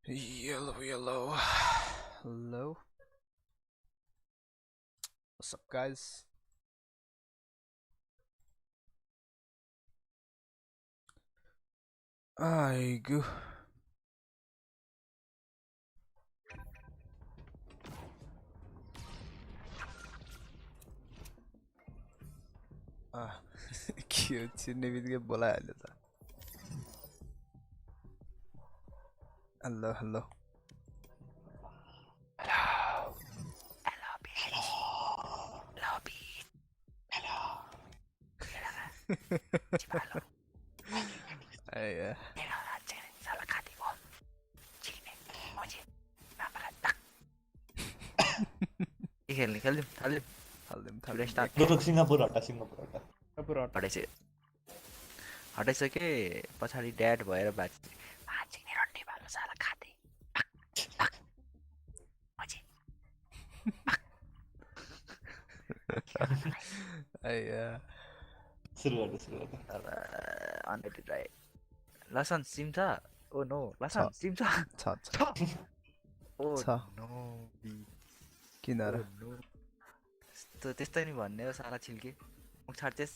Yellow, yellow. Hello. What's up, guys? Aigu. के चिन्ने बित्तिकै बोलाइहाल्यो त हेलो हेलो हटाइसके पछाडि ड्याड भएर बाँच्ने मान्छे रड्डी भालो साला खाते लसन सिम छ ओ नो लसन सिम छ ओ नो किन र त्यस्तै नि भन्ने हो साला छिल्के मुख छाड्छेस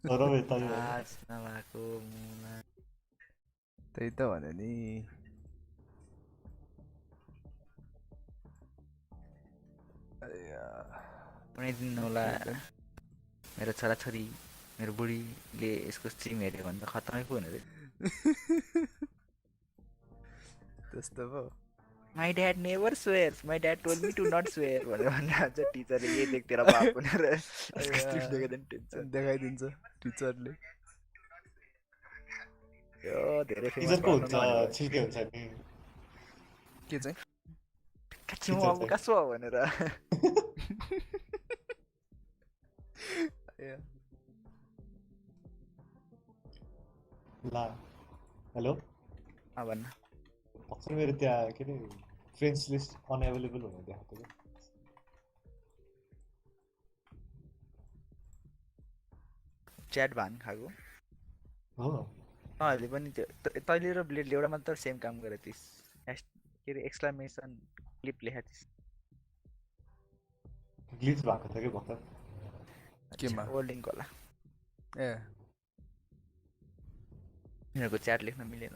नभएको त्यही त भने नि बनाइदिनु होला मेरो छोराछोरी मेरो बुढीले यसको स्ट्रिम हेऱ्यो भने त खतमै पो हुने त्यस्तो पो My dad never swears. My dad told me to not swear. भनेर टिचरले यही देख्थेर बाप भनेर देखाइदिन्छ टिचरले यो धेरै फेमस भयो छिल्के हुन्छ नि के चाहिँ काचिम अब कसो भनेर ला हेलो भन्न भर्खर मेरो त्यहाँ के अरे फ्रेन्ड्स लिस्ट अनएभाइलेबल हुने देखाएको थियो च्याट भान खाएको हो अहिले पनि त्यो तैँले र ब्लेडले एउटा मात्र सेम काम गरेको थिइस् के अरे एक्सक्लामेसन क्लिप लेखेको थिइस् ग्लिच भएको थियो कि भर्खर केमा ओल्डिङको होला ए यिनीहरूको च्याट लेख्न मिलेन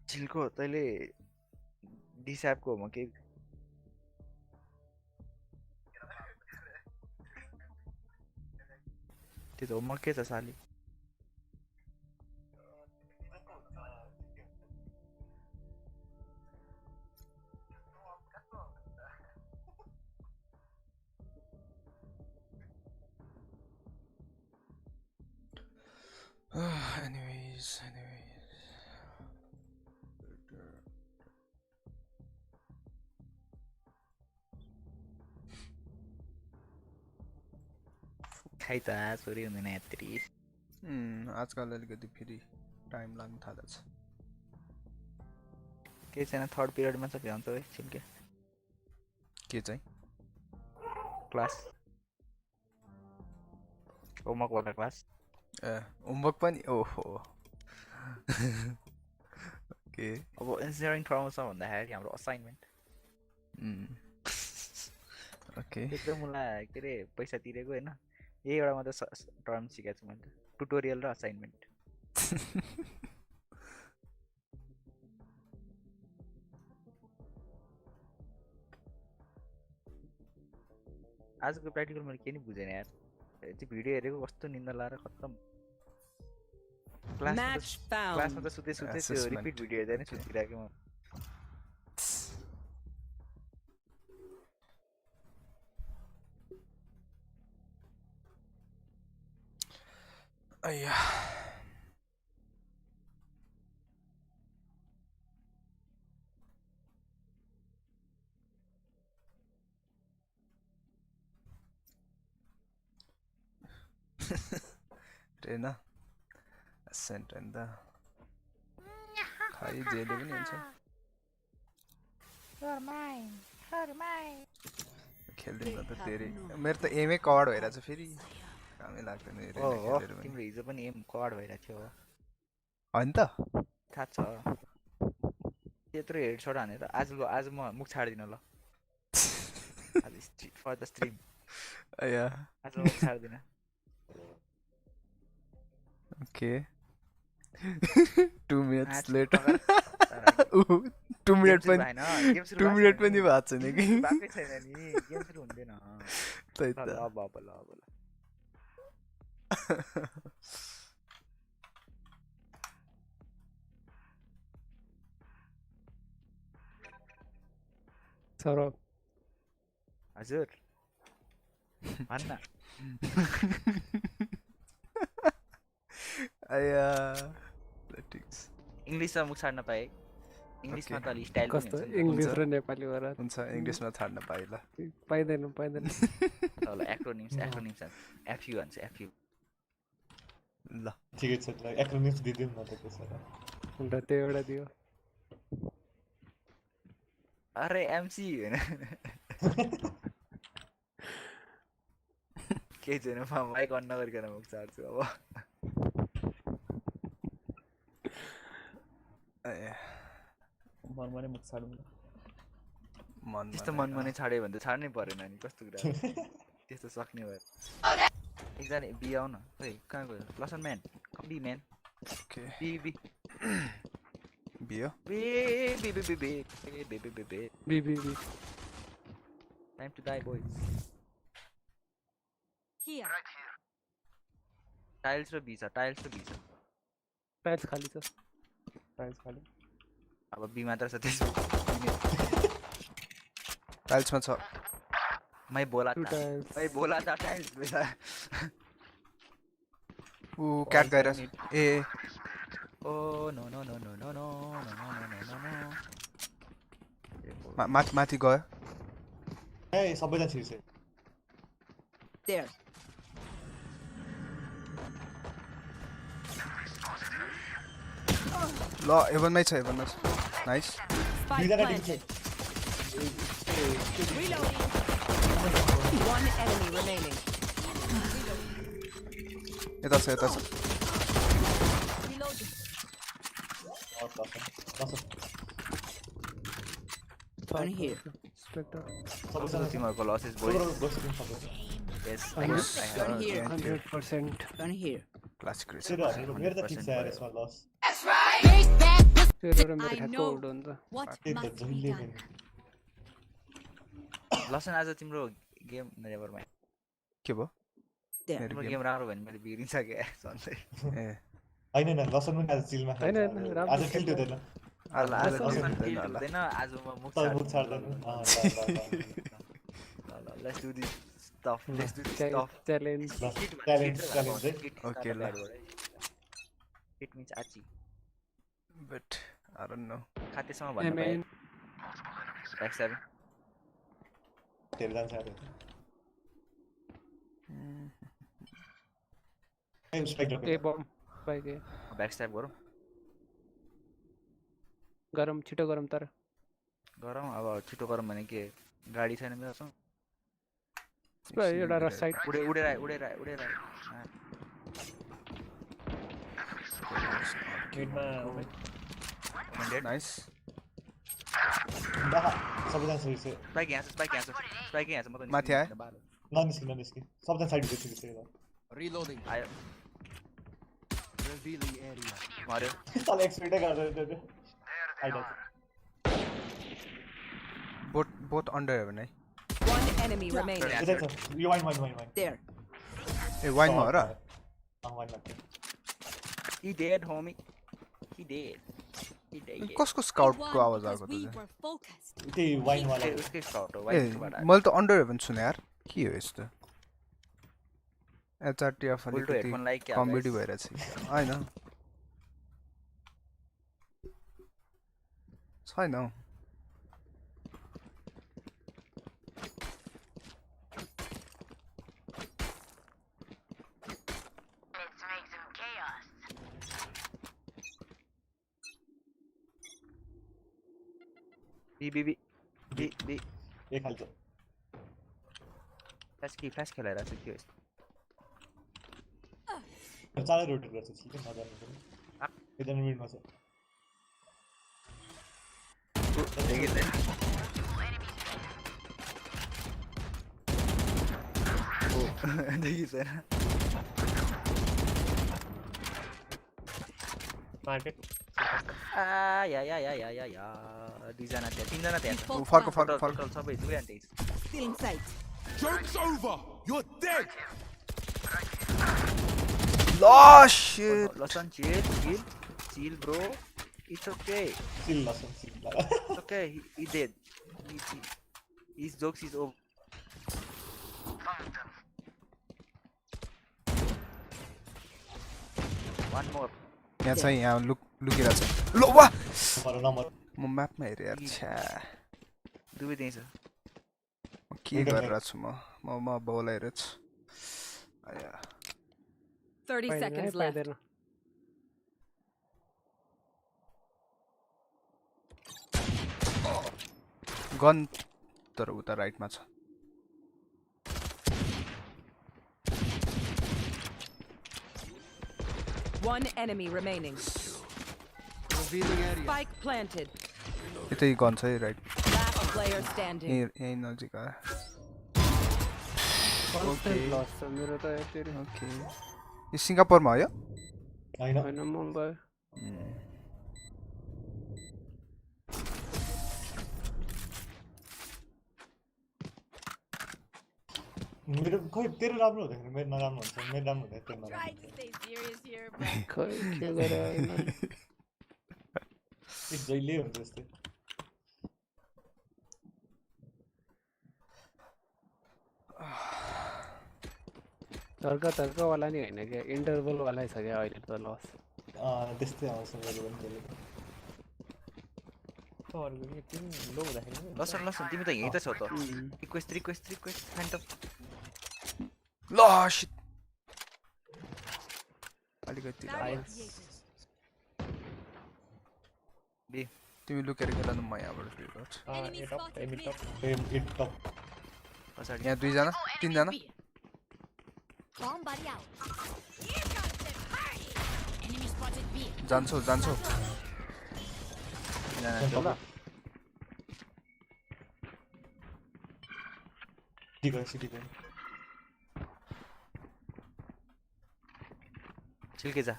छिल्को तैँले डिस्यापको होमवर्क केही त्यो त होमवर्क के छ साली anyways खाइ त छोरी हुँदैन यत्रि आजकल अलिकति फेरि टाइम लाग्न थालेछ केही छैन थर्ड पिरियडमा छ भ्याउँछ है छिल्के के चाहिँ क्लास होमवर्क वाला क्लास ए होमवर्क पनि ओहो ओके अब इन्जिनियरिङ टर्म छ भन्दाखेरि हाम्रो असाइनमेन्ट ओके त्यत्रो मलाई के अरे पैसा तिरेको होइन यही एउटा मात्र टर्म सिकाएको छु मैले ट्युटोरियल र असाइनमेन्ट आजको प्र्याक्टिकल मैले केही नि बुझेन यार त्यो भिडियो हेरेको कस्तो निन्दा लाएर खत्तम क्लासमा त सुत्दै त्यो रिपिट भिडियो हेर्दै नै सुतिरहेको म अय्या Rena Ascent and the Khai जेले पनि हुन्छ खेल्दिनँ त धेरै मेरो त एमै कभर भइरहेछ फेरि कामै लाग्दैन हो हेरेन हो खेलेर पनि तिम्रो हिजो पनि एम कड भइरहेको थियो होइन त थाहा छ त्यत्रो हेडसट हानेर आज म मुख छाड्दिनँ ल आज फर द स्ट्रिम या आज म मुख छाड्दिनँ ओके 2 minutes आज later मगर तर 2 गेम minute सुरु पनि भएन गेम सुरु 2 भएको minute छैन पनि नि भएको छैन कि बाकै छैन नि गेम सुरु हुँदैन त्यही ल त ल अब ल अब ल सौरभ हजुर भन्न आया ठिक इङ्ग्लिसमा मुख छाड्न पाएँ इङ्ग्लिसमा त अलि स्टाइल पनि कस्तो हुन्छ नि इङ्ग्लिस र नेपालीबाट हुन्छ इङ्ग्लिसमा छाड्न पाइल पाइँदैन पाइँदैन त ल एक्रोनिम्स एफयु भन्छ एफयु ल ठिकै छ एक्रोनिम्स दिदिउँ न त त्यसो भए अन्त त्यो एउटा दियो अरे एमसी होइन केही छैन म माइक अन नगरिकन मुख छाड्छु अब मनमा नै मुख छाडौँ न त्यस्तो मनमा नै छाड्यो भने त छाड्नै परेन नि कस्तो कुरा हो त्यस्तो सक्ने भयो एकजना बी आऊ न खै कहाँ गयो लसन man come B man okay B B बियो B B B B B B B B B बिबी time to die boys tiles र बी छ टाइल्स र बी छ टाइल्स खाली छ प्राइस खाली अब बी मात्र छ त्यसको टाइल्समा छ मै बोला टु था टाइल्स मै बोला था टाइल्स बेला ऊ क्याट गएर ए ओ no no no no no no no no no no no माथि गयो ए सबैजना छिर्छ There. ल एभनमै छ एभनमै छ नाइस Spike दुईजना टिम planted. छ Reloading. One enemy remaining. यता छ Reloading. One here. स्पेक्टर सबैजना तिमीहरूको losses boys yes One here. 100% One here. Classic रहेछ मेरो त ठिक छ यार यसमा लस तेरो र मेरो I ठ्याक्क know. उल्टो हुन्छ What त्यही त must be जहिले done? पनि लसन आज तिम्रो गेम नेभर माइन्ड के भयो There. मेरो तिम्रो गेम गेम राम्रो भयो भने मैले बिग्रिसकेँ सन्चै ए होइन लसन पनि आज चिलमा होइन, खेल्छ राम्रो आज टिल्ट हुँदैन आज आज लसन लसन हुँदैन टिल्ट होला हुँदैन आज म मुख तर मुख छाड्दिनँ। छाड्दैन ल let's do this stuff let's do this stuff challenge challenge है Okay, ल। हिट मिन्स आची बट आई डोन्ट नो खातेसम्म भन्न पाएँ एमएन ब्याक स्ट्याबिङ धेरै जान्छ अरे ए स्पेक्टर ए बम पाइके ब्याक स्ट्याब गरौँ गरम छिटो गरम तर गरौँ अब छिटो गरौँ भने के गाडी छैन मेरोसँग एउटा रस साइड उडेर आयो उडेर आयो मिडमा नाइस सबैजना छिर्छ स्पाइक यहाँ छ म त माथि आयो? ननिस्कि सबैजना साइड छिर्छ Reloading. आयो Revealing area. मर्यो तल एक्सपेक्टै गर्दैन आइडल बोथ अन्डर हेभन है One enemy remaining. यतै छ यो वाइन There. ए वाइनमा हो र वाइनमा he dead homie he dead कसको स्काउटको आवाज आएको त त्यही वाइनवाला उसकै स्काउट हो ए वाइटबाट मैले त अन्डर हेभन सुने यार के हो यस्तो एचआरटिएफ उल्टो अलिकति हेडफोन लाइक क्या कमेडी भइरहेछ होइन छैन हौ बी बी एक हाल्छ फ्ल्यास खेलाइरहेको छु के हो यस्तो चाँडै रोटेट गर्छ छिटो नजानु पनि एकजना मिडमा छ देखिँदैन देखिँदैन मार्केट दुईजना त्यहाँ तिनजना त्यहाँ छ फर्क टोटल सबै दुई एन्टिज Still in sight. Joke's over! You're dead! Shit. Lawson, chill, bro. It's okay. सिल लसन सिल It's okay. He dead. His jokes is over. One more. यहाँ चाहिँ यहाँ लुकिरहेको छ ल वाह नम्बर म म्यापमा हेरेँ यार छ्या दुवै त्यही छ के गरिरहेको छु म बोलाइरहेको छु 30 seconds left. गन तर उता राइटमा छ One enemy remaining. Spike planted. यतै गन छ है राइट Last player standing. यही नजिक आयो मेरो त यति ओके यो सिङ्गापुरमा हो यो हैन हैन मुम्बई मेरो खै तेरो राम्रो हुँदैन मेरो नराम्रो हुन्छ मेरो राम्रो हुँदैन तेरो नराम्रो Trying to stay serious here, but खै के गरे हैन हुन्छ जहिले हुन्छ त्यस्तै तर्क वाला नि हैन के इन्टरभल वाला छ के अहिले त लस त्यस्तै आउँछ मेरो पनि त्यसले लो हुँदाखेरि Lawson, तिमी त यहीँ त छौ त रिक्वेस्ट फ्यान्टम ल शिट अलिकति बी तिमी लुकेर खेला न म यहाँबाट क्लियर गर्छु पछाडि यहाँ दुईजना तिनजना Bomb buddy out. Here comes the party. Enemy spotted B. जान्छौ तिनजना सिटी गयो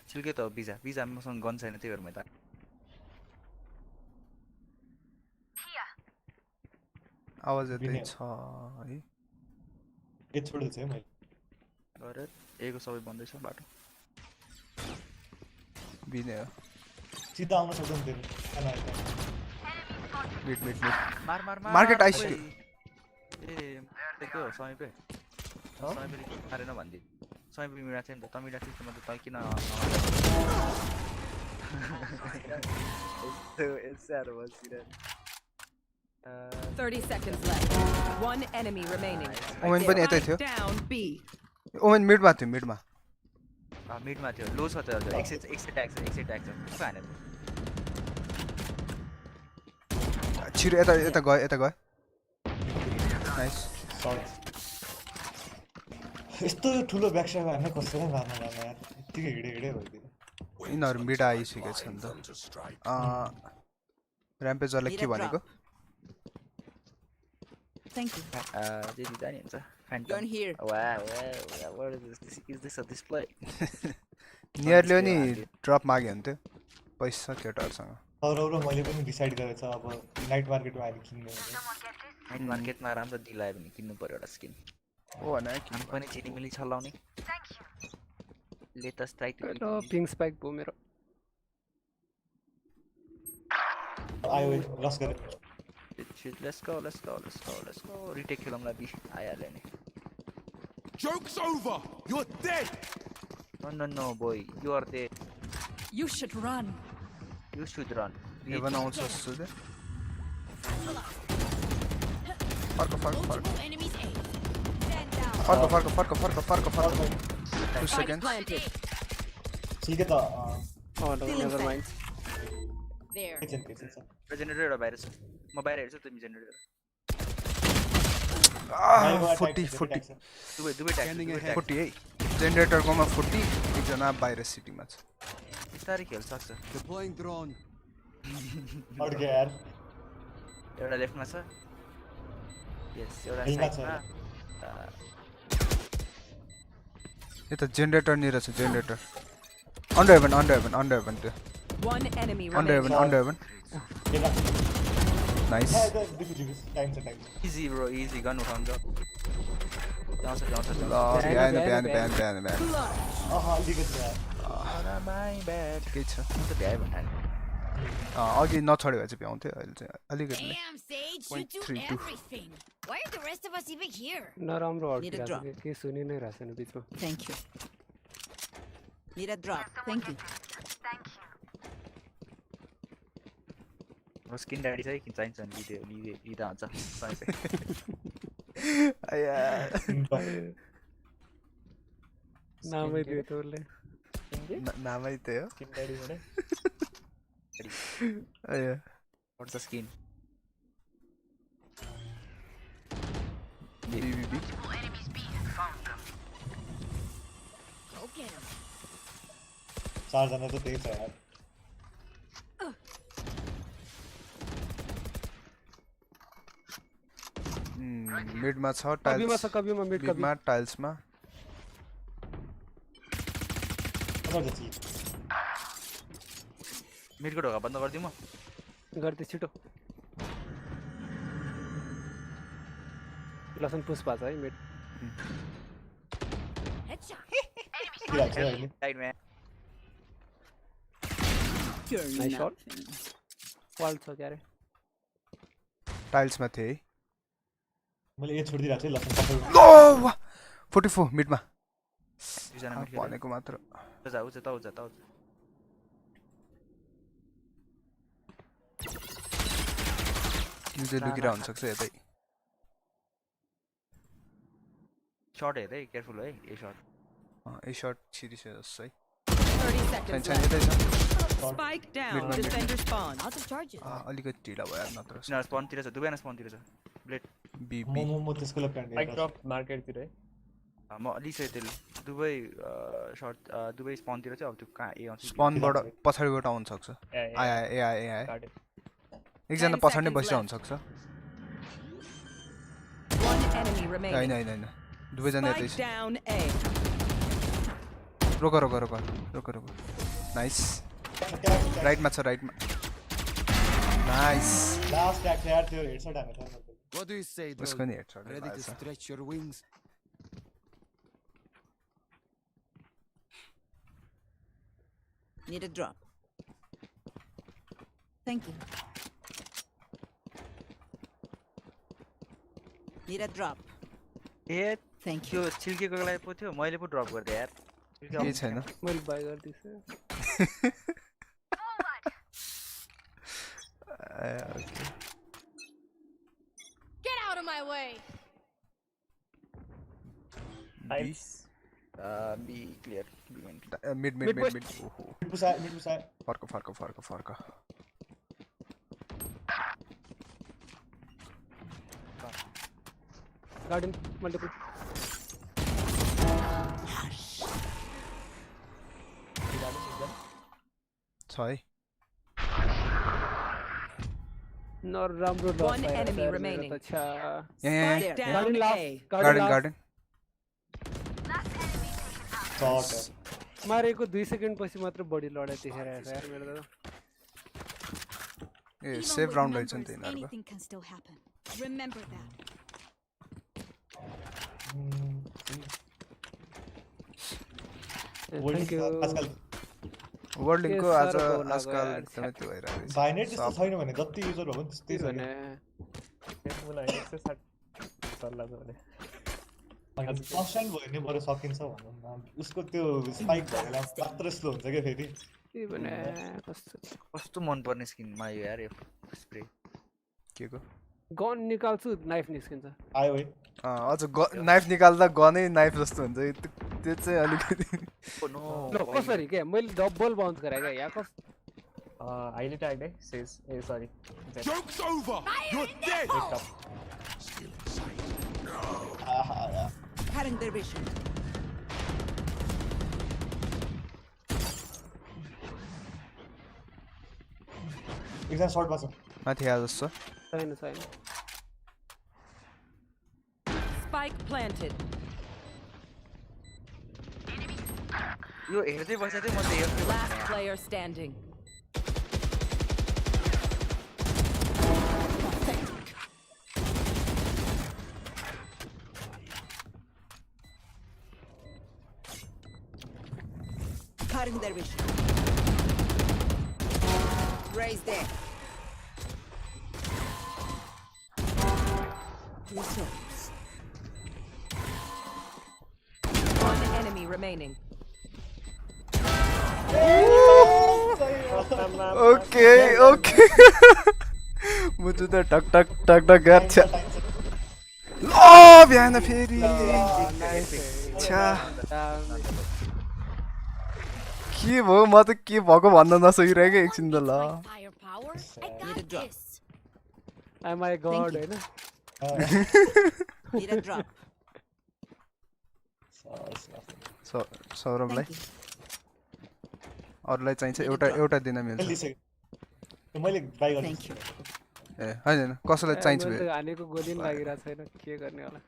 छिल्के त बिजा मसँग गन छैन त्यही भएर मैले आवाज यतै छ है एक छोडेको छ है मैले गरेर एको सबै बन्दैछ बाटो बिने हो सिधा आउन सक्दैन तिमी मिड मार मार्केट आइसक्यो ए त्यो समीपे मारेन भन्दै समीपे मिडा थियो नि त त मिडा थियो म त तँ किन यस्तो बसिरहेको 30 seconds left. One enemy remaining. Omen पनि यतै थियो Down B. ओमेन मिडमा थियो मिडमा थियो लो छ त हजुर एक सय ट्याग छ कस्तो हाने छिरो यता गयो नाइस यस्तो ठुलो ब्याकस्ट्याप हान्ने कसरी मार्न जाने यार यतिकै हिँडे भइदियो यिनीहरू मिड आइसकेको छ नि त र्याम्पेजरलाई के भनेको Thank you. जे दिदा नि हुन्छ Gun phantom here. wow what is this a display नियरले नि ड्रप माग्यो हुन्थ्यो पैसा केटाहरूसँग तर मैले पनि डिसाइड गरेको छ अब नाइट मार्केटमा आएर किन्ने नाइट मार्केटमा राम्रो डिल आयो भने किन्नु पर्यो एउटा स्किन हो भने हामी पनि चिनिमिली छलाउने लेटेस्ट टाइटल पिङ स्पाइक भयो मेरो आयो लस गरे let's go retake खेलौँला बी आइहाल्यो नि Joke's over! You're dead! no boy you are dead You should run. you should run heaven आउँछ जस्तो चाहिँ फर्क Multiple enemies A. Stand down. फर्क 2 Spike seconds planted. सिल्के त नेभर माइन्ड There. एकछिन generator बाहिर छ म बाहिर हेर्छु तिमी जेनेरेटर 40 40 दुबै ट्याक्स 40 है जेनेरेटरकोमा 40 एकजना बाहिर सिटीमा छ बिस्तारै खेल सक्छ Deploying drone. अड्के यार एउटा लेफ्टमा छ यस एउटा हिलमा छ साइडमा यो त जेनेरेटर नि रहेछ जेनेरेटर अन्डर हेभन त्यो One enemy under remaining. Heaven nice time छ इजी ब्रो इजी गन उठाउँछ जाउँछ ल बिहान अलिकति यार माई ब्याड के छ म त भ्याए भन्नु अघि नछड्यो भए चाहिँ भ्याउँथ्यो अहिले चाहिँ अलिकति Damn, Sage, you do 0.32. everything. Why are the rest of us even here? नराम्रो Need a अड्किरहेको drop. छ के सुनि नै रहेको छैन बिचमा Thank you. Need a drop. Thank you. Skin daddy चाहिँ किन चाहिन्छ भने लिँदा हुन्छ नामै दियो त उसले नामै त्यही हो स्किन ड्याडी भने What's the skin? BBB Go get him. 4 जना त त्यही छ यार मिडमा छ कविमा टाइल्स छ कविमा मिड कवि मिडमा टाइल्समा मिडको ढोका बन्द गरिदिउँ म गर्दै छिटो लसन पुष्पा छ है मिड Headshot. साइडमा You're Nice shot. nothing. वाल छ क्यारे टाइल्समा थिए है मैले यो छोडिदिरहेको छु लसन पकड लो 44 मिडमा दुईजना मिड भनेको मात्र जाऊ त उता यो चाहिँ लुकिरा हुन सक्छ यतै सर्ट हेर है केयरफुल है ए सर्ट ए सर्ट छिरिसक्यो जस्तो है 30 seconds छैन left. यतै छ Spike down. Mid, mid, Defender spawn. Out of charges. अलिकति ढिला भयो यार नत्र तिनीहरू स्पनतिर छ दुवैजना स्पनतिर छ ब्लेड बीबी म त्यसको लेफ्ट ह्यान्ड आई ड्रप मार्केटतिर है म लिसकेँ त्यसले दुवै सर्ट दुवै स्पनतिर चाहिँ अब त्यो कहाँ ए आउँछ स्पनबाट पछाडिबाट आउन सक्छ आए गार्डन एकजना 10 पछाडि नै seconds बसिरहन सक्छ One enemy हैन remaining. हैन दुवैजना यतै Spike छ down A. रोक नाइस राइटमा छ राइटमा नाइस लास्ट ट्याग यार त्यो हेडशट हानेछ What do you say, उसको drone? नि head Ready to stretch your wings? Need a drop. Thank you. Need a drop. A Thank you. त्यो छिल्केको लागि पो थियो मैले पो ड्रप गरिदिएँ यार केही छैन मैले बाई गर्दैछु Get out of my way. Tiles be clear mid ओहो मिड पुसा फर्क गार्डन मल्टिपल छ है नराम्रो One enemy remaining. यहाँ Spike down Garden last. A. Garden shot मारेको 2 सेकेन्ड पछि मात्र बडी लडाइ देखिरहेको छ यार मेरो त ए Even सेभ with राउन्ड रहेछ नि numbers, त यिनीहरूको anything can still happen. Remember that. Thank you आजकल वर्ल्डिङको के आज साह्रो बोलाएको आजकल यार, एकदमै त्यो भइरहेको बाइनेट त्यस्तो छैन भने जति युजर भयो नि त्यस्तै छ भने मलाई 160 सल्लाह छ भने अनि कन्स्टेन्ट भयो नि बरु सकिन्छ भनौँ न उसको त्यो स्पाइक भएर मात्र स्लो हुन्छ क्या फेरि के भने कस्तो कस्तो मनपर्ने स्किनमा यो यार यो स्प्रे के को गन निकाल्छु नाइफ निस्किन्छ आयो है अझ नाइफ निकाल्दा गनै नाइफ जस्तो हुन्छ त्यो चाहिँ अलिकति ल कसरी के मैले डबल बाउन्स गरे क्या या कस हाइली ट्याग्ड है सेज ए सरी Joke's over! You're dead! Cutting their vision. एकजना सर्ट बस माथि आयो जस्तो छैन छैन Spike planted. यो हेर्दै बस्दा चाहिँ म त हेर्छु Last player standing. Cutting their vision. Raise there. One enemy remaining. Okay okay मुझे त टक टक टक टक गर्छ ल बिहान फेरि छा के भयो म त के भएको भन्न नसकिरहेको एकछिन त ल Firepower. I Need a got drop. this. आई माई गॉड हैन Need a drop. सौरभलाई अरूलाई चाहिन्छ एउटा एउटा दिन मिल्छ मैले बाई गर्छु Thank you. ए हैन कसैलाई चाहिन्छ मैले भने त हानेको गोली पनि लागिरहेको छैन के गर्ने होला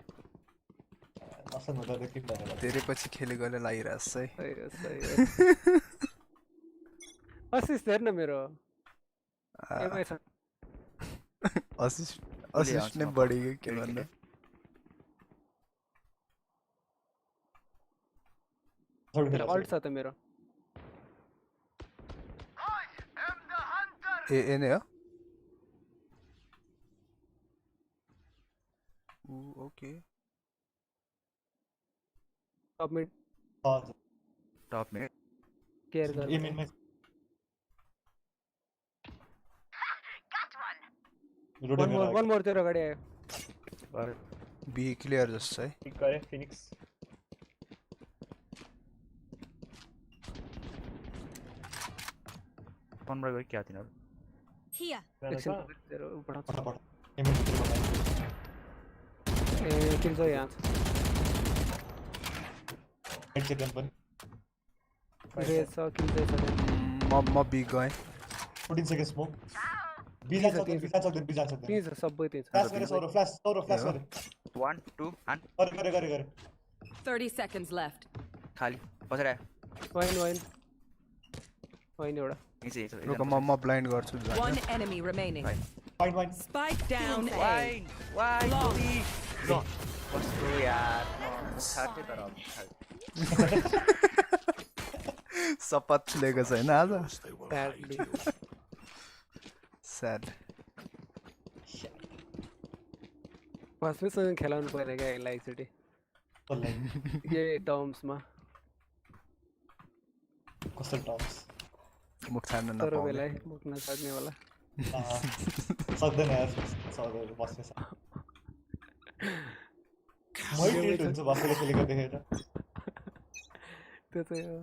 नसन हुँदा त के भनेर धेरै पछि खेलेकोले लागिरहेछ है सही हो सही हो असिस्ट हेर्न मेरो एमआई छ असिस्ट नै बढेको के भन्दा अल्ट छ त मेरो ए नै हो ओके सबमिट टप मिड केयर गर एमएनमै वन मोर तेरो अगाडि आयो बी क्लियर जस्तो छ है पिक गरे फिनिक्स 15 गयो क्या तिनीहरु Here. एकछिन तेरो बढाउँछ पटपट एमएन भित्र बनाए ए किन छ यहाँ हेड चेक गर्न पनि रेस छ किन छ म बी गएँ 14 सेकेन्ड स्मोक बिजा सक्दैन त्यही छ सबै त्यही छ फ्ल्यास गरे सौरभ फ्ल्यास गरे 1 2 and गरे 30 seconds left. खाली बसेर आयो वाइन एउटा निचे रुक म ब्लाइन्ड गर्छु One enemy remaining. Wine Spike down A. Wine ल कस्तो यार साथै तर अब शपथ लिएको छैन आज Sadly. स्याड वास्पैसँग खेलाउनु पर्यो क्या यसलाई एकचोटि यही टर्म्समा कस्तो टम्स मुख छाड्न तर नपाउने बेला मुख्न सक्ने होला सक्दैन यार सौरभ बस्ने छ मै टिल्ट हुन्छ बसेर खेलेको देखेर त्यो चाहिँ हो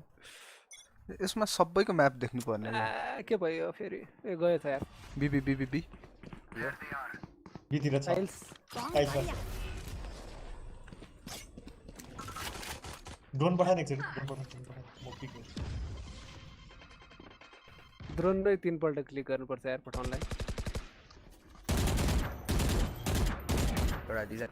यसमा सबैको म्याप देख्नु पर्ने के भयो फेरि ए गयो त यार B B B B B बितिर छ टाइल्स ड्रोन पठाएन एकचोटि ड्रोन पठाएन म पिक गर्छु ड्रोन नै 3 पल्ट क्लिक गर्नुपर्छ यार पठाउनलाई एउटा डिजाइन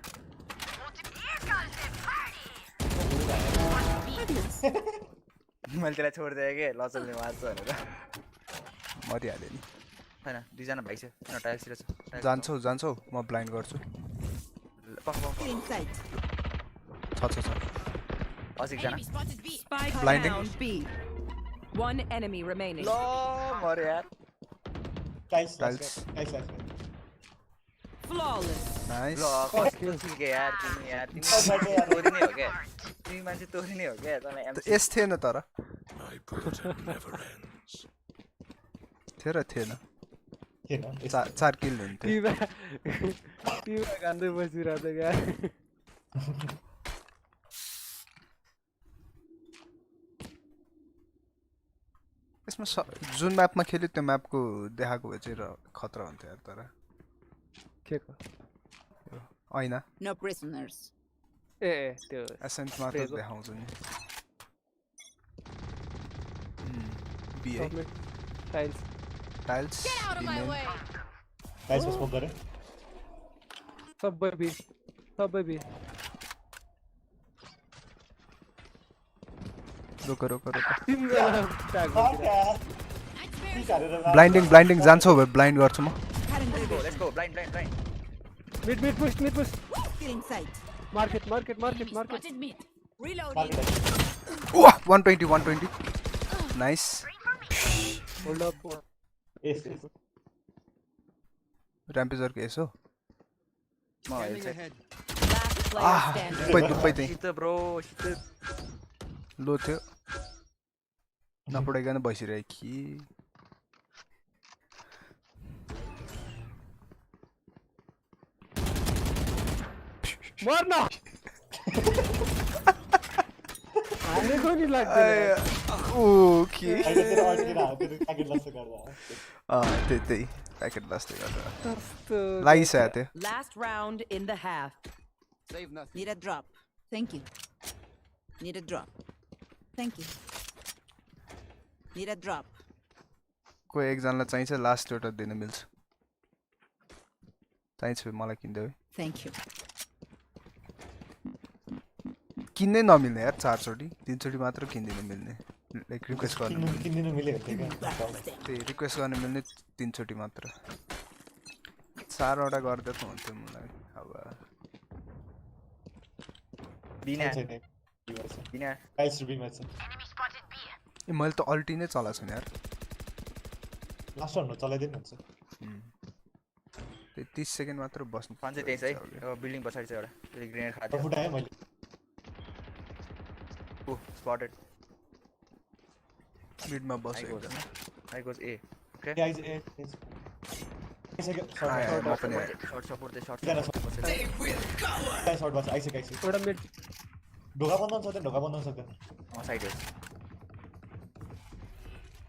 मैले त्यसलाई छोडिदिएँ कि लचलले मार्छ भनेर मरिहाल्यो नि हैन दुईजना भाइ छ टाइल्सतिर छ जान्छौ म ब्लाइन्ड गर्छु In sight. छ एकजना Enemy spotted B. Spike Blinding. down B. One enemy remaining. ल मर्यो यार टाइल्स Flawless. नाइस ल कस्तो के यार तिमी तोरी नै हो क्या तिमी मान्छे तोरी नै हो क्या तँलाई यस थिएन तर थिएन किन 4 किल हुन्थ्यो टिमा गान्दै बसिरहेको क्या यसमा जुन म्यापमा खेल्यो त्यो म्यापको देखाएको भए चाहिँ खतरा हुन्थ्यो यार तर के को ऐना No prisoners. ए त्यो एसेन्ट मात्र Spray को। देखाउँछु नि बी है top mid tiles tiles Get out of my बिमेन way. गाइस स्मोक गरे सबै बी सबै बी रोक रोक रोक तिनजना ट्याग ब्लाइन्डिङ जान्छौ भए ब्लाइन्ड गर्छु म Let's go. Blind. Mid push Feeling sight. Market Enemy spotted mid. Reloading. 120 nice hold up एस र्याम्पेजरको एस हो Scanning ahead. Last player standing. दुबै त्यही Shit bro. Shit. लो थियो नपडाइकन बसिरहेको कि मर्न हानेको नि लाग्दैन ओके अहिले तेरो अड्किरा तेरो प्याकेट लस गर्दा त्यही प्याकेट लास्टले गर्दा कस्तो लागिसकेको थियो Last round in the half. Save nothing. Need a drop. Thank you. Need a drop. Thank you. Need a drop. कोही एकजनालाई चाहिन्छ लास्ट एउटा दिन मिल्छ चाहिन्छ भने मलाई किनिदेऊ है Thank you. किन्नै नमिल्ने यार 4 चोटि 3 चोटि मात्र किनिदिनु मिल्ने लाइक रिक्वेस्ट गर्नु किन्दिनु मिल्यो भने क्या त्यही रिक्वेस्ट गर्नु मिल्ने 3 चोटि मात्र 4 वटा गर्दा त हुन्थ्यो मलाई अब Bina. गाइस रुबीमा छ ए मैले त अल्टी नै चलाएको छु नि यार लास्ट राउन्ड चलाइदिनु हुन्छ त्यही 30 सेकेन्ड मात्र बस्नु Fun चाहिँ त्यही छ है अब बिल्डिङ पछाडि छ एउटा त्यसले ग्रेनेड खायो फुटाएँ मैले स्पटेड मिडमा I बस्यो goes एकजना I goes A गाइस ए म पनि आएँ। short support the short Gana support guys shot बस आइसे एउटा मिड ढोका बन्द सक्दैन ढोका बन्द सक्दैन side is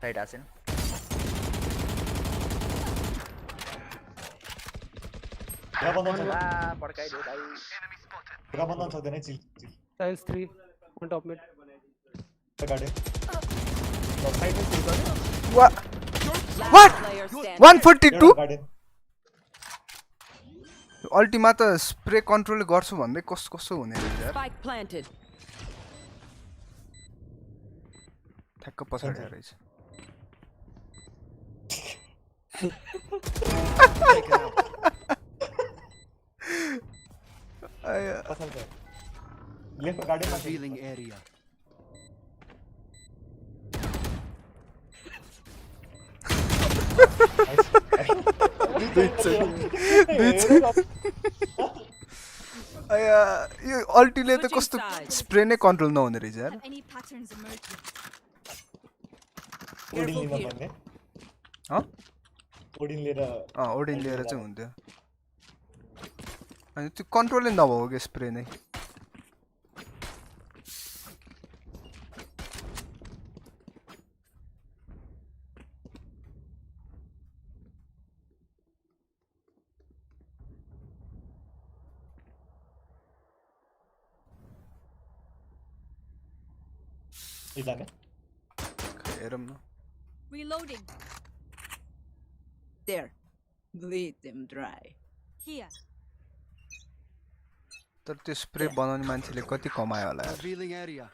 side आछिन ढोका बन्द सक्दैन पड्काइदियो भाइ ढोका बन्द सक्दैन chill chill tiles 3 on top mid Gade side में चिल गर्नु Last What? player standing. 142 Gade Ultima त स्प्रे कन्ट्रोल गर्छु भन्दै कस्तो हुने रहेछ यार Spike planted. ठ्याक्क पछाडि रहेछ आया पसल छ लेफ्ट गाडे मा Revealing area. आया यो अल्टिले त कस्तो स्प्रे नै कन्ट्रोल नहुने रहेछ यार Have any patterns emerging? Odin लिन भन्ने ह ओडिन लिएर ओडिन लिएर चाहिँ हुन्थ्यो अनि त्यो कन्ट्रोलै नभएको के स्प्रे नै इदाने हेरौँ न Reloading. There. Bleed them dry. Here. तर त्यो स्प्रे बनाउने मान्छेले कति कमायो होला यार Revealing area.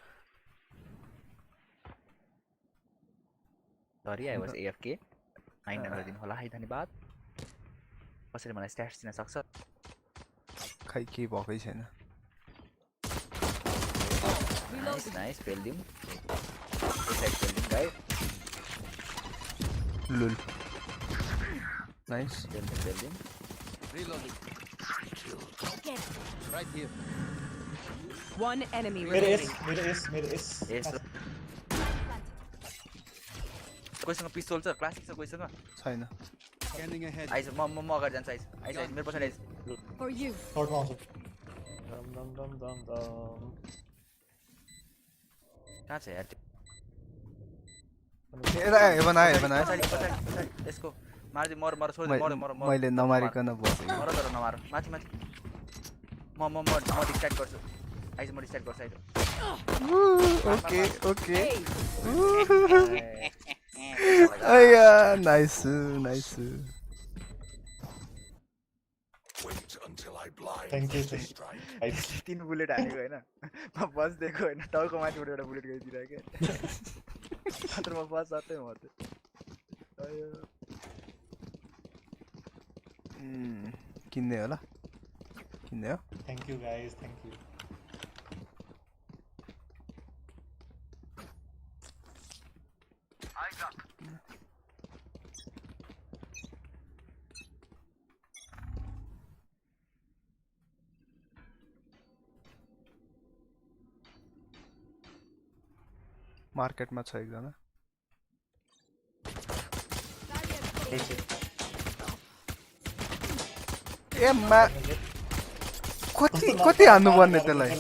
Sorry, I was AFK. 900 दिन होला है धन्यवाद कसैले मलाई स्ट्याट्स दिन सक्छ खै केही भएकै छैन नाइस पेल्दिम साइड पेल्दिम गाइ लुल नाइस पेल्दिम Reloading. Right here. One enemy मेरो remaining. एस यस कोइसँग पिस्तोल छ क्लासिक छ कोइसँग छैन Scanning ahead. आइज म अगाडि जान्छ आइज मेरो पछाडि आइज For you. शॉटमा आउँछ दम दम दम दम दम कहाँ छ यार त्यो हेभन आयो पछाडि यसको मार्दै मर छोड्दै मर मैले नमारिकन बसेँ मर तर नमार माथि म डिस्ट्र्याक्ट गर्छु आइज म डिसाइड गर्छु आइज ओके ओके अया नाइस नाइस थ्याङ्क यू भाइ 3 बुलेट हानेको हैन म बस्देको हैन टाउको माथिबाट एउटा बुलेट गइदिरहेको मात्र म बस साथै मर्थे अयो किन्ने होला किन्ने हो thank you guys thank you मार्केटमा छ एकजना ए मा कति कति हान्नु पर्ने त्यसलाई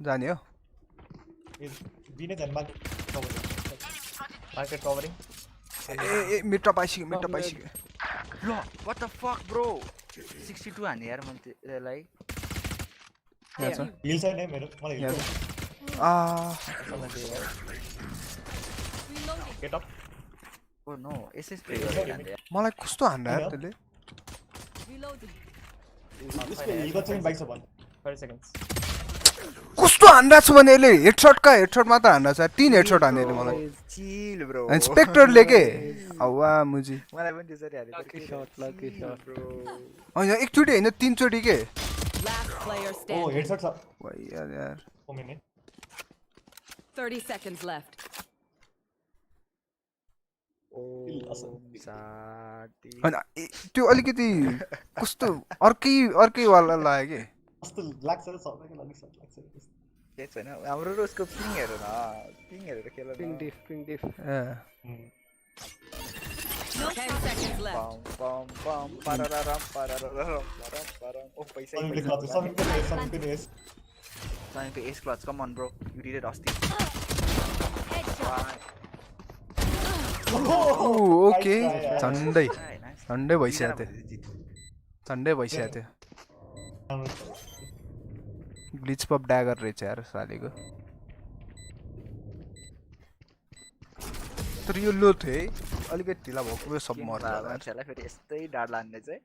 जाने हो बिनै जानु मार्केट कभरिङ ए मिटर पाइसक्यो मिटर पाइसक्यो ल व्हाट द फक ब्रो 62 हाने यार मैले त्यसलाई यहाँ छ हिल छैन है मेरो मलाई हिल यहाँ छैन। गेट अप ओ नो एसएस प्ले गरेर हान्दै मलाई कस्तो हान्दा यार त्यसले उसको हिलको चाहिँ बाइक छ भन् 30 seconds कस्तो हान्दा छु भने यसले हेडसट मात्र हान्दा छ 3 हेडसट हाने यसले मलाई चिल ब्रो इन्स्पेक्टरले के आवा मुजी मलाई पनि त्यसरी हाने लकी शॉट ब्रो हैन एकचोटी हैन 3 चोटी के Last player ओ standing. हेडसट छ भाइ यार ओ मैंने 30 seconds left. ओ Lawson. साथी हैन त्यो अलिकति कस्तो अर्कै वाला लाग्यो के कस्तो लाग्छ र सबैको लागि सट लाग्छ के छैन हाम्रो र उसको पिङ हेर न पिङ हेरेर खेल पिङ डिफ ए 10 seconds left. पम पम पम परररम परररम पररम ओ पैसा सबैले क्लच सबैले एस चाहिएको ace clutch come on bro you did it अस्ति ओके झन्डै भइसक्यो थियो ग्लिच पप ड्यागर रहेछ यार सालेको तर यो लो थियो है अलिकति ढिला भएको सब मर्छ मान्छेलाई फेरि यस्तै डाड लान्ने चाहिँ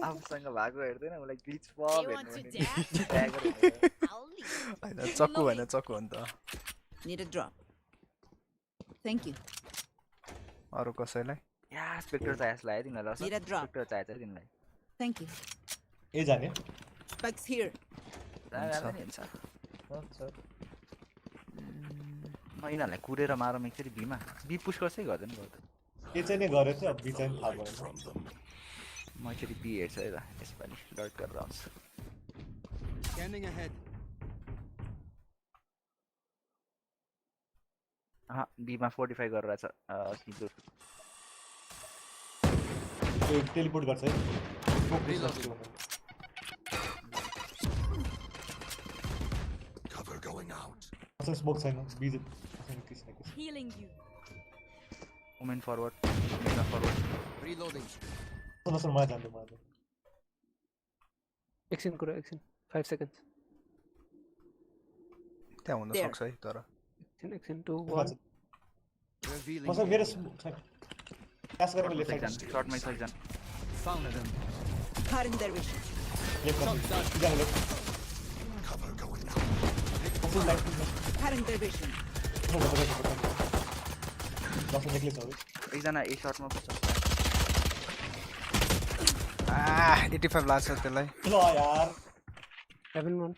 आफूसँग भएको हेर्दैन मलाई ग्लिच पप हैन चक्कु भएन चक्कु हो नि त Need a drop. Thank you. अरु कसैलाई या स्पेक्टर चाहिएको लाग्यो तिमीलाई Need a drop. स्पेक्टर चाहिएको छ तिमीलाई Thank you. ए जाने Spikes here. यिनीहरूलाई कुरेर मारौँ एकचोटि भीमा बी पुस गर्छै गर्दैन गर्दा ए चाहिँ नै गरे थियो अब बी चाहिँ थाहा भएन म एकचोटि बी हेर्छु है त यसपालि डट गरेर आउँछु Scanning ahead. बीमा 45 गरेर छ किजोर त्यो टेलिपोर्ट गर्छ है Cover going out. असल स्मोक छैन बी Healing you. वुमेन फरवर्ड Reloading. नसन मलाई जान्दै मलाई एकछिन 5 seconds त्यहाँ हुन सक्छ है तर एकछिन 2 1 Revealing. मसँग मेरो स्मोक छैन क्यास गरेको लेफ्ट साइड शॉट मै सक्छ Found them. Caught in their vision. Left side left Cover going out. असल light Caught in their vision. दस निक्ले छ एकजना ए शटमा पुग्छ 85 लाग्छ त्यसलाई ल यार 7-1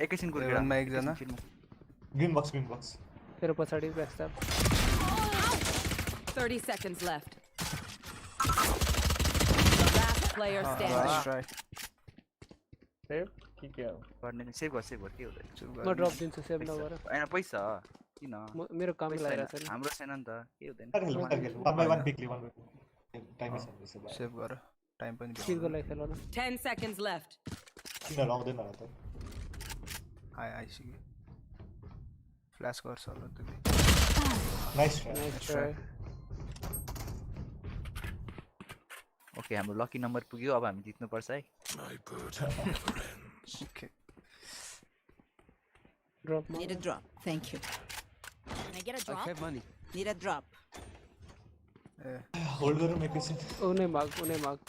एकैछिन गुल मा एकजना ग्रीन बक्स तेरो पछाडी ब्याकस्ट्याप 30 seconds left. Last player standing. Save के हो गर्ने सेभ गर के हुँदैन म ड्रप दिन्छु सेभ नगर हैन पैसा किन मेरो काम लगाइरहेछ नि हाम्रो छैन नि त के हुँदैन one by one pickly one time छ सेभ गर टाइम पनि किलको लागि खेल न 10 seconds left. किन लाउँदैन होला त आइसक्यो फ्ल्यास गर्छ होला त्यसले नाइस ट्राई ओके हाम्रो लकी नम्बर पुग्यो अब हामी जित्नु पर्छ है My burden never ends. Okay. Drop Need a drop. Thank you. Can I get a I drop? have money. Need a drop. Hold गरौँ एकैछिन उनै माग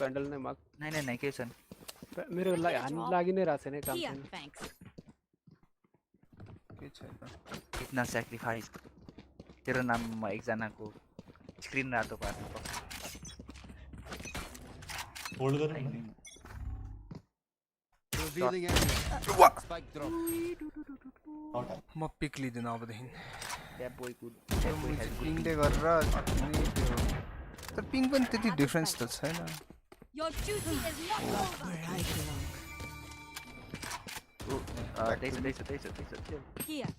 प्यान्डल नै माग नै के छन् मेरो हानि लागि नै रहेछ नि काम Here, छैन thanks. के छैन इतना स्याक्रिफाइस तेरो नाममा एकजनाको स्क्रिन रातो पार्नु पर्छ होल्ड गरौँ न Revealing area. Spike drop. म पिक लिदिनँ अबदेखि ट्याप बोयको पिङले गरेर नि त्यो तर पिङ पनि त्यति डिफरेन्स त छैन Your duty is not over. Where I belong. त्यही छ Here.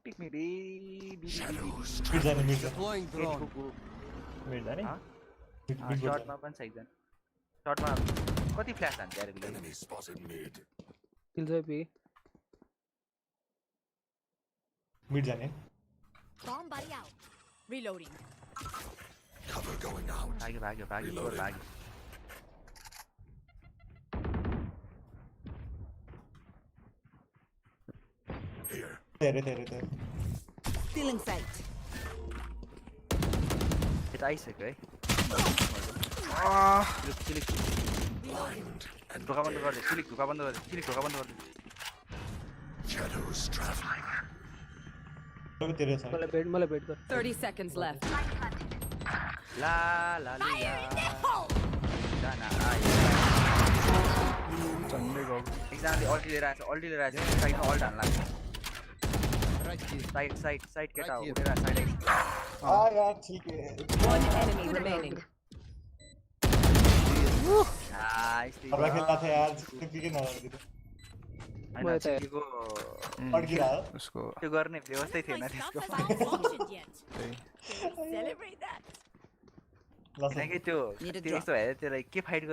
पिक मेरी मिड जाने Deploying drone. Mid जाने शर्टमा पनि छ एकजना शर्टमा कति फ्ल्यास हान्छ यार Enemy spotted mid. किल चाहिँ पी मिड जाने Bomb buddy out. Reloading. Cover going out. भाग्यो Here. तेरे Still in sight. यता आइसक्यो है चिलिक Blind and ढोका बन्द गरिदियो चिलिक ढोका बन्द गरिदियो shadows traveling. तेरे छ मलाई बेट गर 30 seconds left. ला जाना आइ झन्डै गयो एकजनाले अल्टी लिएर आएछ साइडमा अल्ट हाल्न लाग्छ Right here. साइड केटा हो Right here. उडेर साइड आ यार ठीक है One enemy remaining. नाइस अब खेल्दा थे यार जितने के ना लगे हैन चिलीको अड्किरा उसको त्यो गर्ने व्यवस्थै थिएन My त्यसको stuff hasn't functioned yet. त्यही Celebrate that. किनकि त्यो Need a त्यस्तो भएर त्यसलाई के फाइट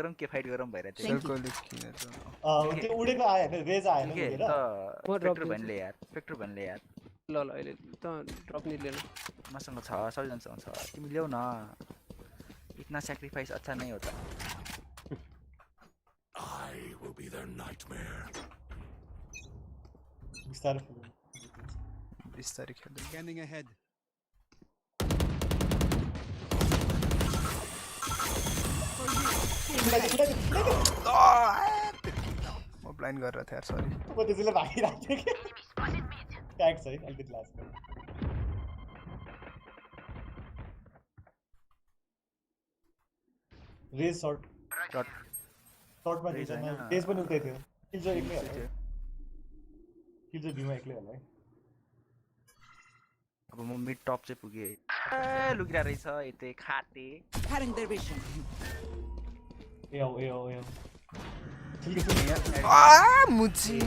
गरौँ भएर त्यो सेलकोले किनेर त्यो उडेको आयो हैन रेज आयो हैन के उडेर त स्पेक्टर भन्ने यार ल अहिले त ड्रप नि लिएन मसँग छ सबैजनासँग छ तिमी ल्याउ न इतना सैक्रिफाइस अच्छा नहीं होता I will be their nightmare. बिस्तारै खेल्दै Scanning ahead. म ब्लाइन्ड गरेर थिएँ यार सरी म त्यसैले भागिरहेको थिएँ कि ट्याक्स है अलिकति लास्ट रेज सर्टमा रेज पनि उतै थियो किल्जो एक्लै होला किल्जो बिमा एक्लै होला है अब म मिड टप चाहिँ पुगेँ लुकिरा रहेछ यतै खाते Cutting their vision. ए मुची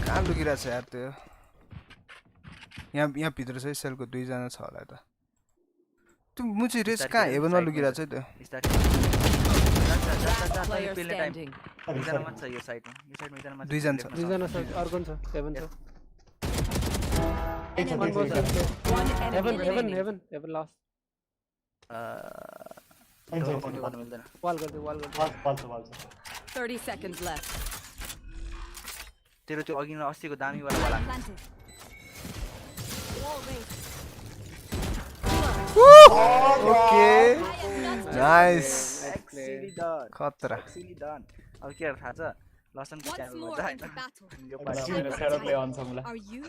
कहाँ लुकिरहेको छ यार त्यो यहाँ भित्र चाहिँ सेलको 2 जना छ होला त त्यो मुची रेस कहाँ हेभनमा लुकिरहेको छ त्यो Player standing. एकजना मात्र छ यो साइडमा एकजना मात्र 2 जना छ दुईजना छ अर्को छ 7 छ Enemy more remaining. One enemy remaining. Heaven last गर्नु मिल्दैन वाल गर्दै वाल्छ 30 seconds left. तेरो त्यो अघि अस्तिको दामीवाला वाला Planted. Wall raised. Okay nice actually done खतरा अब के थाहा छ लसनको Once च्यानलमा more चाहिँ into battle. Yo Shadow play on some Are you?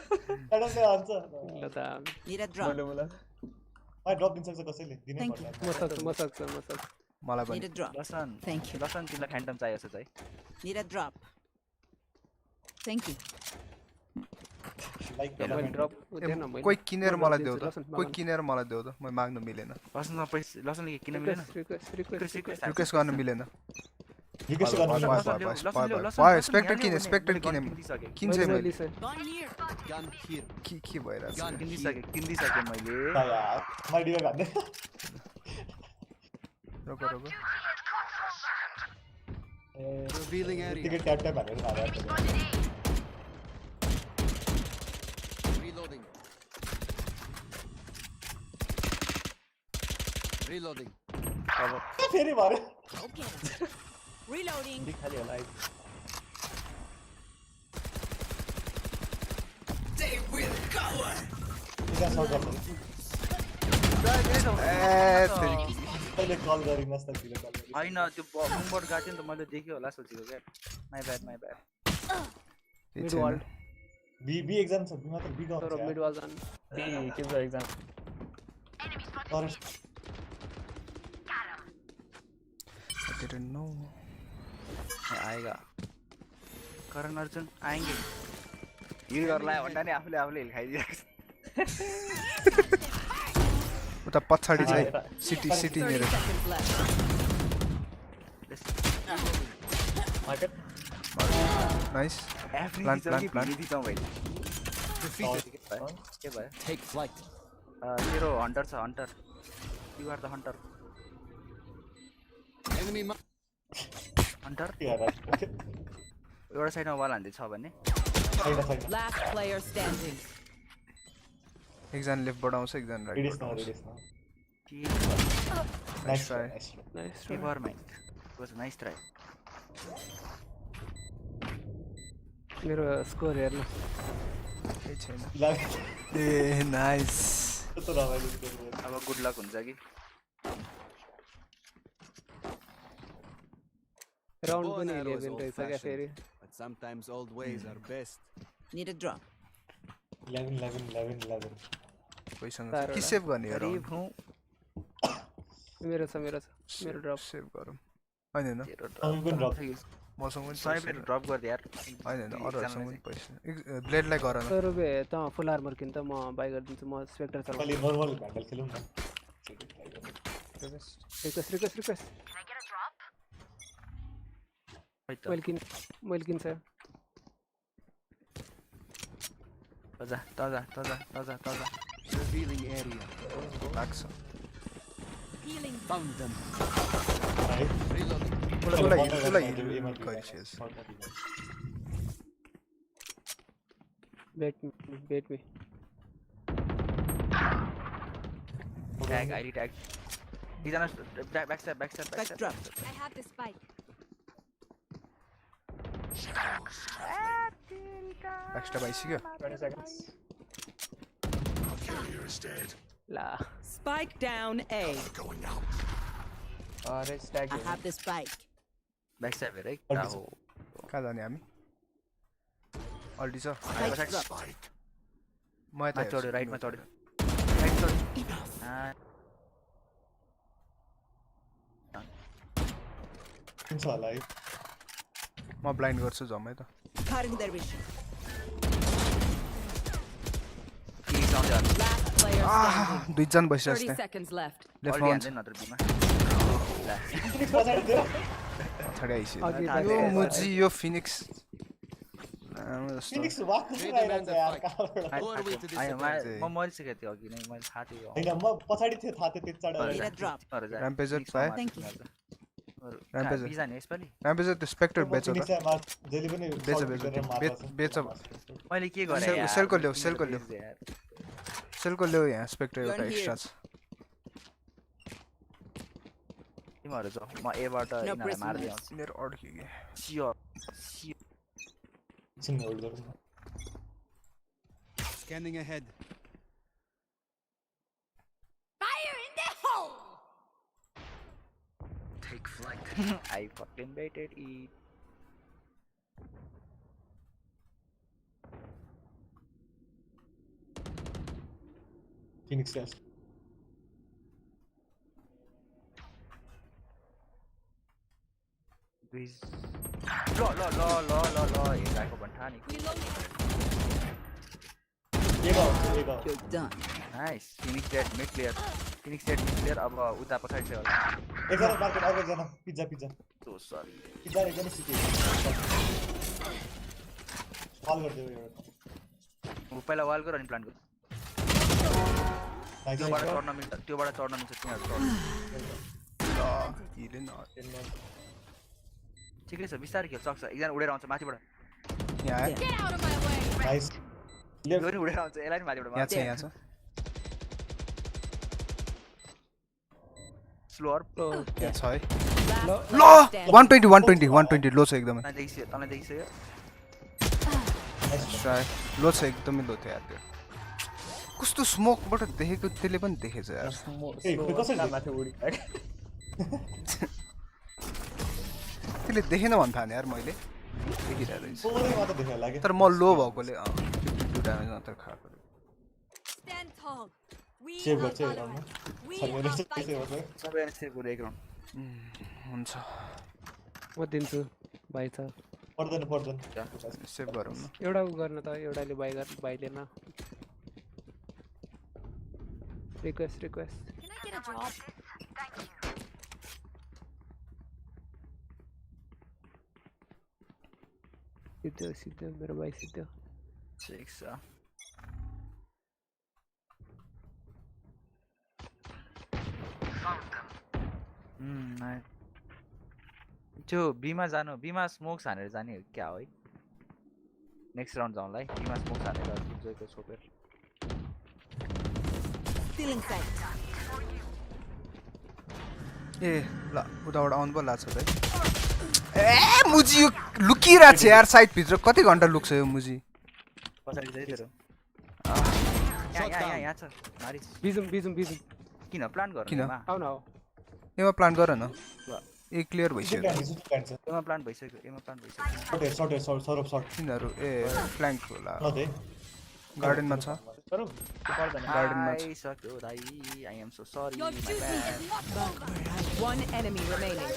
एडमले आन्छ ल त Need a drop. मा ड्रप दिन सक्छ कसैले दिनै Thank पर्छ म सक्छ मलाई पनि Need a drop. लसन Thank you. लसन तिमीलाई फ्यान्टम चाहिएको छ है Need a drop. Thank you. Like मैले ड्रप दिएन मैले कोही किनेर मलाई देऊ त कोही किनेर मलाई देऊ त म माग्नु मिलेन लसनमा पैसा लसनले किन मिलेन रिक्वेस्ट गर्न मिलेन रिक्वेस्ट गर्नु भयो स्पेक्टर किने किन्छ मैले Gone here. Gun here. के भइरहेछ किनिदिसकेँ मैले यार माइडियो भन्दै रोक Revealing area. टिकट ट्याप भनेर मारेर Reloading. Reloading. फेरि भरे Okay. Reloading. बी खाली होला इजा सर्ट गर्छ कहिले कल गरिनस् त तिमीले कल गरि हैन त्यो बमबाट गएको थियो नि त मैले देखेँ होला सोचेको क्या माई ब्याड मिड वाल बी एक्जाम छ बी मात्र बी तर गर्छ मिड वाल जान बी किप द एक्जाम तर I didn't know. आएगा करण अर्जुन आएंगे हिल गर्ला भन्दा नि आफूले हिल खाइदिएको उता पछाडि चाहिँ सिटी 30 नेर seconds left. Market nice plan plan. Defeated. के भयो Take flight. तेरो हन्टर छ hunter you are the hunter Enemy hunter के गर्छ एउटा साइडमा वाल हान्दै छ भने छैन Last player standing. एकजना लेफ्ट बढाउँछ एकजना राइट रिडिस न बढाउँछ रिडिस न के nice try. Nice nice never mind it was nice try मेरो स्कोर हेर्नु केही छैन लाग ए नाइस त रमाइलो स्कोर अब गुड लक हुन्छ कि राउन्ड Bow पनि and arrow is 11 रहेछ क्या फेरि old-fashioned, but sometimes old ways are best. Need a drop. 11 कोहीसँग तारो कि सेभ गर्ने हो गरीब हूँ मेरो छ मेरो ड्रप सेभ गरौँ हैन हैन तेरो हामी पनि ड्रप मसँग पनि सबै पैसा ड्रप गरिदिए यार हैन हैन अरूहरूसँग पनि पैसा ब्लेडलाई गर न 100 रुपियाँ त फुल आर्मर किन त म बाइ गरिदिन्छु म स्पेक्टर चलाउँछु कहिले नर्मल भ्यान्डल खेलौँ न रिक्वेस्ट मैले किन्छ ताजा Revealing area. लाग्छ Healing. Found them. है Reloading. उसलाई गरिसकेछ bet me tag ID tag एकजना backstab Spike drop. I have the spike. Extra आइसक्यो 20 seconds Carrier is dead. ला Spike down A. Going out. अरे stack I have the spike. Backstab हेर है हो कहाँ जाने हामी अल्टी छ Spike drop. Spike. म यता मा चढ्यो हेर्छु। राइटमा चढ्यो राइट चढ्यो हुन्छ होला है म ब्लाइन्ड गर्छु जम्मै त Cutting their vision. कि चढ्यो Last player standing. दुईजना बसिरहेछ 30 त्यहाँ seconds left. लेफ्टमा अल्टी हान्दैन नत्र बिमा पछाडि थियो पछाडि आइसक्यो अघि यो मुजी यो फिनिक्स फिनिक्स वाक कसरी आइरहन्छ यार कहाँबाट Who are we to आयो disappoint? म मरिसकेको थिएँ अघि नै मैले थाहा थियो हैन म पछाडि थियो थाहा थियो त्यति Need a drop. Rampager पाए? Thank you. Rampager. बिजा नि यसपालि राम्पेज त्यो स्पेक्टर बेच त फिनिक्स जहिले पनि बेच, shot बेच, गरेर मार्छ बेच। मैले के गरेँ यार सेलको ल्याऊ, सेलको ल्याऊ। यार सेलको ल्याऊ यहाँ स्पेक्टर एउटा You're एक्स्ट्रा here. छ तिमीहरू जाऊ म एबाट No यिनीहरूलाई मार्दै prisoners. आउँछु मेरो अड्क्यो कि सियोर एकछिन होल्ड गरौँ न Scanning ahead. Fire in the hole! take flight I fucking baited it Phoenix test ल हेराको भन्ठा नि You're done. Nice Phoenix dead mid player अब उता पछाडि चाहिँ होला एकजना मार्केट अर्को एकजना पिज्जा सो सरी पिज्जा एकदमै सिके कल गरिदेऊ एउटा पहिला वाल गर अनि प्लान गर नाइस त्योबाट चढ्न मिल्छ तिनीहरू चढ्नु हिँडेन ठिकै छ बिस्तारै खेल सक्छ एकजना उडेर आउँछ माथिबाट यहाँ आयो Get out of my way! Nice यो पनि उडेर आउँछ यसलाई पनि माथिबाट यहाँ छ स्लोअर यहाँ छ है Last ल player standing. 120 लो छ एकदमै तँलाई देखिसक्यो ट्राई लो छ एकदमै लो थियो यार त्यो कस्तो स्मोकबाट देखेको त्यसले पनि देखेछ यार माथि उडिरहेको त्यसले देखेन भन्न थालेँ यार मैले देखिरहेको रहेछ थोरै मात्र देखायो लाग्यो तर म लो भएकोले 52 ड्यामेज मात्र खाएको Stand tall. We save are गर्छ Valorant. We are fighting. सबैजना सेभ गरेर एक राउन्ड हुन्छ म दिन्छु भाइ छ पर्दैन सेभ गरौँ न एउटा उ गर्न त एउटाले भाइले न request Can I get a drop? सिद्धो मेरो भाइ सिद्धो 6 त्यो बीमा जानु बीमा स्मोक्स हानेर जाने हो क्या हो है नेक्स्ट राउन्ड जाउँला है बीमा स्मोक्स हानेर जुजोको छोपेर Still inside. ए ल उताबाट आउनु पो लाग्छ है ए मुजी यो लुकिरहेको छ यार साइडभित्र कति घन्टा लुक्छ यो मुजी पछाडि चाहिँ तेरो यहाँ छ मारिस बिजुम किन प्लान गर किन? आउ न आउ एमा प्लान गर न ल ए क्लियर भइसक्यो एमा प्लान भइसक्यो सर्ट तिनीहरू ए फ्ल्याङ्क होला नदे गार्डनमा छ गार्डनमा सक्यो दाइ आई एम सो सरी Your duty is not over. One enemy remaining.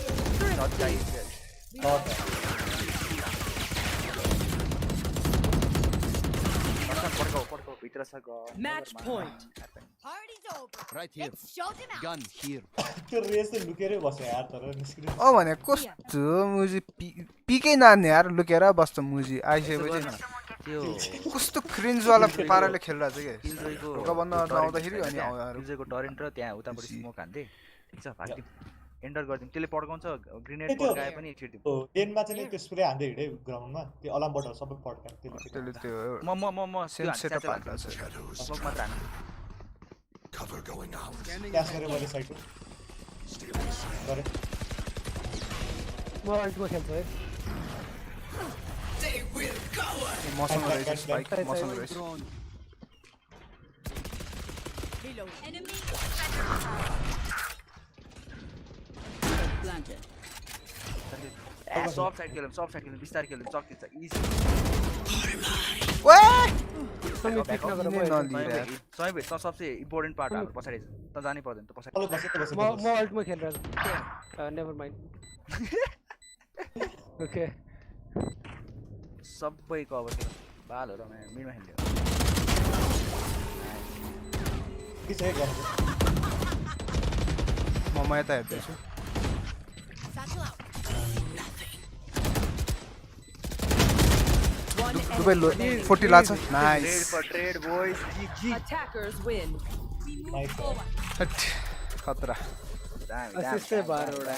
पड्काउ भित्र छ Match point. Party's over. Right here. Let's show them out. Gun here. त्यो रेस त लुकेरै बस्यो यार तर निस्किनु भने कस्तो मुजी पिकै नान्ने यार लुकेर बस्छ मुजी आइसकेपछि त्यो कस्तो क्रिन्जवाला पाराले खेलिरहेको छ कि किलजोइको ढोकाभन्दा नआउँदाखेरि अनि किलजोइको टरेन्ट र त्यहाँ उतापट्टि स्मोक हान्थे ठिक छ भाग्यौँ एन्टर गरिदिउँ त्यसले पड्काउँछ ग्रेनेड पड्काए पनि छिर्दिउँ डेनमा चाहिँ त्यो स्प्रे हान्दै हिँडे ग्राउन्डमा त्यो अलार्मबाट सबै पड्कायो त्यसले त्यो म सेम सेटअप हाल्छ स्मोक मात्र हान्छु Cover going out. क्यास गरेँ मैले साइडको गरेँ म अल्टमा खेल्छु है मसँग रहेछ स्पाइक मसँग रहेछ Reload. Enemy. Planted. Soft side खेल्यौँ बिस्तारै खेल्यौँ सकिन्छ इजी समय पिक नगर समय भेट सबसे इम्पोर्टेन्ट पार्ट हाम्रो पछाडि त जानै पर्दैन त पछाडि म अल्टमा खेलिरहेको छु नेभर माइन्ड ओके सबै कभर बालहरू मिडमा खेल्यो के चाहिँ गर्नु म यता हेर्दैछु Satchel out. दुबै 40 लाग्छ nice trade boys Attackers win. We move forward. खतरा असिस्टै बार एउटा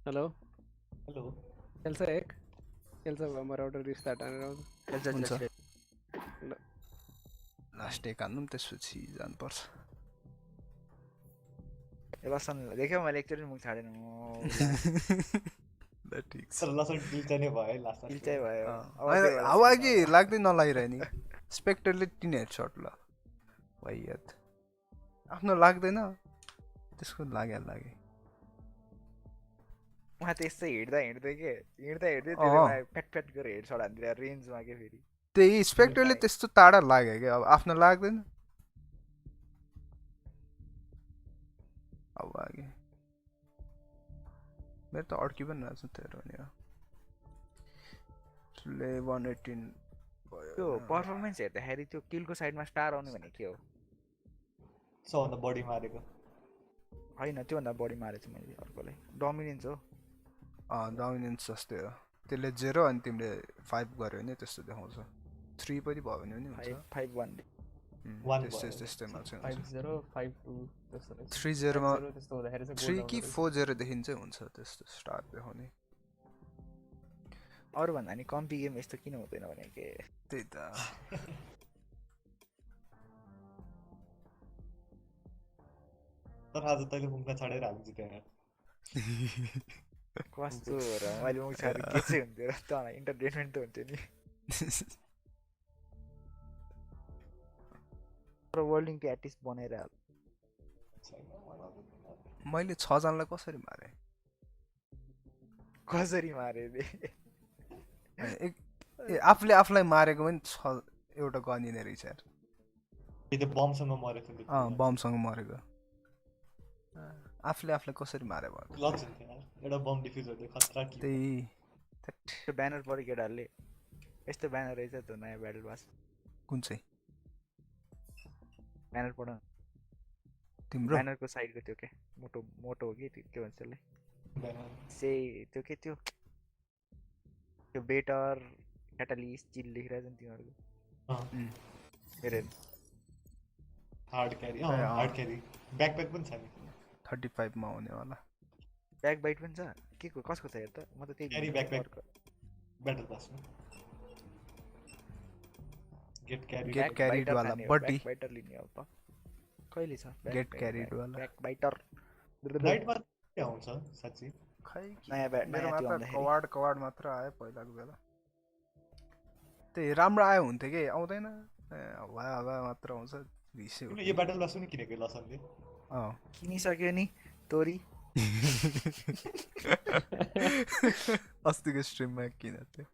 हेलो खेल्छ एक खेल्छ हाम्रो एउटा रिस्टार्ट हानेर आउँछ लास्ट एक हान्नु त्यसपछि जानुपर्छ लसन देख्यौ मैले एकचोटि मुख छाडेन ठिक छ सर लसन किल चाहिँ भयो लास्ट किल चाहिँ भयो हावा कि लाग्दै नलागिरहे नि स्पेक्टरले 3 हेडसट ल भइयात आफ्नो लाग्दैन त्यसको लाग्यो उहाँ त्यस्तै हिँड्दै के हिँड्दै फ्याट गरेर हेडसट हान्दिएर रेन्जमा के फेरि त्यही स्पेक्टरले त्यस्तो टाढा लाग्यो कि अब आफ्नो लाग्दैन अब आगे मेरो त अड्की पनि रहेछ तेरो नि ले 118 त्यो परफर्मेन्स हेर्दाखेरि त्यो किलको साइडमा स्टार आउने भने के हो सबभन्दा बढी मारेको होइन त्योभन्दा बढी मारेको छु मैले अर्कोलाई डोमिनेन्स हो डोमिनेन्स जस्तै हो त्यसले 0 अनि तिमीले 5 गर्यो भने त्यस्तो देखाउँछ 3 पनि भयो भने हुन्छ 5-1 त्यस्तैमा चाहिँ 5-0 5-2 त्यस्तो 3-0 मा त्यस्तो हुँदाखेरि चाहिँ 3 कि 4-0 देखिन चाहिँ हुन्छ त्यस्तो स्टार देखाउने अरू भन्दा नि कम्पी गेम यस्तो किन हुँदैन भने के त्यही त तर आज तैँले मुखमा छाडेर हामी जितेर कस्तो हो र मैले मुख छाडेर के चाहिँ हुन्थ्यो र त इन्टरटेनमेन्ट त हुन्थ्यो नि तर वर्ल्डिङको एटलिस्ट बनाएर हाल मैले 6 जनालाई कसरी मारे कसरी मारे रे आफूले आफूलाई मारेको पनि एउटा गनिने रहेछ यार त्यो बमसँग मरेको बमसँग मरेको आफूले आफूलाई कसरी मारे भयो लक्स हुन्थ्यो यार एउटा बम डिफ्युजरले खतरा कि त्यही त्यो ब्यानर पऱ्यो केटाहरूले यस्तो ब्यानर रहेछ त्यो नयाँ ब्याटल पास कुन चाहिँ ब्यानर पढ तिम्रो ब्यानरको साइडको त्यो के मोटो मोटो हो कि के भन्छ त्यसलाई त्यो के त्यो बेटर क्याटालिस्ट चिल लेखिरहेछ नि तिमीहरूको हेर हार्ड क्यारी ब्याकप्याक पनि छ नि 35 मा आउने वाला ब्याक बाइट पनि छ के को कसको छ हेर त म त त्यही क्यारी ब्याकप्याक ब्याटल पासमा गेट क्यारिड वाला बडी बाइटर लिने अब त कहिले छ गेट क्यारिड वाला ब्याक बाइटर राइटमा के आउँछ साच्चै खै नयाँ ब्याट मेरो नयाँ मात्र कवार्ड मात्र आयो पहिलाको बेला त्यही राम्रो आयो हुन्थ्यो कि आउँदैन हवा मात्र आउँछ रिस्यो यो ब्याटल पास पनि किनेको लसनले किनिसक्यो नि तोरी अस्तिको स्ट्रिममा किन थियो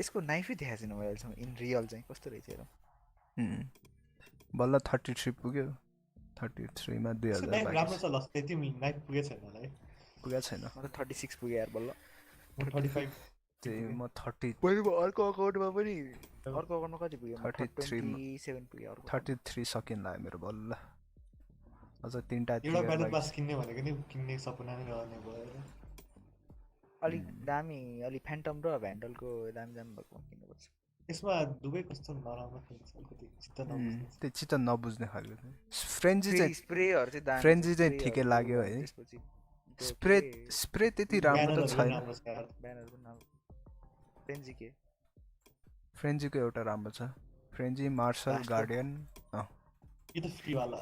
यसको नाइफै देखाएको छैन मैले अहिलेसम्म इन रियल चाहिँ कस्तो रहेछ हेरौँ बल्ल 33 पुग्यो 33 मा 2000 राम्रो छ लस त्यति नाइफ पुगेको छैन होला है पुगेको छैन म त 36 पुगे यार बल्ल 35 त्यही म 30 मैले अर्को अकाउन्टमा पनि अर्को अकाउन्टमा कति पुग्यो 37 पुग्यो अर्को 33 सकिन लाग्यो मेरो बल्ल अझ 3टा एउटा ब्याटल पास किन्ने भनेको नि किन्ने सपना नै रहने भयो अलि दामी अलि फ्यान्टम र भ्यान्डलको दामी भएको किन्नुपर्छ यसमा दुवै कस्तो नराम्रो खेल्छ अलिकति चित्त नबुझ्ने त्यो चित्त नबुझ्ने खालको फ्रेन्जी चाहिँ स्प्रेहरु चाहिँ दामी फ्रेन्जी चाहिँ ठिकै लाग्यो है त्यसपछि स्प्रे त्यति राम्रो त छैन ब्यानर पनि राम्रो फ्रेन्जी के फ्रेन्जीको एउटा राम्रो छ फ्रेन्जी मार्शल गार्डियन यो त फ्री वाला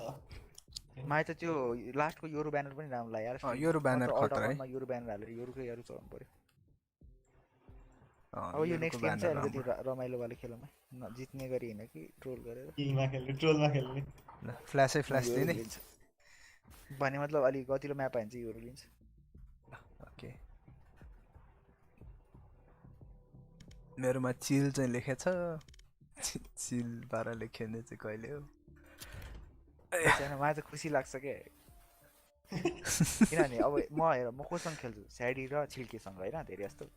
मलाई त त्यो लास्टको योरो ब्यानर पनि राम्रो लाग्यो यार योरो ब्यानर खतरा है योरो ब्यानर हालेर योरोकै यारु चलाउनु पर्यो अब यो नेक्स्ट गेम चाहिँ अलिकति रमाइलो वाला खेलौँ न जित्ने गरी हैन कि ट्रोल गरेर किङमा खेल्ने ट्रोलमा खेल्ने फ्ल्यासै फ्ल्यास दिने भने मतलब अलि गतिलो म्याप आयो भने चाहिँ योरो लिन्छ ओके मेरोमा चिल चाहिँ लेखेछ चिल पाराले खेल्ने चाहिँ कहिले हो मलाई त खुसी लाग्छ के किनभने अब म हेर म कोसँग खेल्छु स्याडी र छिल्केसँग होइन धेरै जस्तो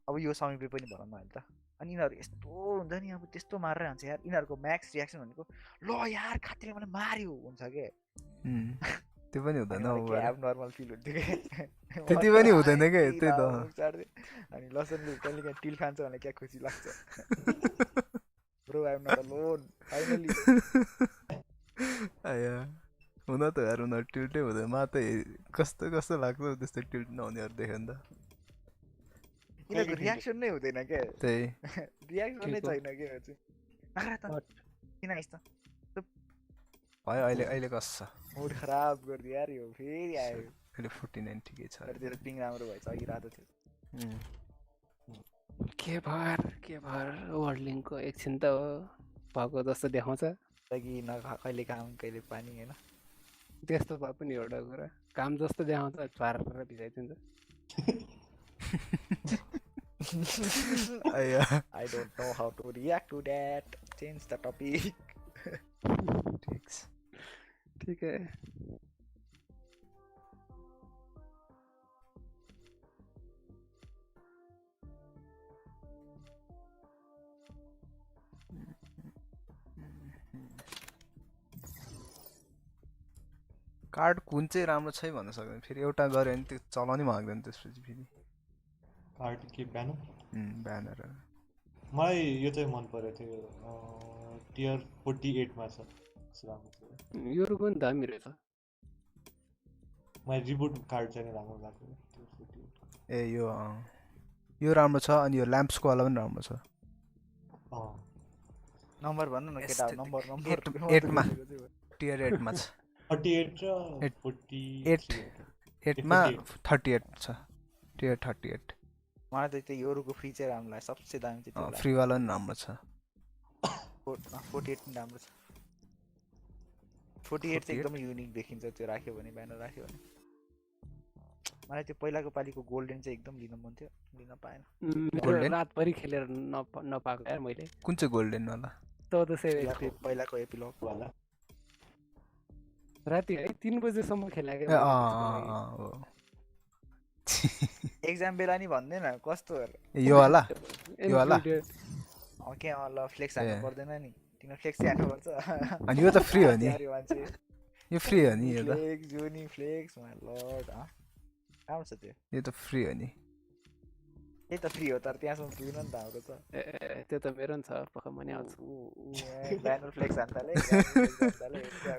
अब यो समीपे पनि भनौँ न अहिले त अनि यिनीहरू यस्तो हुन्छ नि अब त्यस्तो मारेर हुन्छ यार यिनीहरूको म्याक्स रियाक्सन भनेको ल यार खात्रीले मलाई मार्यो हुन्छ के त्यो पनि हुँदैन नर्मल फिल हुन्थ्यो के त्यति पनि हुँदैन के त्यही त अनि लसनले कहिले काहीँ टिल खान्छ भने क्या खुसी लाग्छ bro I am not alone finally आया हुन त यार उनीहरू टिल्टै हुँदैन म त कस्तो कस्तो लाग्छ त्यस्तो टिल्ट नहुनेहरू देख्यो नि त यिनीहरूको रियाक्सन नै हुँदैन क्या त्यही रियाक्सन नै छैन के किन यस्तो भयो अहिले कस्तो छ मुड खराब गरिदियो यार यो फेरि आयो अहिले 49 ठिकै छ तेरो पिङ राम्रो भएछ अघि रातो थियो के भर वर्ल्डिङको एकछिन त हो भएको जस्तो देखाउँछ कि न कहिले काम कहिले पानी होइन त्यस्तो भए पनि एउटा कुरा काम जस्तो देखाउँछ पारेर भिजाइदिन्छ I don't know how to react to that. Change the topic. ठीक है कार्ड कुन चाहिँ राम्रो छै भन्न सक्दैन फेरि एउटा गरे भने त्यो चलाउनै माग्दैन त्यसपछि फेरि कार्ड के ब्यानर ब्यानर मलाई यो चाहिँ मन पर्यो थियो टियर 48 मा छ यो पनि दामी रहेछ मलाई रिबुट कार्ड चाहिँ राम्रो लाग्यो ए यो यो राम्रो छ अनि यो ल्याम्प्सको वाला पनि राम्रो छ नम्बर भन्नु न केटा नम्बर 8 मा टियर 8 मा छ 38 र 8 मा 38 छ टियर 38 मलाई त त्यो योरुको फ्री चाहिँ राम्रो लाग्छ सबसे दामी चाहिँ त्यो फ्री वाला पनि राम्रो छ 48 पनि राम्रो छ 48 चाहिँ एकदमै युनिक देखिन्छ त्यो राख्यो भने ब्यानर राख्यो भने मलाई त्यो पहिलाको पालीको गोल्डन चाहिँ एकदम लिन मन थियो लिन पाएन गोल्डन रातभरि खेलेर नपाएको यार मैले कुन चाहिँ गोल्डन वाला 14 पहिलाको एपिलग वाला राति है 3 बजेसम्म खेलेको एक्जाम बेला नि भन्दैन कस्तो यो वाला ओके ल फ्लेक्स हाल्नु पर्दैन नि तिम्रो फ्लेक्स हाल्नु पर्छ अनि यो त फ्री हो नि यो फ्री हो नि यो त फ्लेक्स जुनी फ्लेक्स माय लर्ड राम्रो छ त्यो यो त फ्री हो नि त्यही त फ्री हो तर त्यहाँसम्म पुग्न नि त हाम्रो त त्यो त मेरो नि छ पक्का म नि आउँछु ब्यानर फ्लेक्स हान्ताले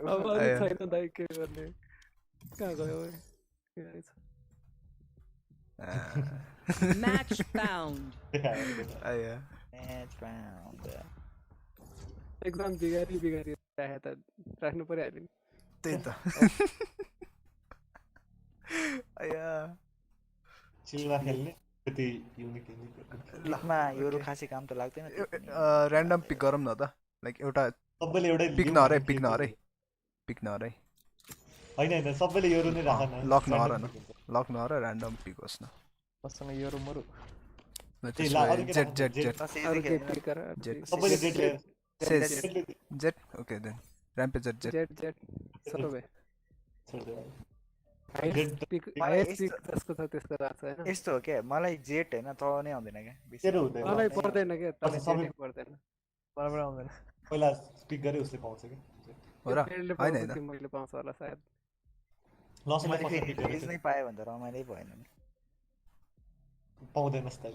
अब छैन दाइ के गर्ने कहाँ गयो के रहेछ Match found. Match found. एकदम बिगारी राखे त राख्नु परिहाल्यो नि त्यही त आया चिल्ला खेल्ने त्यति युनिक लकमा योरु खासै काम त लाग्दैन र्यान्डम पिक गरौँ न त लाइक एउटा सबैले एउटै पिक नहरे हैन सबैले योरु नै राख न लक नहर र्यान्डम पिक होस् न मसँग योरु मरु जेट ओके देन र्याम्पेज जेट सबै यस्तो हो क्या मलाई जेट हैन तल नै आउँदैन क्या मलाई पर्दैन क्या पर्दैन बराबर आउँदैन पहिला स्पिक गरे उसले पाउँछ के हो र हैन मैले पाउँछ होला सायद लसमा नै पाए भन्दा रमाइलै भएन नि पाउँदैन जस्तै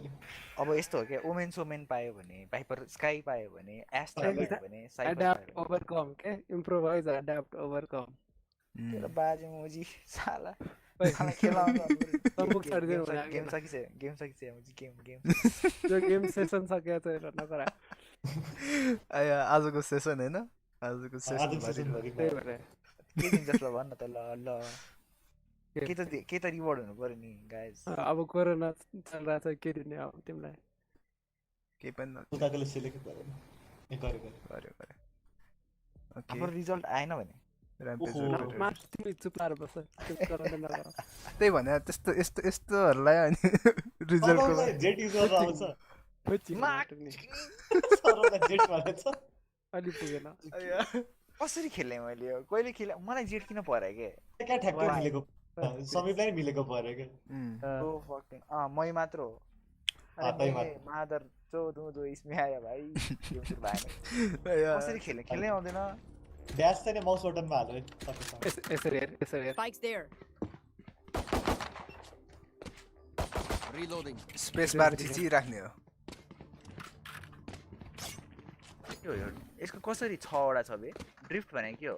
अब यस्तो हो क्या ओमेन पायो भने भाइपर स्काई पायो भने एस्ट्रा पायो भने एडाप्ट ओभरकम के इम्प्रोवाइज एडाप्ट ओभरकम तेरो बाजे मोजी साला खेलाउन सबुक छाड्दिनु भने गेम सकिसक्यो मोजी गेम जो गेम सेसन सकिया छ हेर नकरा आया आजको सेसन हैन आजको सेसन के दिन जस्तो भन्न त ल के त रिवार्ड हुनु पर्यो नि गाइस अब कोरोना चल रहा छ के दिने अब तिमीलाई के पनि उताकोले सिलेक्ट गरेन गरे ओके अब रिजल्ट आएन भने तिमी चुप लाएर बस त्यही भने यस्तोहरूलाई अनि रिजल्टको जेट युजर आउँछ अलि पुगेन कसरी खेल्ने मैले कहिले खेले मलाई जेट किन पर्यो के क्या ठ्याक्कै मिलेको समीपलाई मिलेको पर्यो के मै मात्र हो मादर दो इसमें आयो भाइ कसरी खेल्ने आउँदैन ड्यास चाहिँ माउस बटनमा हाल्यो यसरी Spikes there. Reloading. Space bar चिची राख्ने हो यसको कसरी 6 वटा छ बे ड्रिफ्ट भने के हो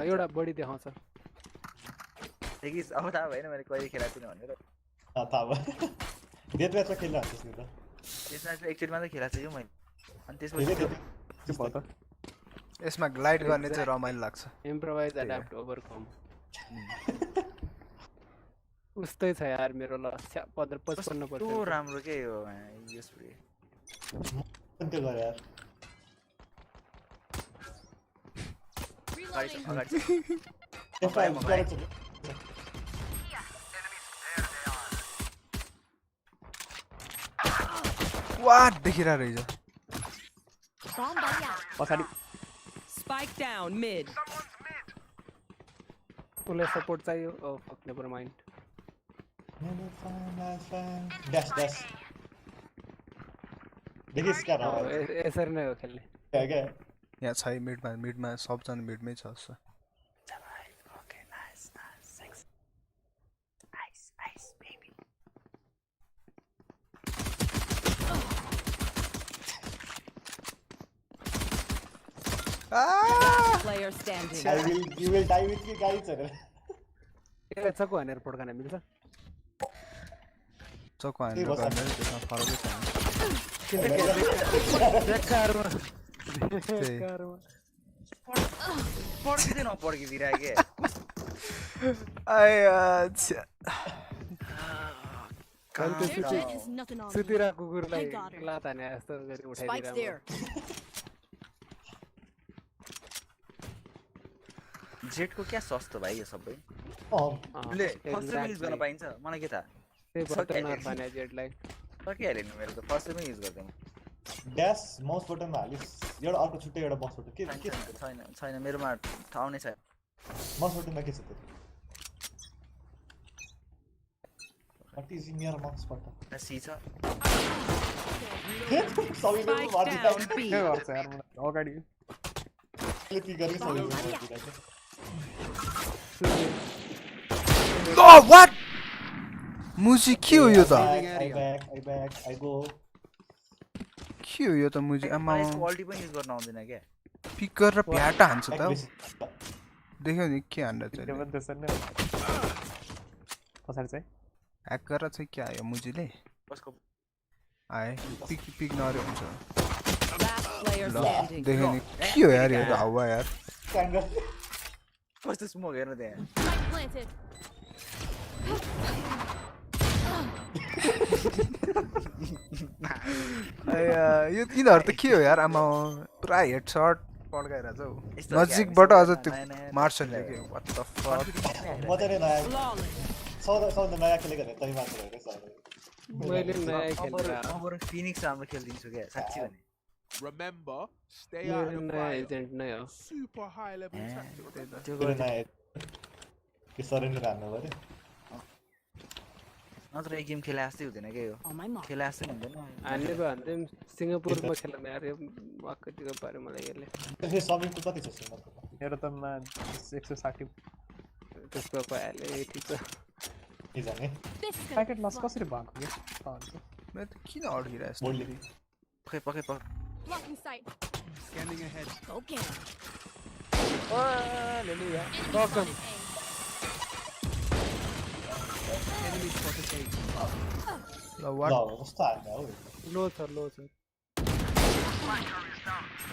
एउटा बडी देखाउँछ देखिस अब थाहा भएन मैले कहिले खेलेको थिएन भनेर थाहा भयो डेथ म्याचमा खेल्न हाल्छस् नि त यसमा चाहिँ एकचोटि मात्रै खेलेको छु मैले अनि त्यसपछि यसमा ग्लाइड गर्ने चाहिँ रमाइलो लाग्छ इम्प्रोवाइज एडाप्ट ओभरकम उस्तै छ यार मेरो ल 55 त्यो राम्रो के हो यो स्प्रे त्यो गरे यार वाट देखिरा रहेछ पछाडी Spike down mid. उसलाई सपोर्ट चाहियो oh fuck never mind dash देखिस क्या यसरी नै हो खेल्ने क्या यहाँ छ मिडमा सबजना मिडमै छ जस्तो okay nice thanks ice baby Player standing. You will die with me guys यसको भनेर पड्कान मिल्छ चोको हानेर गर्ने त्यसमा फरकै छैन पड्किँदै नपड्किदिरहेको के सुतिरा कुकुरलाई लात हाने जस्तो गरी उठाइदिएर जेटको क्या सस्तो भाइ यो सबै ले फर्स्टमै युज गर्न पाइन्छ मलाई के थाहा भने जेटलाई सकिहाल्यो नि मेरो त फर्स्टमै युज गर्दैन ड्यास माउस बटनमा हालिस एउटा अर्को छुट्टै एउटा माउस बटन के छैन छैन मेरोमा ठाउँ नै छैन माउस बटनमा के छ त What is in your mouse button? सी छ सबैले भर्दिरहेको के गर्छ यार अगाडि पिक गरि सबैले भर्दिरहेको Oh, what? मुजी के हो यो त? I back, I go. के हो यो त मुजी? आमा क्वालिटी पनि युज गर्न आउँदैन के पिक गरेर भ्याटा हान्छ त देख्यौ नि के हान्दा त्यो चाहिँ पनि त्यसरी नै पछाडि चाहिँ ह्याक गरेर चाहिँ के आयो मुजीले कसको आए पिक पिक नरे हुन्छ Last player ल standing. देख्यौ नि के हो यार यो त हावा यार कस्तो स्मोक हेर्न त्यहाँ Spike planted. यो यिनीहरू त के हो यार आमा पुरा हेडसट पड्काइरहेछ हौ नजिकबाट अझ त्यो मार्छ नि के व्हाट द फक मजाले नयाँ सौदा नयाँ खेलेको भने तै मात्र हो मैले नयाँ खेलेर अब फिनिक्स राम्रो खेलिदिन्छु क्या साँच्ची भने Remember, stay out of the नयाँ fire. एजेन्ट नै हो Super high level tactical. त्यो त्यो नयाँ के सरेन्डर हान्नु पर्यो नत्र यो गेम खेले जस्तै हुँदैन के यो On my mark. खेले जस्तै हुँदैन हान्ने भयो भने चाहिँ सिङ्गापुरमा खेल्न यार यो वाक्कतिको पाऱ्यो मलाई यसले त्यसले समीको कति छ सिङ्गापुरमा मेरो त 160 त्यसको पाइहाल्यो ठिक छ के जाने This is प्याकेट लस कसरी भएको के मेरो त किन अड्किरहेछ बोल्ने पके पके पके blocking sight. Scanning ahead. Go get him. Lawson. Enemy spotted A. ल ल वाट कस्तो हान्ने हौ लो छ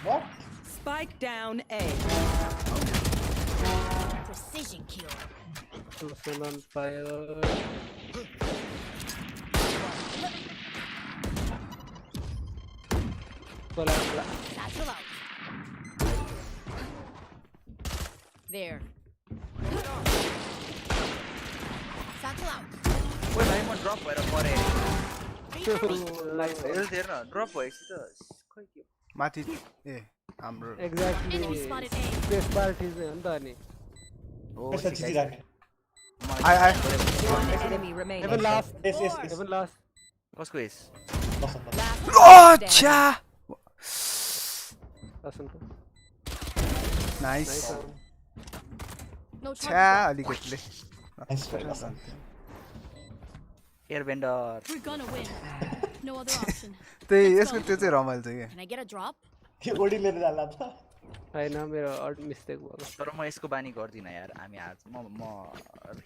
What? Spike down A. Precision kill. Lawson on fire. Satchel out. There. Satchel out. ओइ भाइ म ड्रप भएर परे Nice. हेल्थ हेर्न ड्रप भएपछि त खै के माथि ए हाम्रो Exactly. Enemy spotted A. Space bar थिच्ने हो नि त अनि हो पैसा चिचिराख्ने आइ आइ One enemy remaining. Even last. Yes yes yes Even last. कसको यस बसन्त Last ओ player standing. छ्या Lawson को. Nice Nice. No छ्या charges. अलिकतिले नाइस भयो बसन्त air बेन्डर We're gonna win. No other option. त्यही यसको त्यो चाहिँ रमाइलो छ क्या Can I get a drop? यो ओडी लिएर जाला त होइन मेरो मिस्टेक भयो तर म यसको बानी गर्दिनँ यार हामी आज म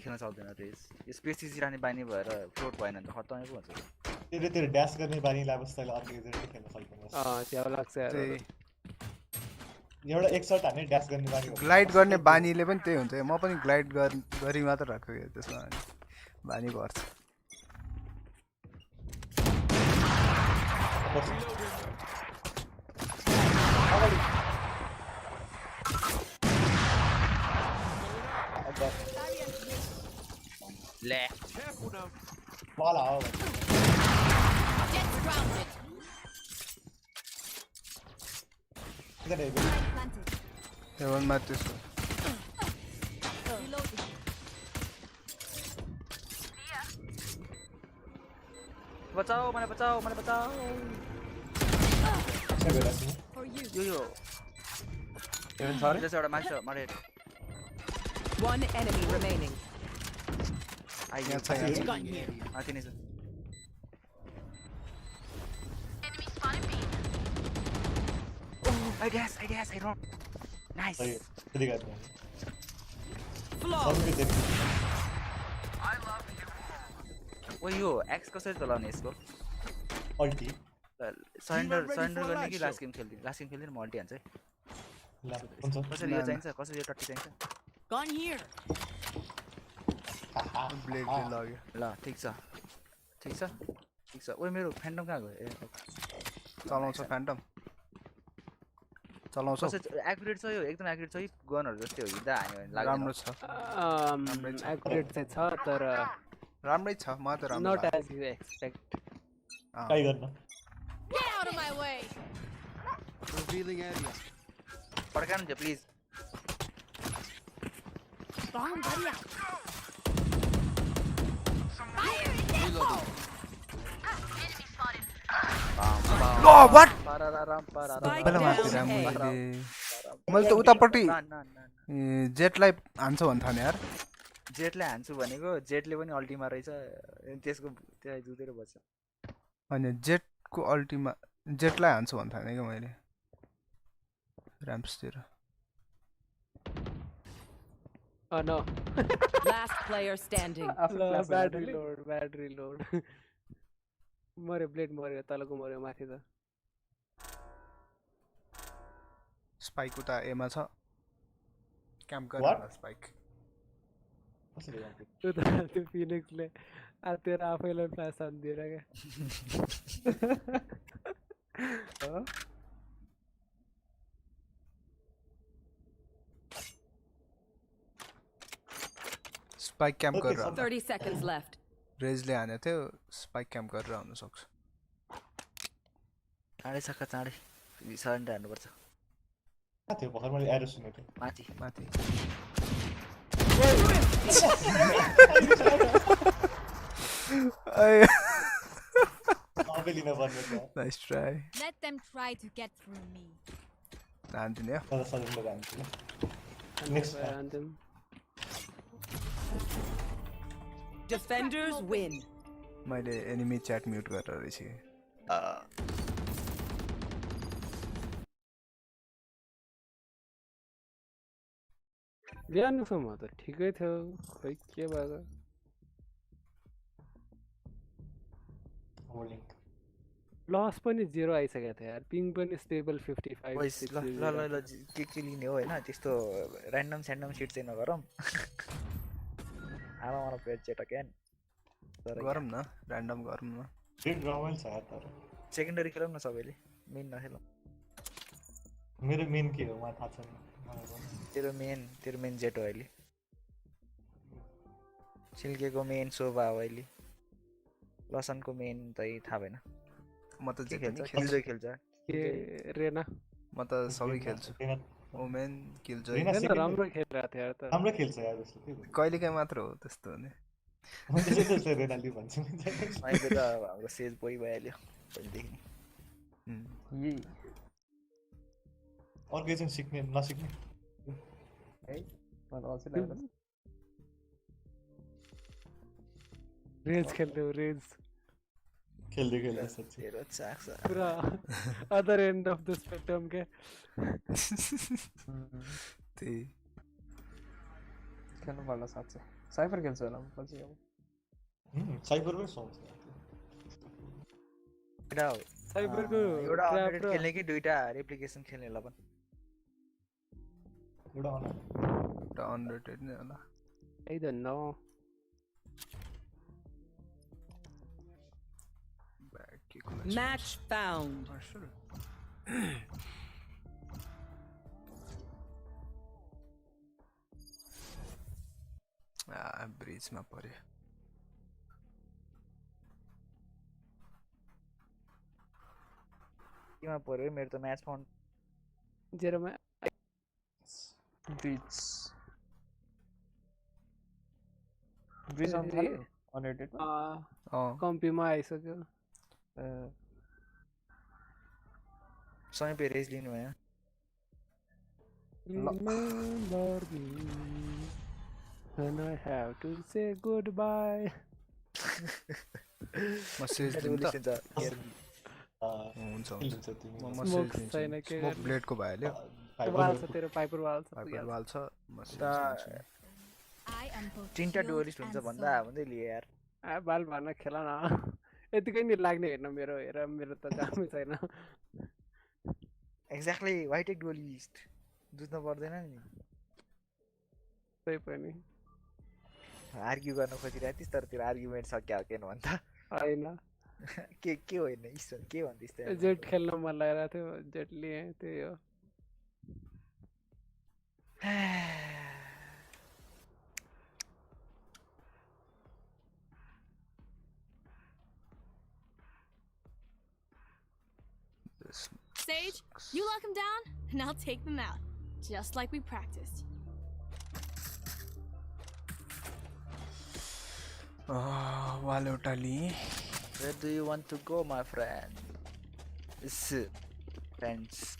खेल्न सक्दैन रेस यो स्पेस चिचिराख्ने बानी भएर फ्लोट भएन भने त खत्तमै पो हुन्छ तेरो ड्यास गर्ने बानी लागोस् तैँले अर्को एजेन्ट खेल्न सक्दैनस् च्याउ लाग्छ यार त्यही एउटा एक सर्ट हान्ने ड्यास गर्ने बानी हो ग्लाइड गर्ने बानीले पनि त्यही हुन्छ म पनि ग्लाइड गरी मात्र राख्छु क्या त्यसमा बानी पर्छ ले Careful now. वाला हो Jet's grounded. इधर है Planted. हेभनमा त्यसो Reloading. बचाओ मलाई बचाओ क्या बेलासी For you. Yo Even sorry? जस एउटा मान्छे मारे One enemy remaining. आइयो यहाँ छ यहाँ छ। Gun here. माथि नै छ I guess, I don't. Nice. सही त्यति गर्ने Flawless. सबै त्यति ओ यो एक्स कसरी चलाउने यसको अल्टी सरेन्डर गर्ने कि लास्ट गेम खेल्दिन मल्टी हान्छ है कसरी यो चाहिन्छ कसरी यो टट्टी चाहिन्छ Gone here. ब्लेड लाग्यो ल ठीक छ ओइ मेरो फ्यान्टम कहाँ गयो ए चलाउँछ फ्यान्टम चलाउँछ एक्युरेट छ यो एकदम एक्युरेट छ है गनहरु जस्तै हो हिँड्दा हान्यो भने लाग्दैन राम्रो छ एक्युरेट चाहिँ छ तर राम्रै छ म त राम्रो not as you expect. Try गर्न Get out of my way! Revealing area. पड्कानु छ please Bomb buddy out! Fire in the hole! Low what Spike पहिला माथि down राम्रो A. मैले त उतापट्टि जेटलाई हान्छ भन् थाने यार जेटलाई हान्छु भनेको जेटले पनि अल्टीमा रहेछ त्यसको त्यसलाई जुतेर बस्छ होइन जेटको अल्टिमा जेटलाई हान्छु भन् थाने क्या मैले र्याम्प्सतिर Oh no. Last player standing. Bad reload. मर्यो ब्लेड मर्यो तलको मर्यो माथि त स्पाइक उता एमा छ क्याम्प What? गर्नु स्पाइक कसरी गर्नु त्यो फिनिक्सले तेरो आफैलाई फ्ल्यास हान्दिएर क्या स्पाइक क्याम्प Okay, गरेर 30 seconds left. रेजले हानेको थियो स्पाइक क्याम्प गरेर आउन सक्छ चाँडै सक्का चाँडै सरेन्डर हान्नुपर्छ कहाँ थियो भर्खर मैले एरो सुनेको माथि माथि अबे लिन पर्ने थियो nice try Let them try to get through me. हान्दिने हो तर सरेन्डर हान्छु नेक्स्ट Anthem. Defenders win. मैले एनिमी च्याट म्युट गरेर रहेछ ल्याउनु छ म त ठिकै थियो खोइ के भयो होल्डिङ लस पनि 0 आइसकेको थियो यार पिङ पनि स्टेबल 55 ओइस ल ल ल ल के लिने हो हैन त्यस्तो र्यान्डम स्यान्डम सिट चाहिँ नगरौँ आमा मलाई पेट चेट क्यान गरौँ न ऱ्यान्डम गरौँ न रेड रमाइलो छ यार तर सेकेन्डरी खेलौँ न सबैले मेन नखेलौँ मेरो मेन के हो मलाई थाहा छैन मलाई भन। तेरो मेन जेट हो अहिले सिल्केको मेन शोभा हो अहिले लसनको मेन चाहिँ थाहा भएन म त के जेट खेल्छ नि किलजोय खेल्छ के रेना म त सबै खेल्छु ओमेन किलजोय रेना रेना second राम्रो खेलिरहेको थियो यार त राम्रो खेल्छ यार उसले के भयो? कहिलेकाहीँ मात्र हो त्यस्तो हुने म त्यसै त रेनाली भन्छु नि अहिले त हाम्रो सेज बोइ भइहाल्यो पहिलेदेखि यी अर्को एकजना सिक्ने नसिक्ने है मलाई अझै लाग्छ रेज खेल्नु रेज खेल्दै खेल्दै साँच्चै तेरो चाख छ पुरा other end of the spectrum के त्यही खेल्नु पर्ला साँच्चै साइफर खेल्छु होला म पछि अब साइबरमै सोच एउटा साइबरको एउटा ट्र्याप अनरेटेड र खेल्ने कि दुईटा रेप्लिकेसन खेल्ने ल पनि एउटा एउटा अनरेटेड नै होला I don't know. ब्याग के कुरा Match found. ब्रिजमा पर्यो केमा पर्यो मेरो त म्याच फाउन्ड जेरोमा ब्रिज ब्रिज आउनु थाल्यो अनरेटेडमा कम्पीमा आइसक्यो सँगै पे रेस लिनु भयो Remember me when I have to say goodbye. म सेज दिनु त रेभोल्युसन हुन्छ हुन्छ तिमी म Smoke सेज छैन दिन्छु के स्मोक ब्लेडको भइहाल्यो वाल छ तेरो पाइपर वाल छ पाइपर वाल छ म सेज दा दिन्छु नि। I am both तीनटा healed डुअलिस्ट हुन्छ and भन्दा sold. भन्दै लिए यार बाल भर्न खेल न यतिकै नि लाग्ने हेर्न मेरो त कामै छैन एक्ज्याक्टली वाइट एक डुअलिस्ट बुझ्नु पर्दैन नि त्यही पनि आर्ग्यु गर्न खोजिरहेको थिइस् तर त्यो आर्ग्युमेन्ट सक्या हो के भन्दा होइन के होइन ईश्वर के भन्दैस् त जेट खेल्न मन लागिरहेको थियो जेट लिएँ त्यही हो Sage, you lock them down, and I'll take them out. Just like we practiced. Valorant. Where do you want to go, my friend? Friends.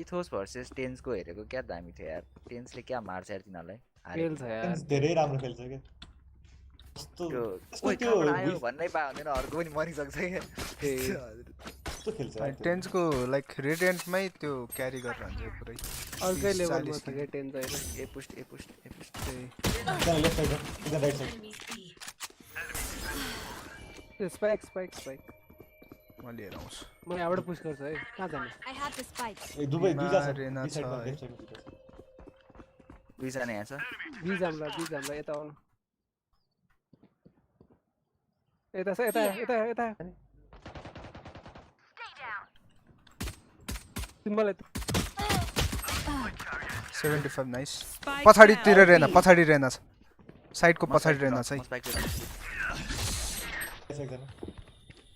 Ethos versus टेन्सको हेरेको क्या दामी थियो यार टेन्सले क्या मार्छ यार तिनीहरूलाई खेल्छ यार धेरै राम्रो खेल्छ के त्यो आयो भन्नै पायो भने अर्को पनि मरिसक्छ क्या कस्तो खेल्छ टेन्सको लाइक रेडियन्टमै त्यो क्यारी गरेर हुन्छ पुरै अर्कै लेभलमा छ के टेन्स अहिले ए पुस्ट लेफ्ट साइड इधर राइट साइड स्पाइक म लिएर आउँछु म यहाँबाट पुश गर्छु है कहाँ जाने I have the spike. ए दुबै दुईटा छ रेना छ है। दुईजना यहाँ छ बिजामला यता आउनु यता छ यता मलाई 75 नाइस पछाडीतिर रेना छ साइडको पछाडी रेना छ है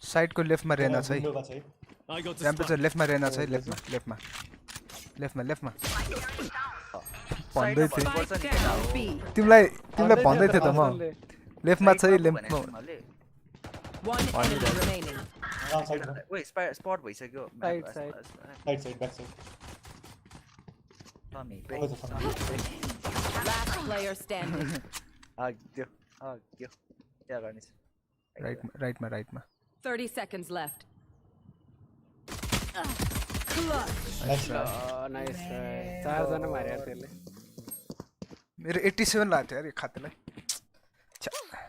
साइडको लेफ्टमा रेना छ है टेम्परेचर लेफ्टमा रेना छ है लेफ्टमा भन्दै थिएँ तिमीलाई भन्दै थिएँ त म लेफ्टमा छ है लेफ्टमा ओइ स्पट भइसक्यो side back side Last player standing. त्यहाँ गर्ने छ राइटमा 30 seconds left. नाइस चारजना मारेको त्यसले मेरो 87 लाग्थ्यो यार यो खातेलाई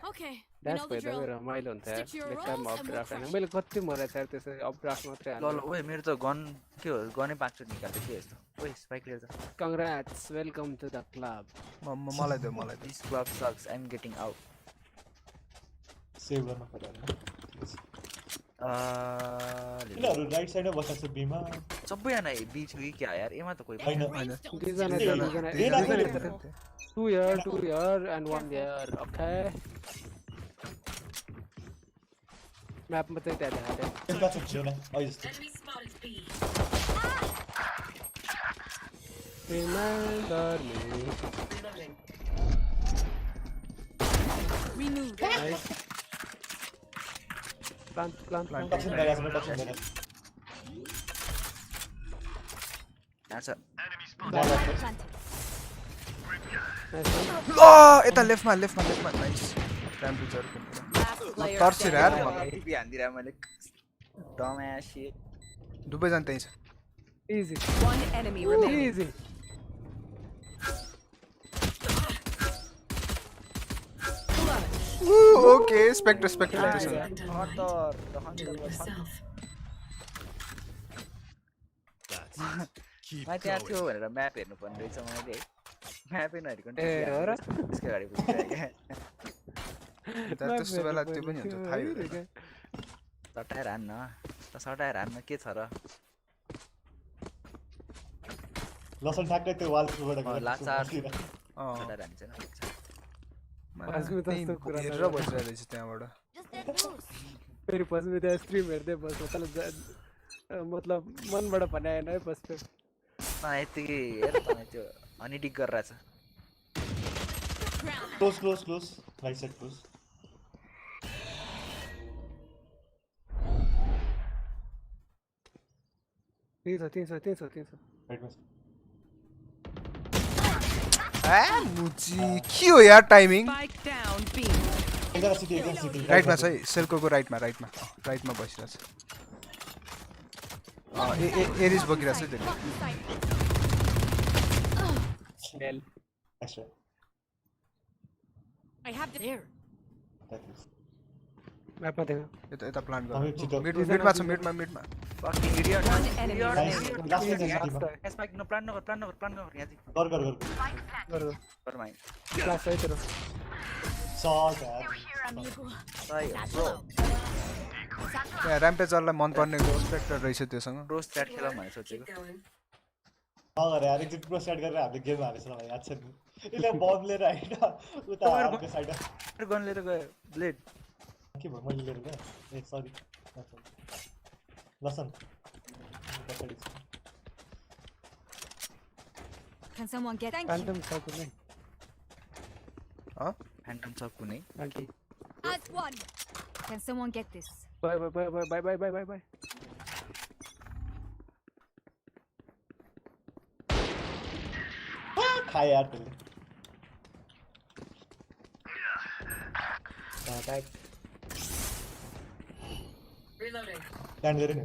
Okay. ड्यास भइदा रमाइलो हुन्छ यार बेकारमा अपड्राफ्ट हैन मैले कति मरेछ यार त्यसै अपड्राफ्ट मात्रै ल ओए मेरो त गन के हो गनै पाँचचोट निकाल्दै के यस्तो ओए स्पाइक लिएर जा congrats welcome to the club मलाई दे this club sucks I am getting out save गर्न पर्यो हैन यिनीहरु राइट साइडमा बसेको छ बीमा सबैजना बीच हो क्या यार एमा त कोही हैन दुईजना 2 here and 1 there okay map मात्रै त्यहाँ देखाएको एउटा छ छैन अहिले जस्तो Remember me. Remove. Nice. Plant. Tucson भइरहेछ यहाँ छ यता लेफ्टमा नाइस टेम्परेचर तर्सिर यार टिपी हान्दिरा मैले डम्यास शिट दुबै जन त्यही छ Easy. One enemy remaining. Easy. Okay Spectre मैं त्यहाँ थियो भनेर म्याप हेर्नु पर्ने रहेछ मैले है म्यापै नहेरिकन त्यसको गाडी त्यस्तो बेला त्यो पनि हुन्छ थाहै हुँदैन सटाएर हान्न के छ र लसन ठ्याक्कै त्यो वाल थ्रुबाट लाचार गएर सटाएर हान्छ न हेरेर बसिरहेको रहेछ त्यहाँबाट फेरि पछि त्यहाँ स्ट्रिम हेर्दै बस्नु तल मतलब मनबाट भने आएन है पछि यतिकै हेर तँ त्यो हनी डिक गरिरहेछ क्लोज राइट साइड क्लोज तीन सौ राइटमा मुची के हो यार टाइमिङ Spike down B. एकजना सिटी एकजना सिटी राइटमा छ है सेल्कोको राइटमा राइटमा बसिरहेछ एरिस बोकिरहेछ है त्यसले Well, extra I have the air. map देखो. यता प्लान हामी गर छिटो मिडमा छ मिडमा Fucking idiot. One enemy Idiot. Nice remaining. Last Yes, city last सिटीमा time. Spike no plan no यहाँ चाहिँ गर Go. Never mind. Class है तेरो. सट Amigo. Sorry, Satchel bro. out. ऱ्याम्पेजरलाई मन पर्ने स्पेक्टर रहेछ त्योसँग Bro stat खेलौँ भनेर सोचेको. अगर यार एकचोटि प्रो स्टार्ट गरेर हामीले गेम हालेछ मलाई याद छ नि यसले बम लिएर हैन उता अर्को साइड गन लिएर गयो ब्लेड. के भयो मैले लिएर गएँ ए सरी लसन Can someone get? Thank you. Phantom था कुछ नहीं. Phantom छ कुनै. Phantom. As one. Can someone get this? Bye. खाए यार त्यसले Back. ल्यान्ड गरेँ नि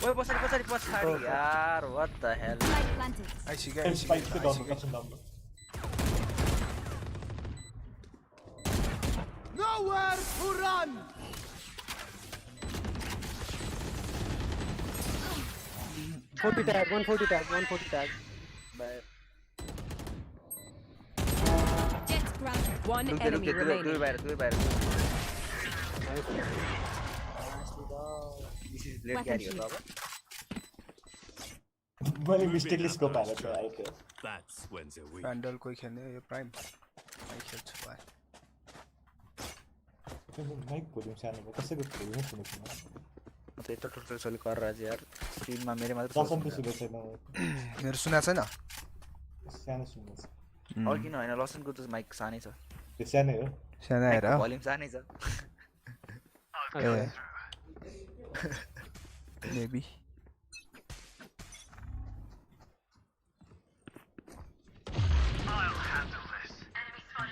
ओए पछाडि यार what the hell. Light planted. आइसिक्यो स्पाइक चाहिँ डाउन कसन down Nowhere to run! 40 tag, 140 tag. Bye. Jet grounded. One Look enemy there, remaining. do it better. Nice. This is blade carry हो त अब. मैले मिस्टेकली स्कोप हालेको छु आइको That's when they're weak. प्यान्डल कोही खेल्ने यो प्राइम आई खेल्छु भाइ माइक भोल्युम सानो भयो कसैको भोल्युम सुनेको छैन म त यत्रो टोटल सले गरेर आज यार स्क्रिनमा मेरो मात्र लसन सुनेको छैन मेरो सुना छैन सानो सुनेको छ अरु किन हैन लसनको त माइक सानै छ. त्यो सानै हो सानो हेर भोल्युम सानै छ. मेबी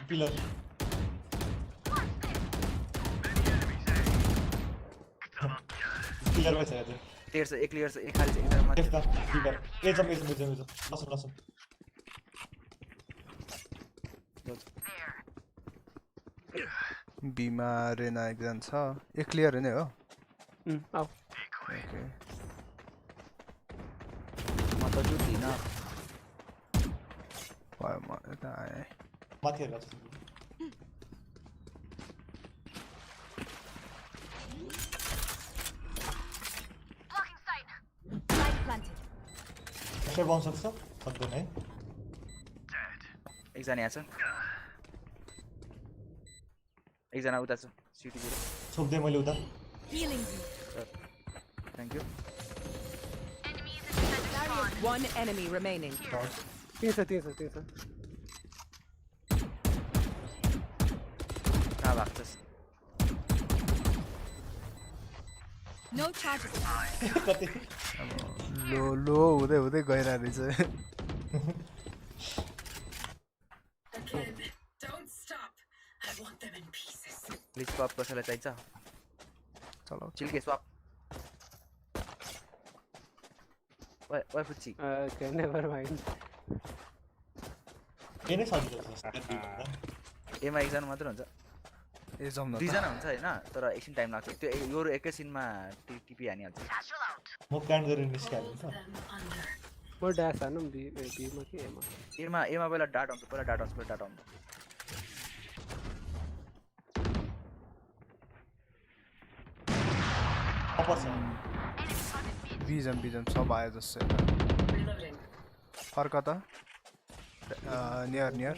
पिलर पिलरमा छ अझै क्लियर छ एक खाली छ एकजना मात्र. यस्ता पिलर एजम लसन बीमा रेना एकजना छ एक क्लियर नै हो Out. ओके म त जुटिन. भयो म यता आएँ माथि हेरेर छ Light planted. प्रेसर बाउन्स सक्छ सक्दैन है एकजना यहाँ छ. एकजना उता छ सिटीतिर. छोप्दै मैले उता Healing you. Thank you. One enemy remaining. 300. कहाँ भएको छस्? No charges. कति लो हुँदै गइरहेको रहेछ प्लिज स्वप कसैलाई चाहिन्छ? चलो चिल्के स्वप. ओए फुच्ची. Okay, never mind. ए नै सजिलो छ एमा एकजना मात्र हुन्छ. ए जाउँ न त दुईजना हुन्छ हैन तर एकछिन टाइम लाग्छ. त्यो यो एकैछिनमा टिपी हानिहाल्छ. म प्लान गरेर निस्किहाल्नु त More dash आनु B में कि A में. एमा पहिला डाट आउँछ वापस बिजम सब आयो जस्तो फर्क त नियर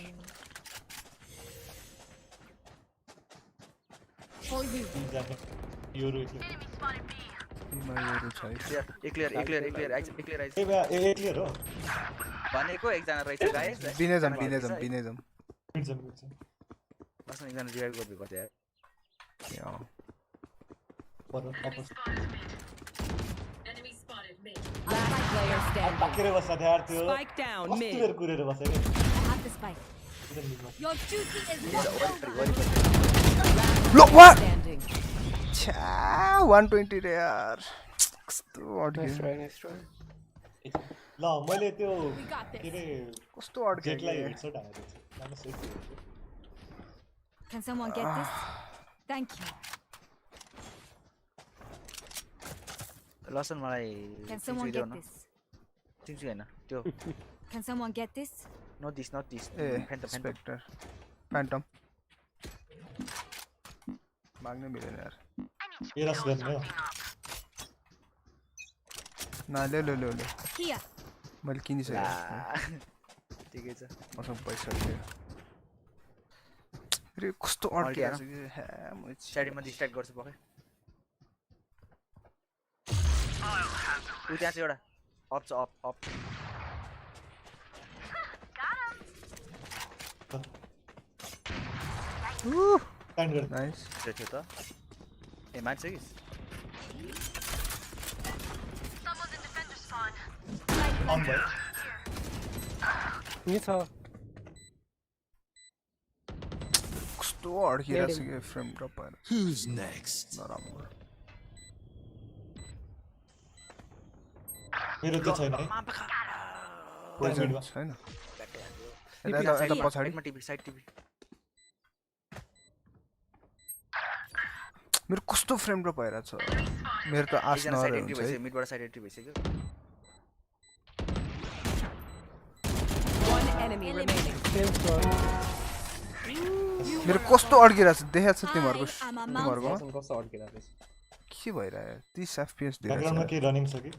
For you. यो रोइछ बिमाहरू छ एक क्लियर आइज ए क्लियर हो भनेको एकजना रहेछ गाइस. बिनेजम बस एकजना रिभाइभ गरिदिएको थियो यार. पर वापस Last player standing. टक्केर बस्दा थियो यार त्यो Spike down कस्तो mid. बेर कुरेर बसेको I have the spike. Your duty is not over. Look what? Standing. छ्या 120 रे यार कस्तो अड्क्यो Nice try. ल मैले त्यो We got के this. रे कस्तो अड्क्यो जेटलाई हेडसट हानेको छु नाम safe Can someone get this? Thank you. लसन मलाई Can someone get this? चिन्छु हैन त्यो Can someone get this? Not this a spectre phantom माग्नै मिलेन यार एरस गर्ने हो न ले Here. मैले किनिसकेँ ठिकै छ मसँग पैसा थियो रे कस्तो अड्किया स्ट्याडियममा डिस्ट्र्याक्ट गर्छु पक्कै उ त्यहाँ छ एउटा अप छ अप काइन्ड गर्नु नाइस त्यो थियो त ए मान्छ कि अन भयो नि छ कस्तो अड्किरहेको छ कि फ्रेम ड्रप भएर Who's next? नराम्रो मेरो त्यो छैन है पोइजन छैन यता पछाडि टिभी साइड टिभी मेरो कस्तो फ्रेम ड्रप भइरहेछ मेरो त आश एकजना साइड एन्ट्री नरहेको भइसक्यो मिडबाट साइड एन्ट्री भइसक्यो One enemy remaining. Same score मेरो कस्तो अड्किरहेछ देखाएको छ तिमीहरूको I am a तिमीहरूको लसन कस्तो अड्किरहेको छ के भइरह्यो 30 FPS ब्याकग्राउन्डमा दिइरहेछ के रनिङ छ कि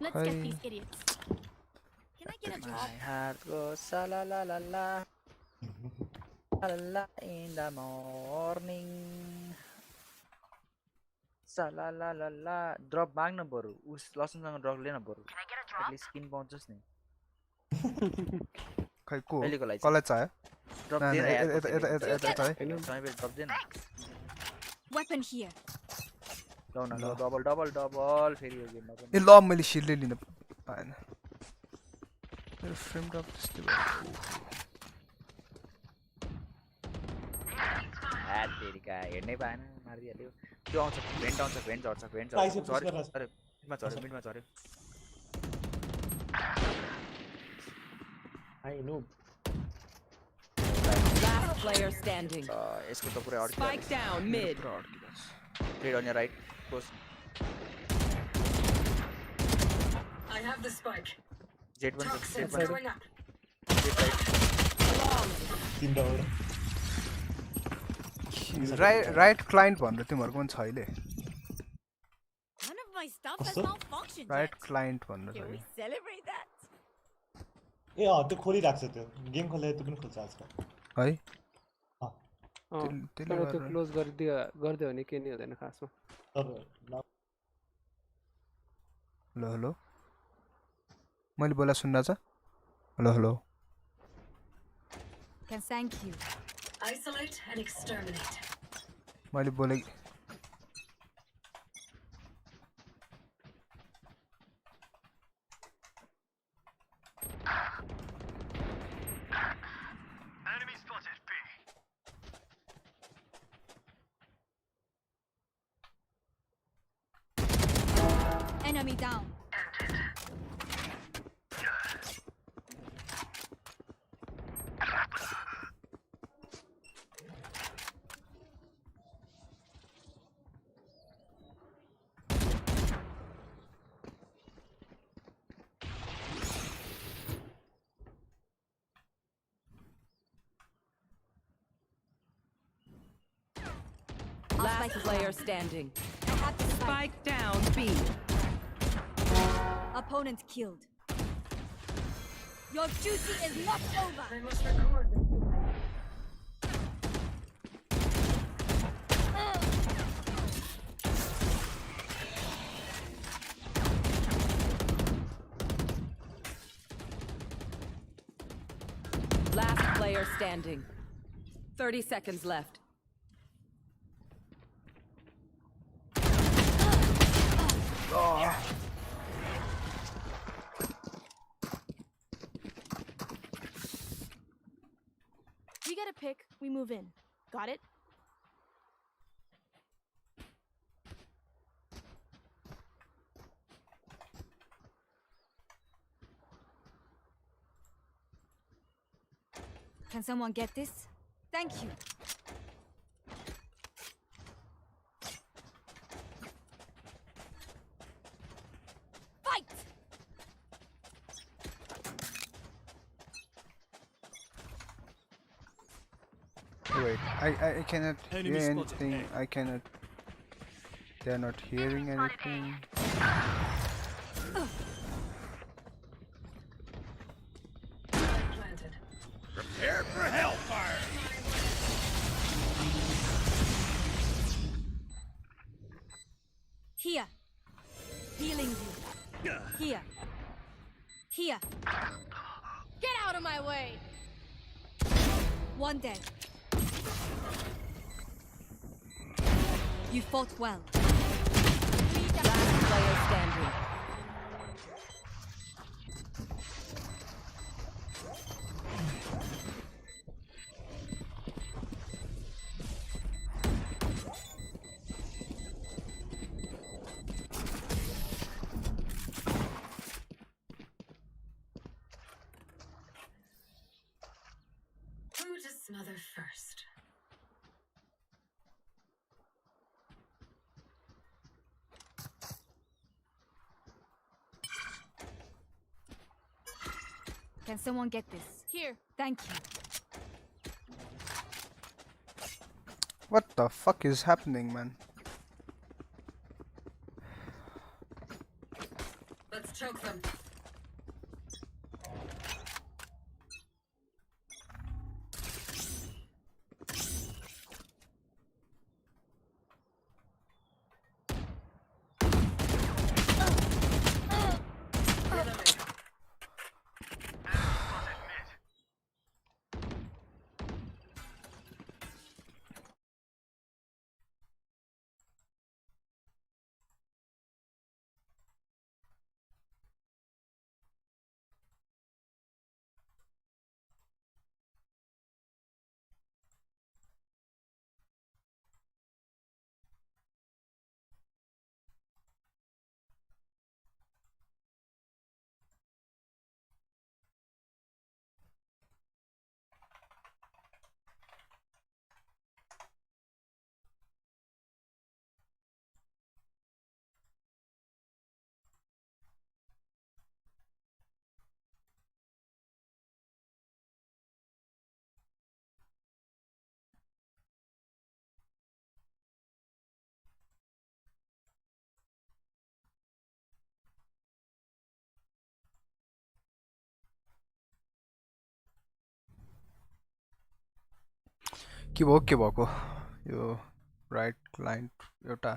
Let's Hi. get these idiots. Can I get a drop? My heart goes sa la la la la la in the morning sa la la la la drop माग्न बरु उस लसनसँग ड्रप लिन बरु at least skin पाउँछस् नि खै को कहिलेको लागि कसलाई चाहियो ड्रप ना, दिएर ना, यार यता चाहियो समय ड्रप दिएन Weapon here. लौ न ल डबल फेरि यो गेममा पनि ए ल मैले सिलले लिन पाएन मेरो फ्रेम ड्रप त्यस्तो भयो यार तेरिका हेर्नै पाएन मारिदिहाल्यो त्यो आउँछ भेन्ट झर्छ Price push झऱ्यो गरेर। अरे मिडमा झऱ्यो I know Last player standing. यसको त पुरै अड्कियो Spike down mid. पुरा अड्किरहेछ trade on your right close I have the spike. Jet one Going up. तिनवटा राइट क्लाइन्ट भनेर तिमीहरूको पनि छ अहिले None of my stuff has What's malfunctioned right yet. Client भनेर छ Can we celebrate that? ए त्यो खोलिरहेको छ त्यो गेम खोलेर त्यो पनि खोल्छ आजकल है तर त्यो क्लोज गरिदियो भने के नि हुँदैन खासमा तर हेलो मैले बोला सुन्दा छ hello Can thank you. Isolate and exterminate. मैले बोले Enemy down. Last player standing. I have the spike. Spike down B. Opponent killed. Your duty is not over. I must record this. Last player standing. 30 seconds left. pick, we move in. Got it? Can someone get this? Thank you. Fight! Wait, I cannot Enemy hear spotted. anything. I cannot. They're not hearing anything. Prepare for hellfire! Here. Healing you. Here. Here. Get out of my way! One dead. You fought well. Last player standing. Who to smother first? Can someone get this? Here. Thank you. What the fuck is happening, man? Let's choke them. के भएको यो right client एउटा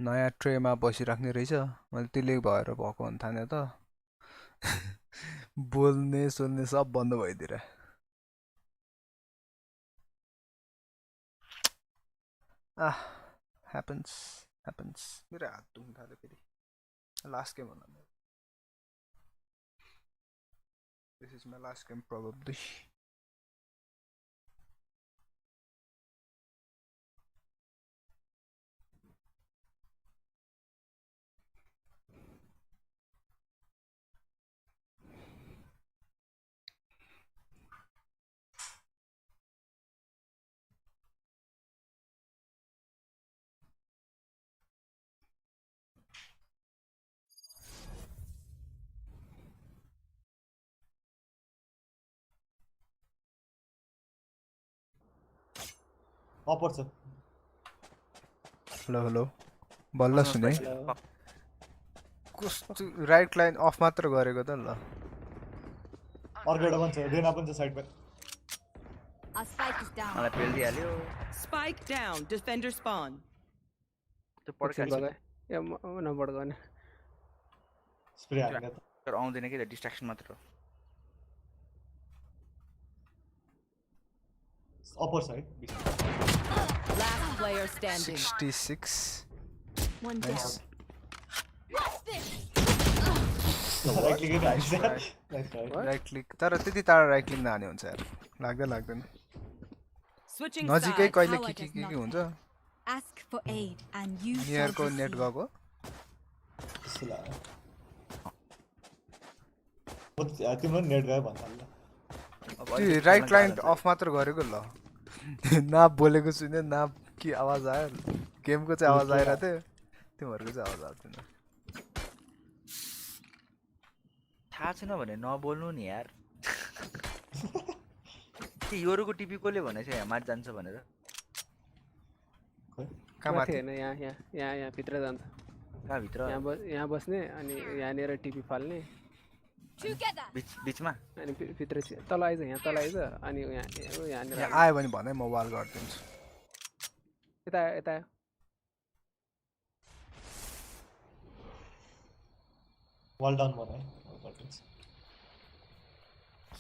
नयाँ ट्रेमा बसिराख्ने रहेछ मैले त्यसले भएर भएको हुन थाल्यो त बोल्ने सोल्ने सब बन्द भइदिएर happens मेरो हात दुख्न थाल्यो फेरि लास्ट गेम होला मेरो this is my last game probably अपर छ हेलो हेलो बल्ल सुने कस्तो राइट लाइन अफ मात्र गरेको त ल अर्को एउटा पनि छ रेना पनि छ साइडमा Our spike is down. मलाई पेल दिइहाल्यो Spike down. Defender spawn. त्यो पड्काल्छ या नम्बर गर्ने स्प्रे हाल्ने त तर आउँदैन के डिस्ट्र्याक्सन मात्र हो upper side Last player standing. 66 One nice right click हाल्छ राइट क्लिक तर त्यति टाढा राइट क्लिक नहाने हुन्छ यार लाग्दैन Switching नजिकै sides. कहिले Power के does not हुन्छ ask for aid, and you shall नियरको नेट receive. गएको त्यस्तो लाग्यो तिम्रो नेट गयो भन्दा ल अब त्यो अलिकति राइट खेल्न क्लाइन्ट गाह्रो हुन्छ। अफ मात्र गरेको ल ना बोलेको सुन्यो ना के आवाज आयो गेमको चाहिँ आवाज आइरहेको थियो तिमीहरूको चाहिँ आवाज आउँदैन थाहा छैन भने नबोल्नु नि यार के योरुको टिपी कसले भनेछ यहाँ माथि जान्छ भनेर कहाँ माथि माथि होइन यहाँ भित्र जान्छ कहाँ भित्र यहाँ बस्ने अनि यहाँनिर टिपी फाल्ने Together. बिचमा अनि भित्र तल आइज यहाँ तल आइज अनि यहाँनिर यहाँ आयो भने भने म वाल गरिदिन्छु यता यता वाल डाउन बनाए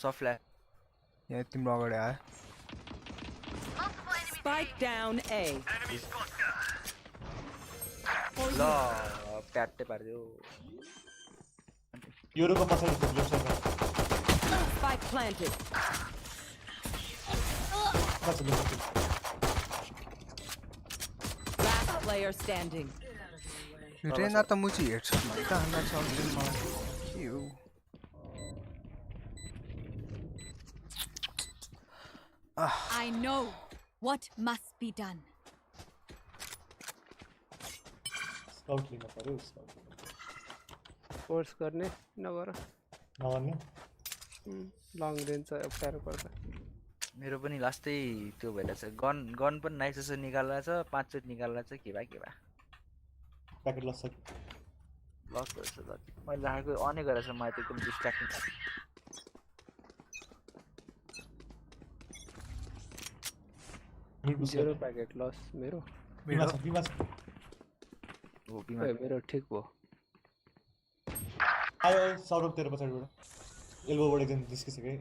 सफ्ट ल्याग यहाँ तिम्रो अगाडि आयो Spike down A. ल प्याट्टै पारिदियो युरोको पछाडि लेफ्ट साइडमा Spike planted. पछाडि Last player standing. रेना त मुची हेर्छु कहाँ हान्न सक्दैन मलाई के हो I know what must be done. Scout लिनु पर्यो स्काउट फोर्स गर्ने नगर नगर्ने लङ रेन्ज चाहिँ अप्ठ्यारो पर्छ मेरो पनि लास्टै त्यो भइरहेछ गन पनि नाइस जस्तो निकाल्दा छ 5 चोट निकाल्दा छ के भा प्याकेट लस लस भएछ जति मैले राखेको अनै गरेछ मलाई त एकदम डिस्ट्र्याक्टिङ जेरो प्याकेट लस मेरो बिमा छ हो बिमा मेरो ठिक भयो आयो सौरभ तेरो पछाडिबाट एल्बोबाट एकदम निस्किसक्यो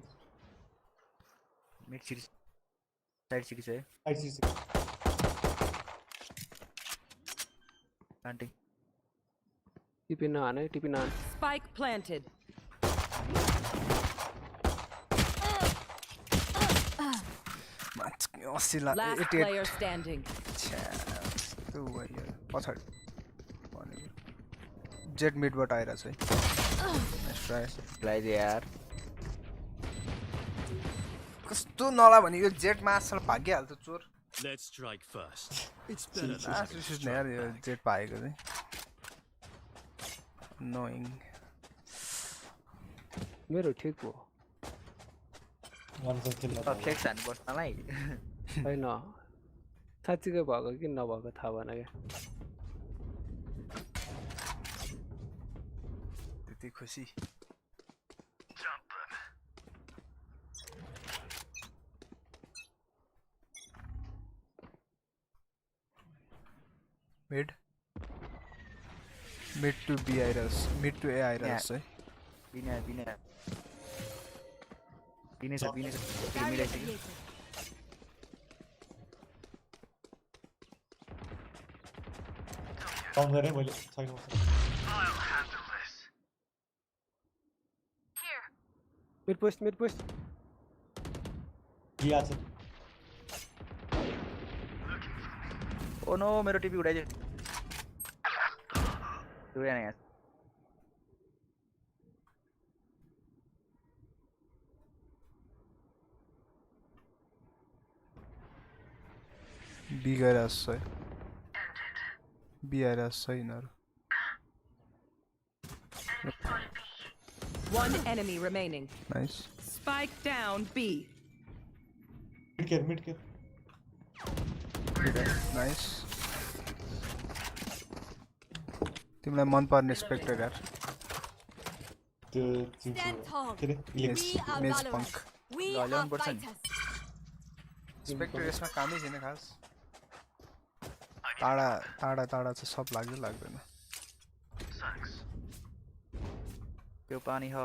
मिड सिरिज साइड सिरिज है आइसिसी प्लान्टिङ टिपी नहाने Spike planted. Last player standing. पछाडि जेट मिडबाट आइरहेछ है लगाइदियो यार कस्तो नला भने यो जेट मासल भागिहाल्छ चोर Let's strike first. It's better than सुस्ने यार यो जेट पाएको चाहिँ नोइङ मेरो ठिक भयो फ्लेक्स हान्नुपर्छ मलाई होइन साँच्चीकै भएको कि नभएको थाहा भएन क्या त्यति खुसी मिड टु बी आइरहेछ मिड टु ए आइरहेछ है बिना छ मिलाइसक्यो काउन्ट गरेँ मैले छैन मिड पोस्ट लिया छ ओ नो मेरो टिपी उडाइदियो उडाएन यहाँ बी गइरहेछ है बी आइरहेछ है यिनीहरू One enemy remaining. Nice Spike down B. Mid care nice तिमीलाई मन पर्ने स्पेक्टर यार त्यो Stand tall. के अरे We are मेज Valorant. पङ्क We Valorant are person. fighters. Spectre यसमा कामै छैन खास टाढा चाहिँ सब लाग्दैन त्यो पानी हो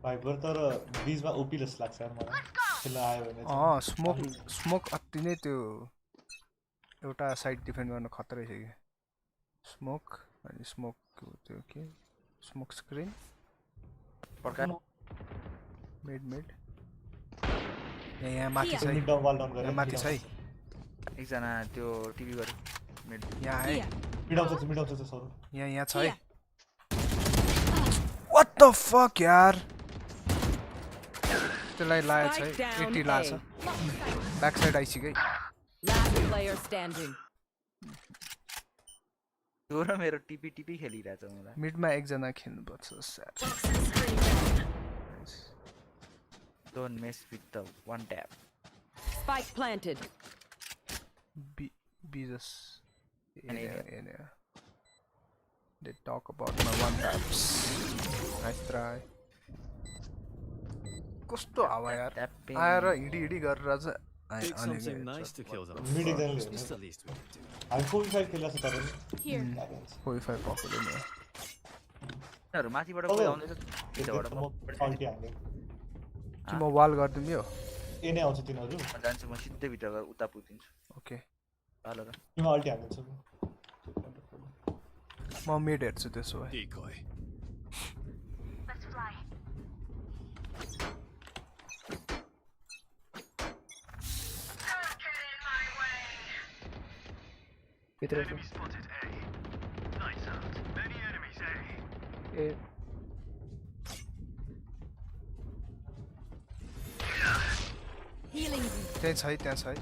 भाइबर तर बीचमा ओपी जस्तो लाग्छ यार मलाई खेल्न आयो भने स्मोक अति नै त्यो एउटा साइड डिफेन्ड गर्न खतरै छ कि स्मोक अनि स्मोक त्यो के स्मोक स्क्रिन पड्का मिड यहाँ माथि छ मिड डाउन वाल डाउन यहाँ गरे माथि छ है एकजना त्यो टिभी गरे मिड यहाँ है मिड आउँछ सर यहाँ छ है What the fuck यार त्यसलाई लाएछ है 80 लाछ ब्याक साइड आइसक्यो Last player standing. त्यो र मेरो टिपी खेलिरहेछ मलाई मिडमा एकजना खेल्नु पर्छ sir don't mess with the one tap Spike planted. Be just in there. They talk about my one taps. Nice try. कस्तो हावा यार आएर हिडी गरेर चाहिँ Pick something nice to kill them. Mid It's एक्जामले the least we can do. हामी 45 खेलिरहेको छ तर Here. 45 पक्कै नि यिनीहरु माथिबाट कोही आउँदैछ भित्रबाट अल्टी हाल्ने कि म वाल गर्दिम यो ए नै आउँछ तिनीहरु म जान्छु म सिधै भित्र गएर उता पुगिदिन्छु ओके हाल र तिमी अल्टी हाल्दैछौ म मिड हेर्छु त्यसो भए Decoy. Let's fly. भित्र छ ए Healing. त्यहाँ छ है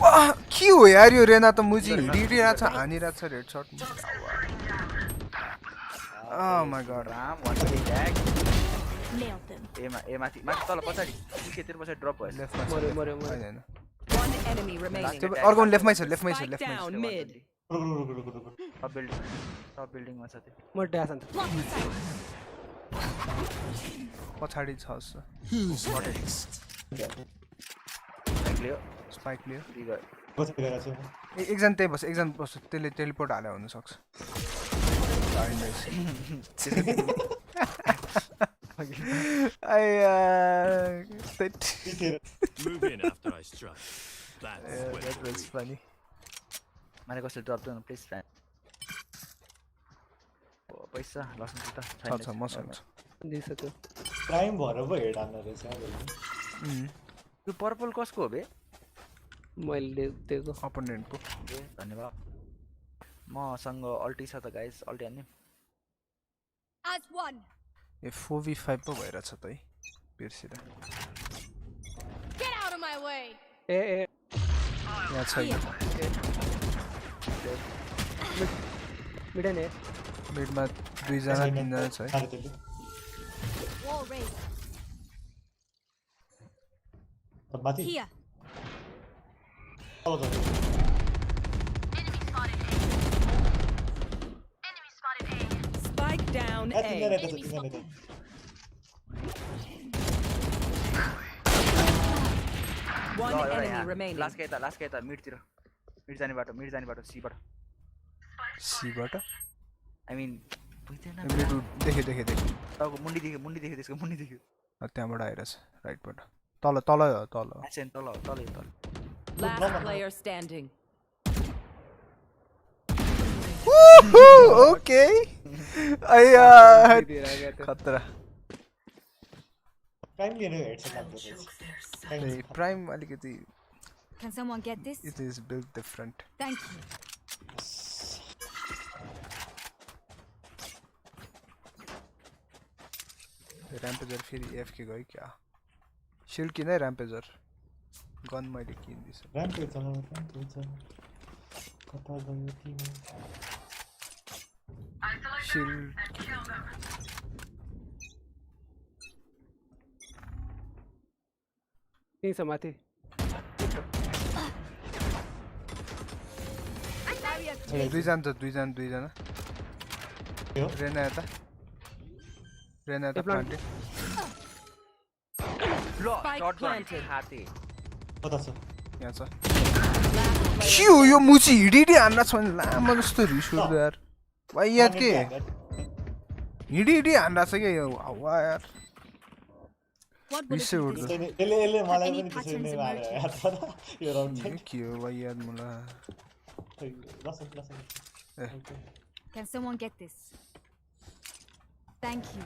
वाह के हो यार यो रेना त मुजी हिडिरहेको छ हानिरहेको छ red shut Oh my god. Ram one attack Nailed them. ए माथि तल पछाडी के तेरो पछाडी ड्रप भयो लेफ्टमा मर्यो हैन One enemy remaining. त्यो अर्को लेफ्टमै छ Spike down mid. रुक टप बिल्डिङमा छ त्यो म ड्यास अन्त Block the sight. पछाडी छ Who's next? लियो स्पाइक लियो डी गयो बस गएर छ एकजना त्यही बस एकजना बस त्यसले टेलिपोर्ट हाले हुन सक्छ Move in after I strike. That's when that was funny. माने कसले ड्रप दिनु प्लिज फ्रेन्ड ओ पैसा लसन त छ मसँग दिस त्यो प्राइम भएर पो हेड हान्न रहेछ त्यो पर्पल कसको हो बे मैले दिएको अपोनेन्टको ए धन्यवाद मसँग अल्टी छ त गाइस अल्टी हान्ने As one. ए 4v5 पो भइरहेछ त है बिर्सिदा Get out of my way. ए यहाँ छैन मिडन ए मिडमा दुईजना तिनजना छ है अरे त्यसले Wall raised. माथि Here. अब जाऊ Spike down A. तिनीहरु One enemy remaining. Last के त मिड जाने बाटो सीबाट सीबाट आई मिन बुझ्दैन मिड देखे टाउको मुन्डी देख्यो त्यसको मुन्डी देख्यो त्यहाँबाट आइरहेछ राइटबाट तल तल एक्सन तल Last player standing. ओके आया खतरा प्राइम लिएर हेडसेट लाग्दो रहेछ प्राइम अलिकति Can someone get this? it is built different Thank you. र्याम्पेजर फेरि एफके गयो क्या शिल्ड किन र्याम्पेजर गन मैले किन्दिछु र्याम्पेज कता गयो तिमी शिल्ड त्यही छ माथि दुईजना के हो रेना यता प्लान्टे Spike planted. कता छ यहाँ छ Last player. के हो यो मुची हिडी हान्न छ भने लामो जस्तो रिस उठ्दो यार भाइ याद के हिडी हान्दा छ क्या यो हावा यार What will it रिसै be उठ्दो this time? यसले मलाई Any पनि त्यसरी patterns नै मारे emerging? यार तर यो राउन्ड चाहिँ के हो भाइ याद मलाई लसन Can someone get this? Thank you.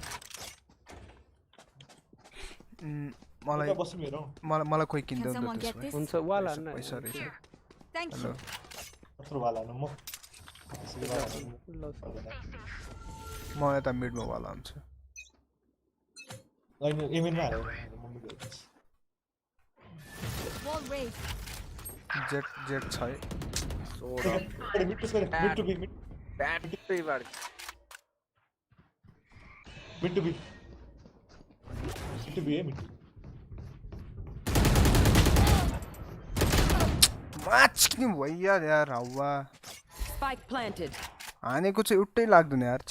मलाई बस्नु हेरौ मलाई कोही Can किन्दैन someone get त्यसमा this? हुन्छ वाल हान्न पैसा रहेछ Here. Thank hello you. कत्रो वाला हाल्नु म त्यसरी वाला हाल्नु म यता मिडमा वाला हुन्छु हैन एमएनमा हाल्नु मम्मी गयो Wall raised. जेट छ है मिड टु बी मिड ब्याट्री बाड टु बी है मिड माच नि भइया यार हावा Spike planted. हानेको चाहिँ उट्टै लाग्दैन यार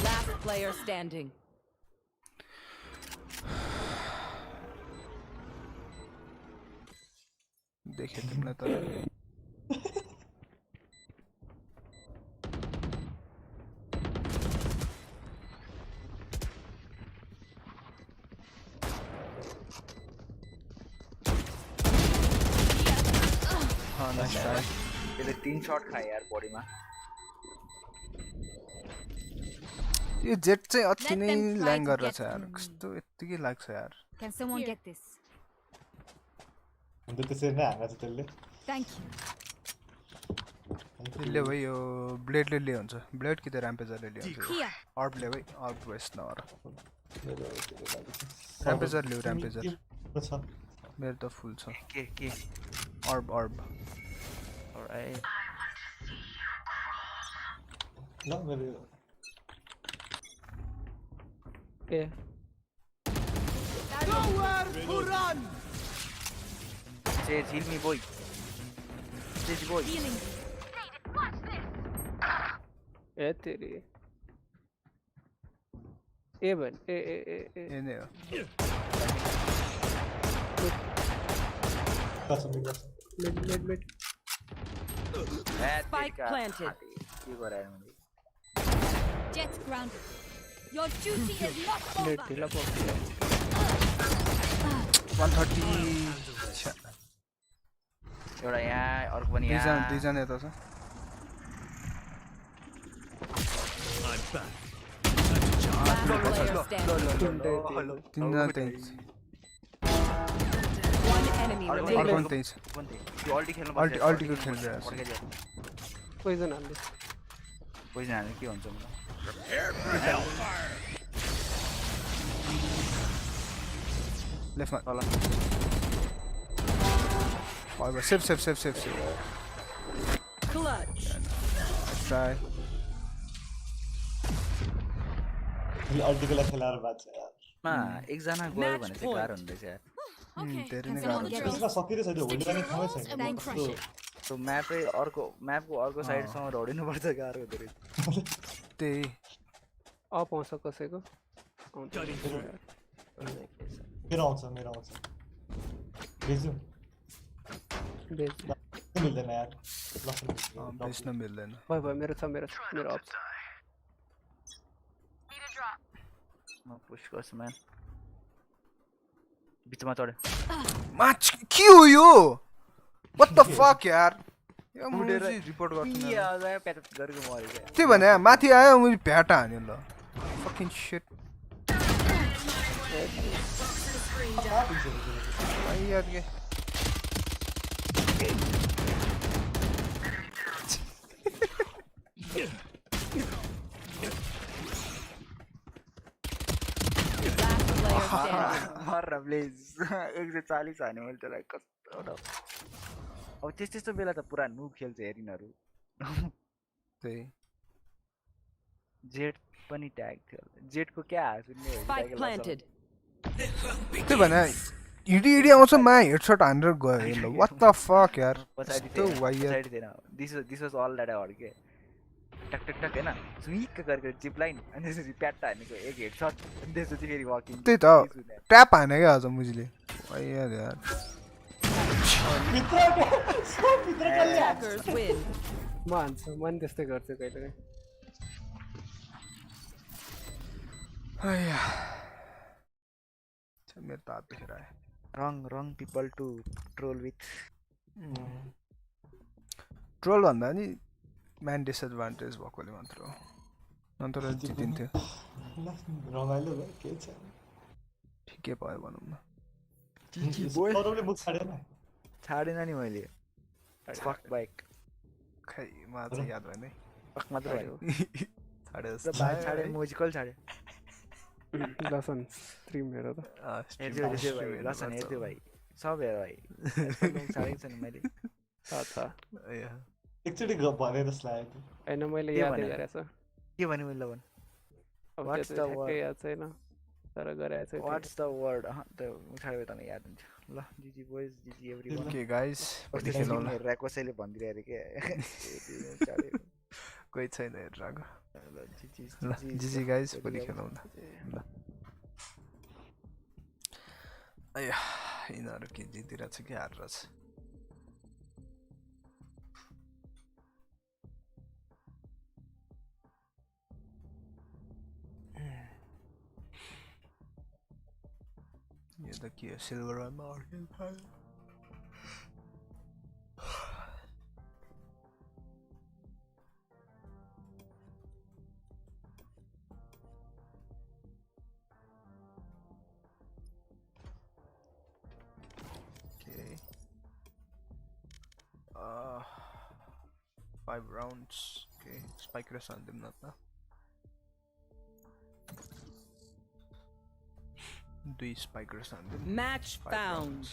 Last player standing. देखे तिमीलाई त नाइस ट्राई त्यसले 3 शट खाए यार बडीमा यो जेट चाहिँ अति Let नै them try ल्याङ to गरेर get छ यार through me. कस्तो यतिकै लाग्छ यार Can someone get this? अन्त त्यसरी नै हाल्छ त्यसले Thank you. त्यसले भाइ यो ब्लेडले ले हुन्छ ब्लेड कि त र्याम्पेजरले ले हुन्छ Here. अर्बले भाइ अर्ब वेस्ट नगर र्याम्पेजर लिऊ र्याम्पेजर मेरो त फुल छ के अर्ब अलराइट ल मेरो ए Nowhere to run! Say, heal me, boy. Say, boy. Healing. ए तेरी ए भन ए ए नै हो मिड Spike planted. के गरायो मैले Jets grounded. Your duty is not mid over. ढिला पो 130 एउटा यहाँ अर्को पनि यहाँ दुईजना यता छ I'm back. Last player standing. तिनजना त्यही One enemy अर्को remaining. पनि त्यही छ त्यो अल्टी खेल्नु अल्टीको खेलिरहेको छ पोइजन हाल्दै पोइजन हाल्नु के हुन्छ मलाई लेफ्टमा तल अब सेफ Clutch. ट्राई अल्टिकल खेलाएर बात छ यार एकजना गयो भने चाहिँ गाह्रो हुँदैछ यार Okay. धेरै Can नै someone गाह्रो get छ this? त्यसमा सकिरै छैन होली पनि ठाउँै छैन Then crush it. त्यो म्यापको अर्को साइडसम्म रडिनुपर्छ गाह्रो हुँदो रहेछ त्यही अप आउँछ कसैको मेरो आउँछ बेच्नु मिल्दैन यार बेच्न मिल्दैन भयो मेरो छ मेरो अप छ म पुश गर्छु म्यान बिचमा चढ्यो माच के हो यो व्हाट द फक यार यो मुडे रिपोर्ट गर्छु गरेको मरेको त्यही भने माथि आयो मैले भ्याटा हान्यो ल फकिङ शिट यार के Last player standing. मर प्लिज 140 हान्यो मैले त्यसलाई कस्तो अब त्यस्तो बेला त पुरा नुब खेल्छ हेरिनहरू त्यही जेट पनि ट्याग थियो जेटको क्या सुन्ने Spike planted. त्यही भने हिडी आउँछ मा हेडसट हानेर गयो ल व्हाट द फक यार पछाडि कस्तो वाइयर पछाडि थिएन this was all that I के टक टक टक हैन स्विक गरेको जिप लाइन अनि त्यसपछि प्याट्टा हानेको एक हेडसट अनि त्यसपछि फेरि वकिङ त्यही त ट्याप हाने क्या आज मुझले वाइयर यार Attackers win. म हान्छु म नि त्यस्तै गर्छु कहिले आया मेरो त हात दुखेर आयो wrong people to troll with troll भन्दा नि म्यान डिसएडभान्टेज भएकोले मात्र हो नत्र जितिन्थ्यो रमाइलो भयो के छ ठिकै भयो भनौँ न अरूले मुख छाडेन छाडेन नि मैले फक बाइक खै मलाई चाहिँ याद भएन है फक मात्र भयो छाडेस् बाइक छाडे म्युजिकल छाडे लसन स्ट्रिम हेर त हेर्छु भाइ लसन हेर्छु भाइ सब हेर भाइ छाडेको छ नि मैले एकचोटि भने जस्तो लाग्यो होइन मैले यादै गरेको छु के भने मैले लवन What's the word? याद छैन तर गरेको छु What's the word? त छाडे त याद हुन्छ ल जिजी बोइज जिजी एभ्रीवन ओके गाइस कति खेल्नु हेरेर कसैले भन्दिरहेको रे के कोही छैन हेरिरहेको ल जिजी ल जिजी गाइस भोलि खेलौँ न ल आया यिनीहरू के जितिरहेछ कि हारिरहेछ यो त के हो सिल्भर वानमा अर्किन थाल्यो Okay. 5 rounds. Okay, spike rest on them not. Do spike rest on them. Match found.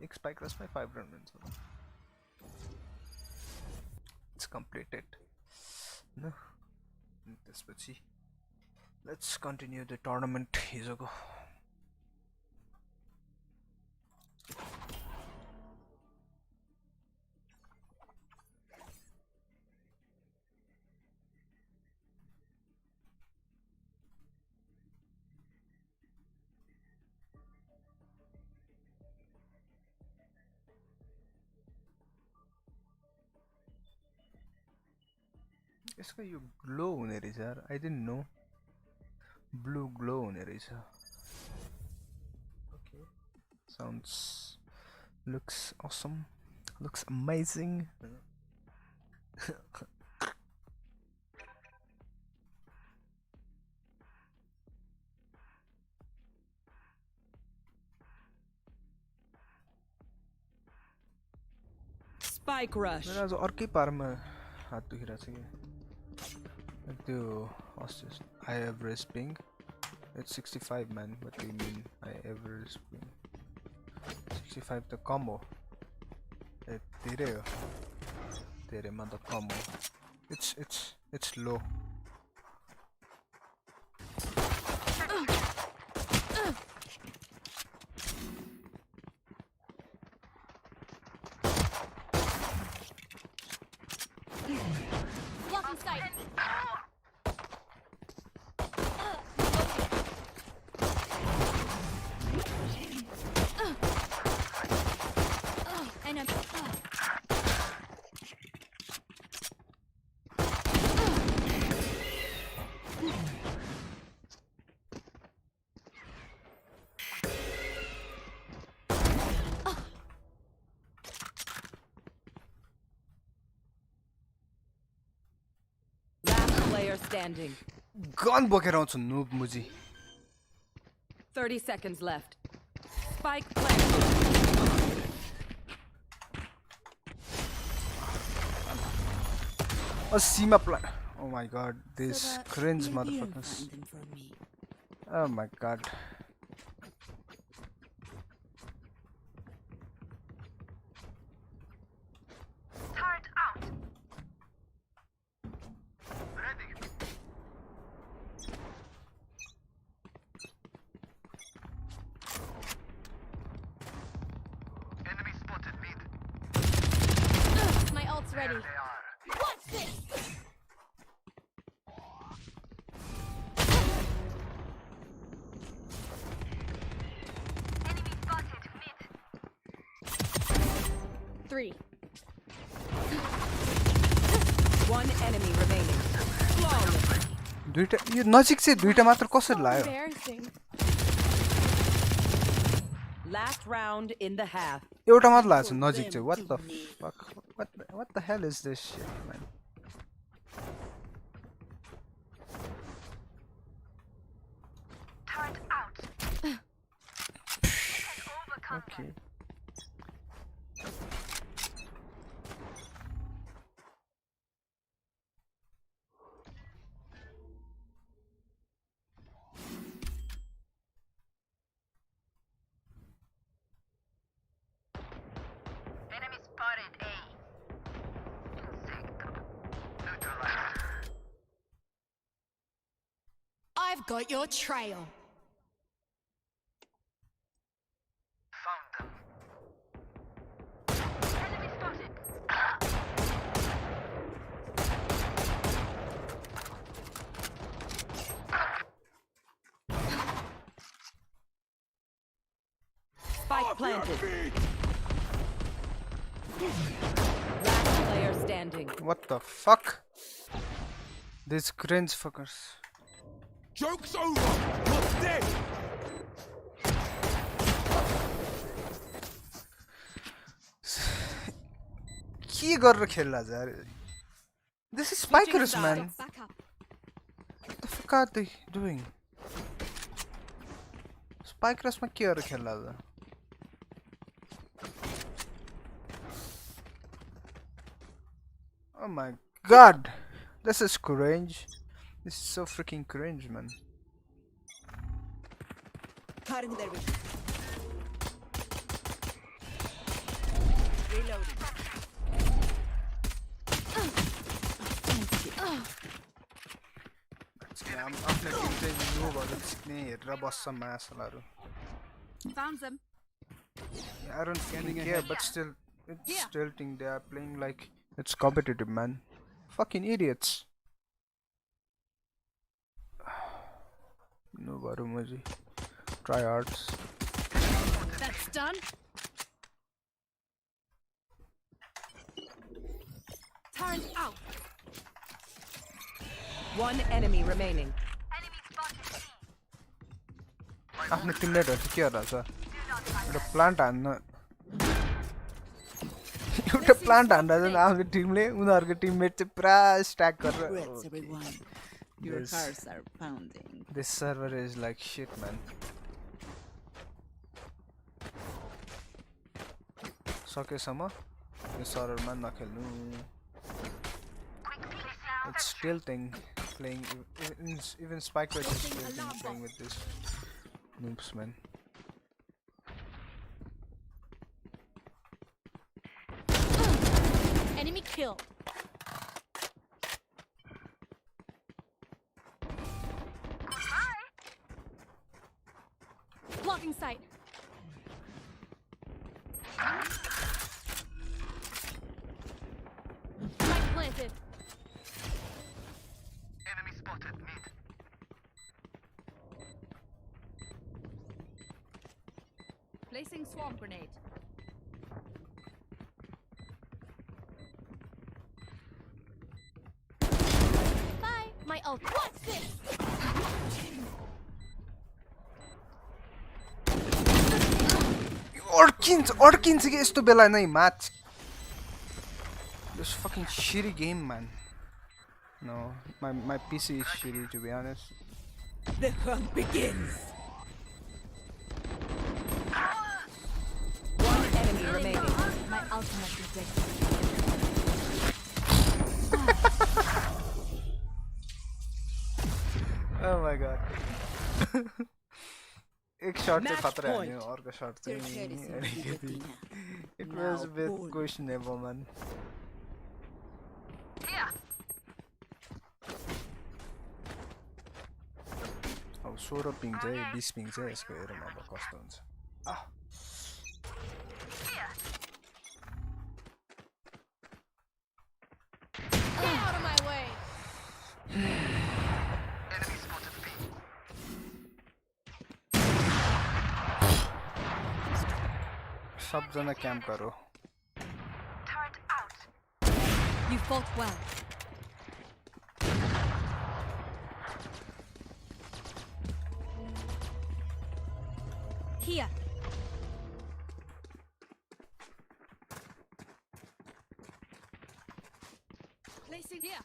Ek spike rest my 5 rounds. It's completed. No. This pachi. Let's continue the tournament. Esewa. यसको यो glow हुने रहेछ यार I didn't no blue glow हुने रहेछ okay sounds looks awesome looks amazing Spike rush. मेरो आज अर्कै पारमा हात दुखिरहेछ कि त्यो high average ping it's 65 man what do you mean high average ping 65 त कम हो धेरै हो धेरै मा त कम हो it's low Blocking sight. And I'm Last player standing. Gun बोकेर आउँछु नुब मुजी 30 seconds left. Spike planted. a Seema plan oh my god this cringe motherfuckers oh my god my ult's ready. Watch this. Enemy spotted mid. 3. One enemy remaining. Flawless. दुईटा यो नजिक चाहिँ दुईटा मात्र कसरी लायो Embarrassing. Last round in the half. एउटा मात्र लाग्छ नजिक चाहिँ what the fuck what the hell is this shit man okay I've got your trail. Spike planted. Last player standing. what the fuck these cringe fuckers Joke's over! What's dead? के गरेर खेल्ला यार this is spikers man Back up. what the fuck are they doing spikers मा के गरेर खेल्ला त oh my god this is cringe this is so freaking cringe man Cutting their vision. Reloading. आफ्नो Tim चाहिँ लो भएर सिक्ने हेरेर बस्छ मासलहरु Found them. I don't really care but still it's tilting they are playing like it's competitive man fucking idiots no baru try arts That's done. Turn out. One enemy remaining. आफ्नो टिममेटहरु के गरिरहेछ एउटा plant हान्न एउटा plant हान्दा चाहिँ आफ्नो टिमले उनीहरुको टिममेट चाहिँ पुरा स्ट्याक गरेर Congrats, everyone. Your Yes. hearts are pounding. this server is like shit man सकेसम्म यो सर्भरमा नखेल्नु it's tilting playing even Spike is tilting playing with this noobs man Enemy kill. Blocking sight. Spike planted. Placing swarm grenade. Bye. My ult. What's this? अड्किन्छ कि यस्तो बेला नै match this fucking shitty game man no my PC is shitty to be honest The hunt begins. One enemy remaining. My ultimate is ready. oh my god एक shot चाहिँ Match खतरा point. हान्यो अर्को shot Their चाहिँ head is in अलिकति now. it was a bit Now, questionable man अब 16 पिङ चाहिँ 20 पिङ चाहिँ यसको हेरौँ अब कस्तो हुन्छ Get out of my way. सबजना camp गरौ You fought well. Here. Here.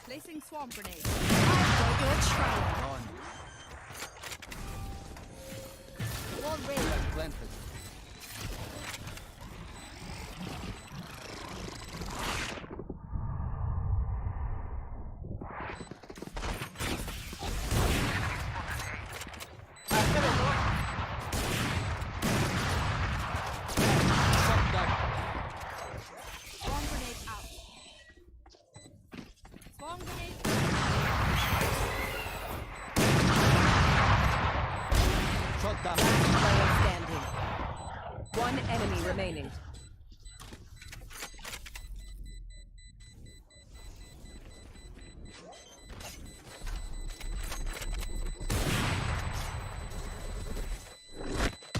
Placing swarm grenade. I've got your trail. Wall raised. Planted. Swarm grenade out. Swarm grenade. Shot down. Player standing. One enemy remaining.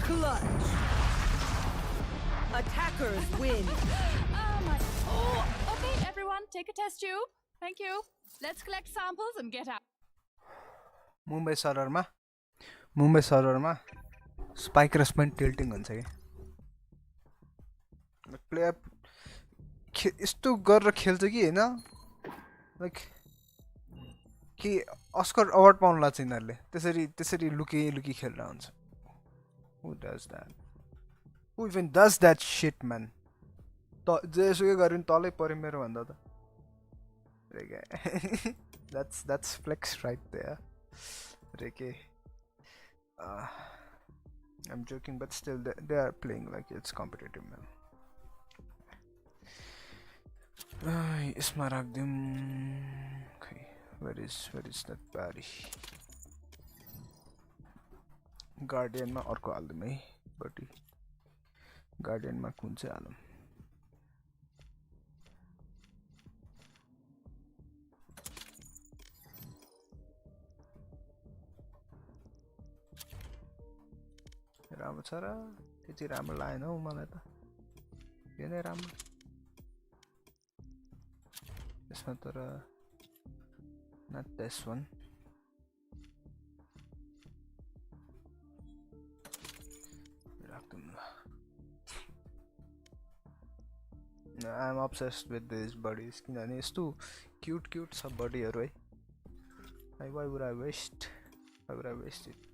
Clutch. Attackers win. Oh my. Oh, okay, everyone, take a test tube. Thank you. Let's collect samples and get out. Mumbai सर्भरमा spike respond tilting हुन्छ कि player यस्तो गरेर खेल्छ कि हैन like कि Oscar award पाउन लाग्छ यिनीहरूले त्यसरी लुकी खेलेर हुन्छ who does that who even does that shit man त जेसुकै गरे नि तलै पर्यो मेरो भन्दा त that's flex right there Reke. I'm joking, but still they are playing like it's competitive, man. Ismaragdim. Okay, where is that body? Guardian ma orko halim hai buddy. Guardian ma kun chai halam. राम्रो छ र त्यति राम्रो लागेन हौ मलाई त यो नै राम्रो यसमा तर not this one राख्दुम ल I'm obsessed with these buddies किनभने यस्तो क्यूट छ बडीहरु है why would I waste it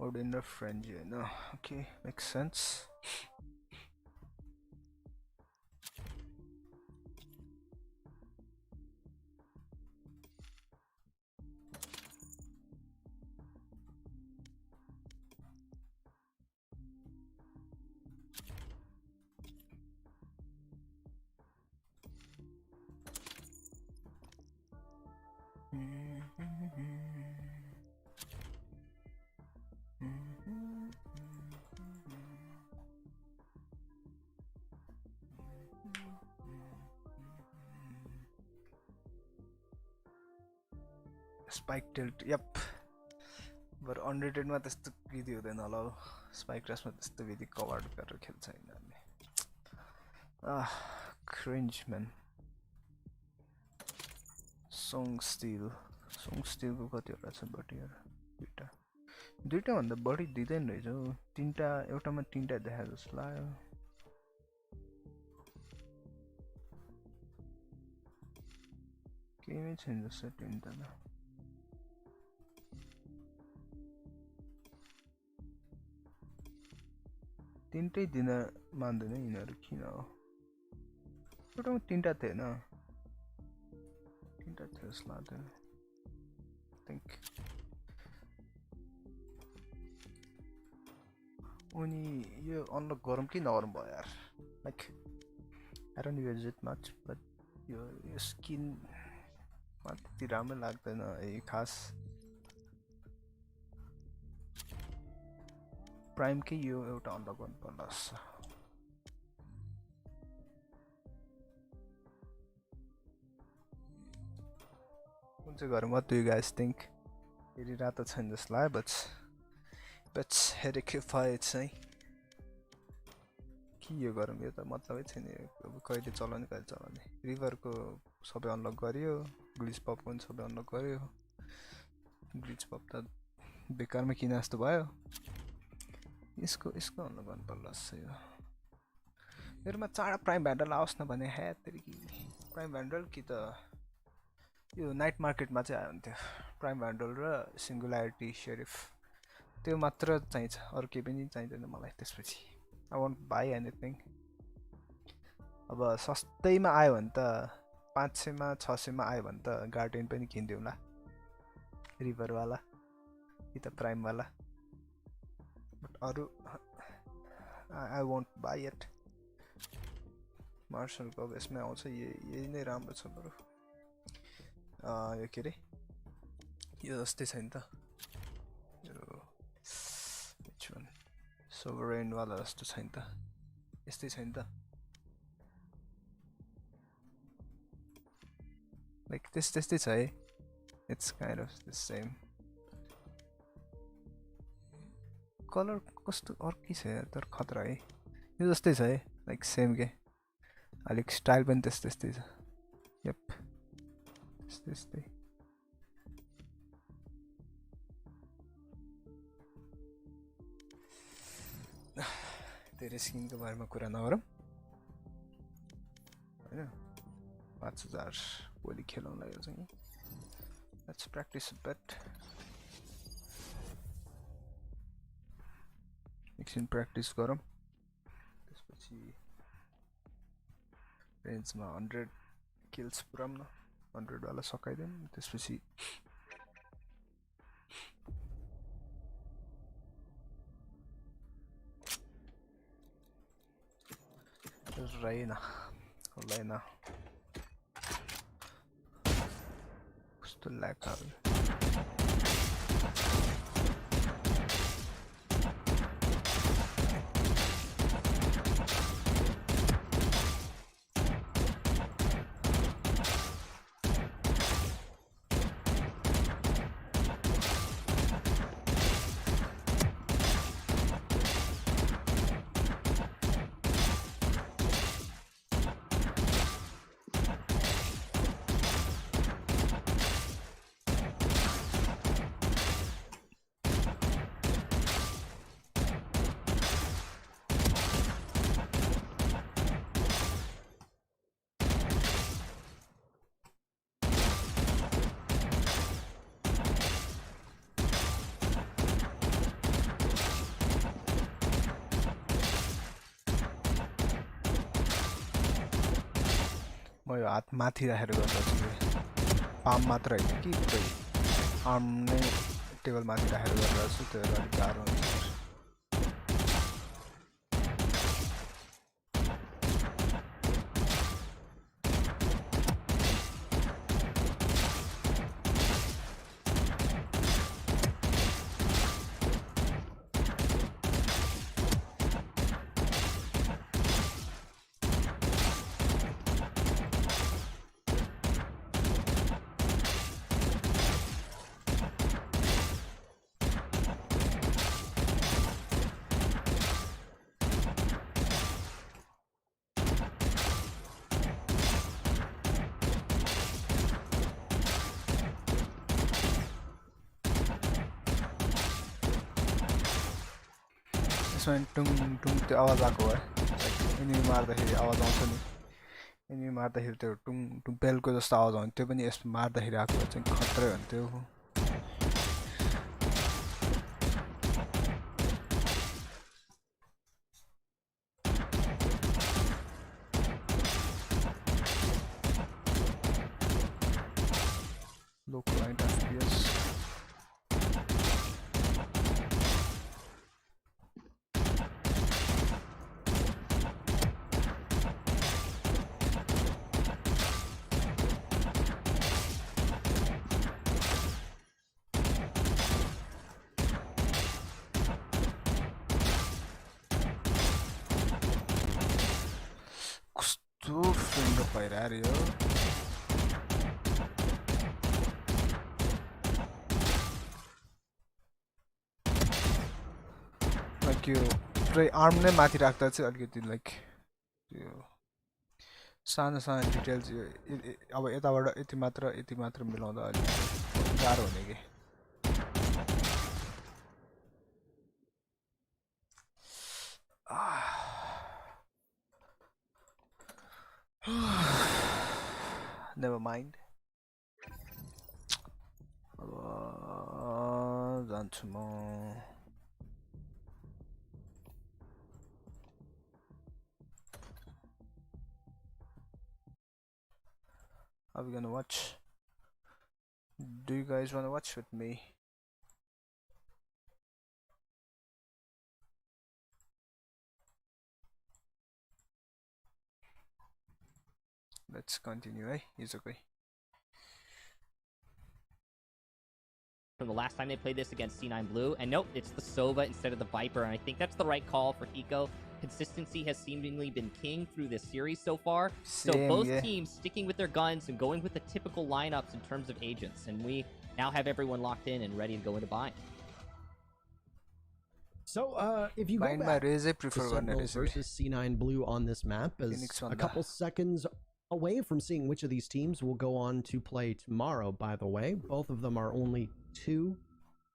Ordinary frenzy, no, okay, makes sense. Spike tilt, yep. But unrated ma त्यस्तो विधि हुँदैन होला हौ स्पाइक ड्रेसमा त्यस्तो विधि कभर गरेर खेल्छ यिनीहरूले क्रिन्ज म्यान सङ स्टिलको कतिवटा छ बटीहरू दुईटा भन्दा बढी दिँदैन रहेछ हौ तीनटा एउटामा तीनटा देखा जस्तो लाग्यो केही नै छैन जस्तो तीनटा त तीनटै दिन मान्दैन यिनीहरू किन हो एउटामा तीनटा थिएन तीनटा थियो जस्तो लाग्दैन थिङ्क उनी यो अनलक गरौँ कि नगरौँ भयो यार like I don't use it much but yo skin त्यति राम्रो लाग्दैन खास प्राइम के यो एउटा अनलक गर्नु पर्ला जस्तो कुन चाहिँ गरौँ? What do you guys think? हेरिरहेको त छैन जस्तो लाग्यो but recuperating चाहिँ के यो गरौँ? यो त मतलबै छैन, अब कहिले चलाउने रिभरको सबै अनलक गरियो, ग्लिच पप पनि सबै अनलक गरियो। ग्लिच पप त बेकारमा किन जस्तो भयो। यसको अनलक गर्नु पर्ला यो। मेरोमा चाँडो प्राइम भ्यान्डल आओस् न भने हे तेरी कि प्राइम भ्यान्डल कि त यो नाइट मार्केटमा चाहिँ आयो हुन्थ्यो। प्राइम भ्यान्डल र सिङ्गुल्यारिटी शेरिफ त्यो मात्र चाहिन्छ, अरू केही पनि चाहिँदैन मलाई। त्यसपछि आई वन्ट बाई एनिथिङ। अब सस्तैमा आयो भने त 500 मा 600 मा आयो भने त गार्डियन पनि किनिदिउँला, रिभरवाला कि त प्राइमवाला। बट अरू आई वन्ट बाई इट। मार्सलको अब यसमै आउँछ, यही नै राम्रो छ बरु। यो के अरे यो जस्तै छ नि त, यो सोभरेनवाला जस्तो छ नि त, यस्तै छ नि त। लाइक त्यस्तै छ है। It's kind of the same colour. कस्तो अर्कै छ यार, तर खतरा है। यो जस्तै छ है, लाइक सेम के। अलिक स्टाइल पनि त्यस्तै छ। यप त्यस्तै। धेरै स्किनको बारेमा कुरा नगरौँ होइन। 5000 भोलि खेलाउनलाई यो चाहिँ। लेट्स प्र्याक्टिस बेट। एकछिन प्र्याक्टिस गरौँ, त्यसपछि रेन्जमा 100 किल्स पुऱ्याउँ न। 100 वाला सकाइदिउँ, त्यसपछि रहेन कस्तो ल्याक आयो। म यो हात माथि राखेर गर्दा छु, पाम मात्र होइन कि पुरै आर्म नै टेबल माथि राखेर गर्दा छु, त्यो अलिक गाह्रो हुन्छ। टुङ टुङ त्यो आवाज आएको है, एनिमी मार्दाखेरि आवाज आउँछ नि। एनिमी मार्दाखेरि त्यो टुङ टुङ बेलको जस्तो आवाज आउँछ, त्यो पनि यसमा मार्दाखेरि आएको चाहिँ खतरै हुन्थ्यो। लो क्लाइन्ट FPS कस्तो फ्रेन्ड पाइरहेको यो। त्यो पुरै आर्म नै माथि राख्दा चाहिँ अलिकति लाइक त्यो सानो सानो डिटेल्स अब यताबाट यति मात्र मिलाउँदा अलिक गाह्रो हुने कि Never mind. जान्छु म Are we gonna watch? Do you guys wanna watch with me? Let's continue, eh? It's okay. From the last time they played this against C9 Blue, and nope, it's the Sova instead of the Viper, and I think that's the right call for Hiko. Consistency has seemingly been king through this series so far. So both teams sticking with their guns and going with the typical lineups in terms of agents, and we now have everyone locked in and ready to go into bind. So, if you go back to Sentinels versus C9 Blue on this map, as a couple seconds away from seeing which of these teams will go on to play tomorrow, by the way. Both of them are only 2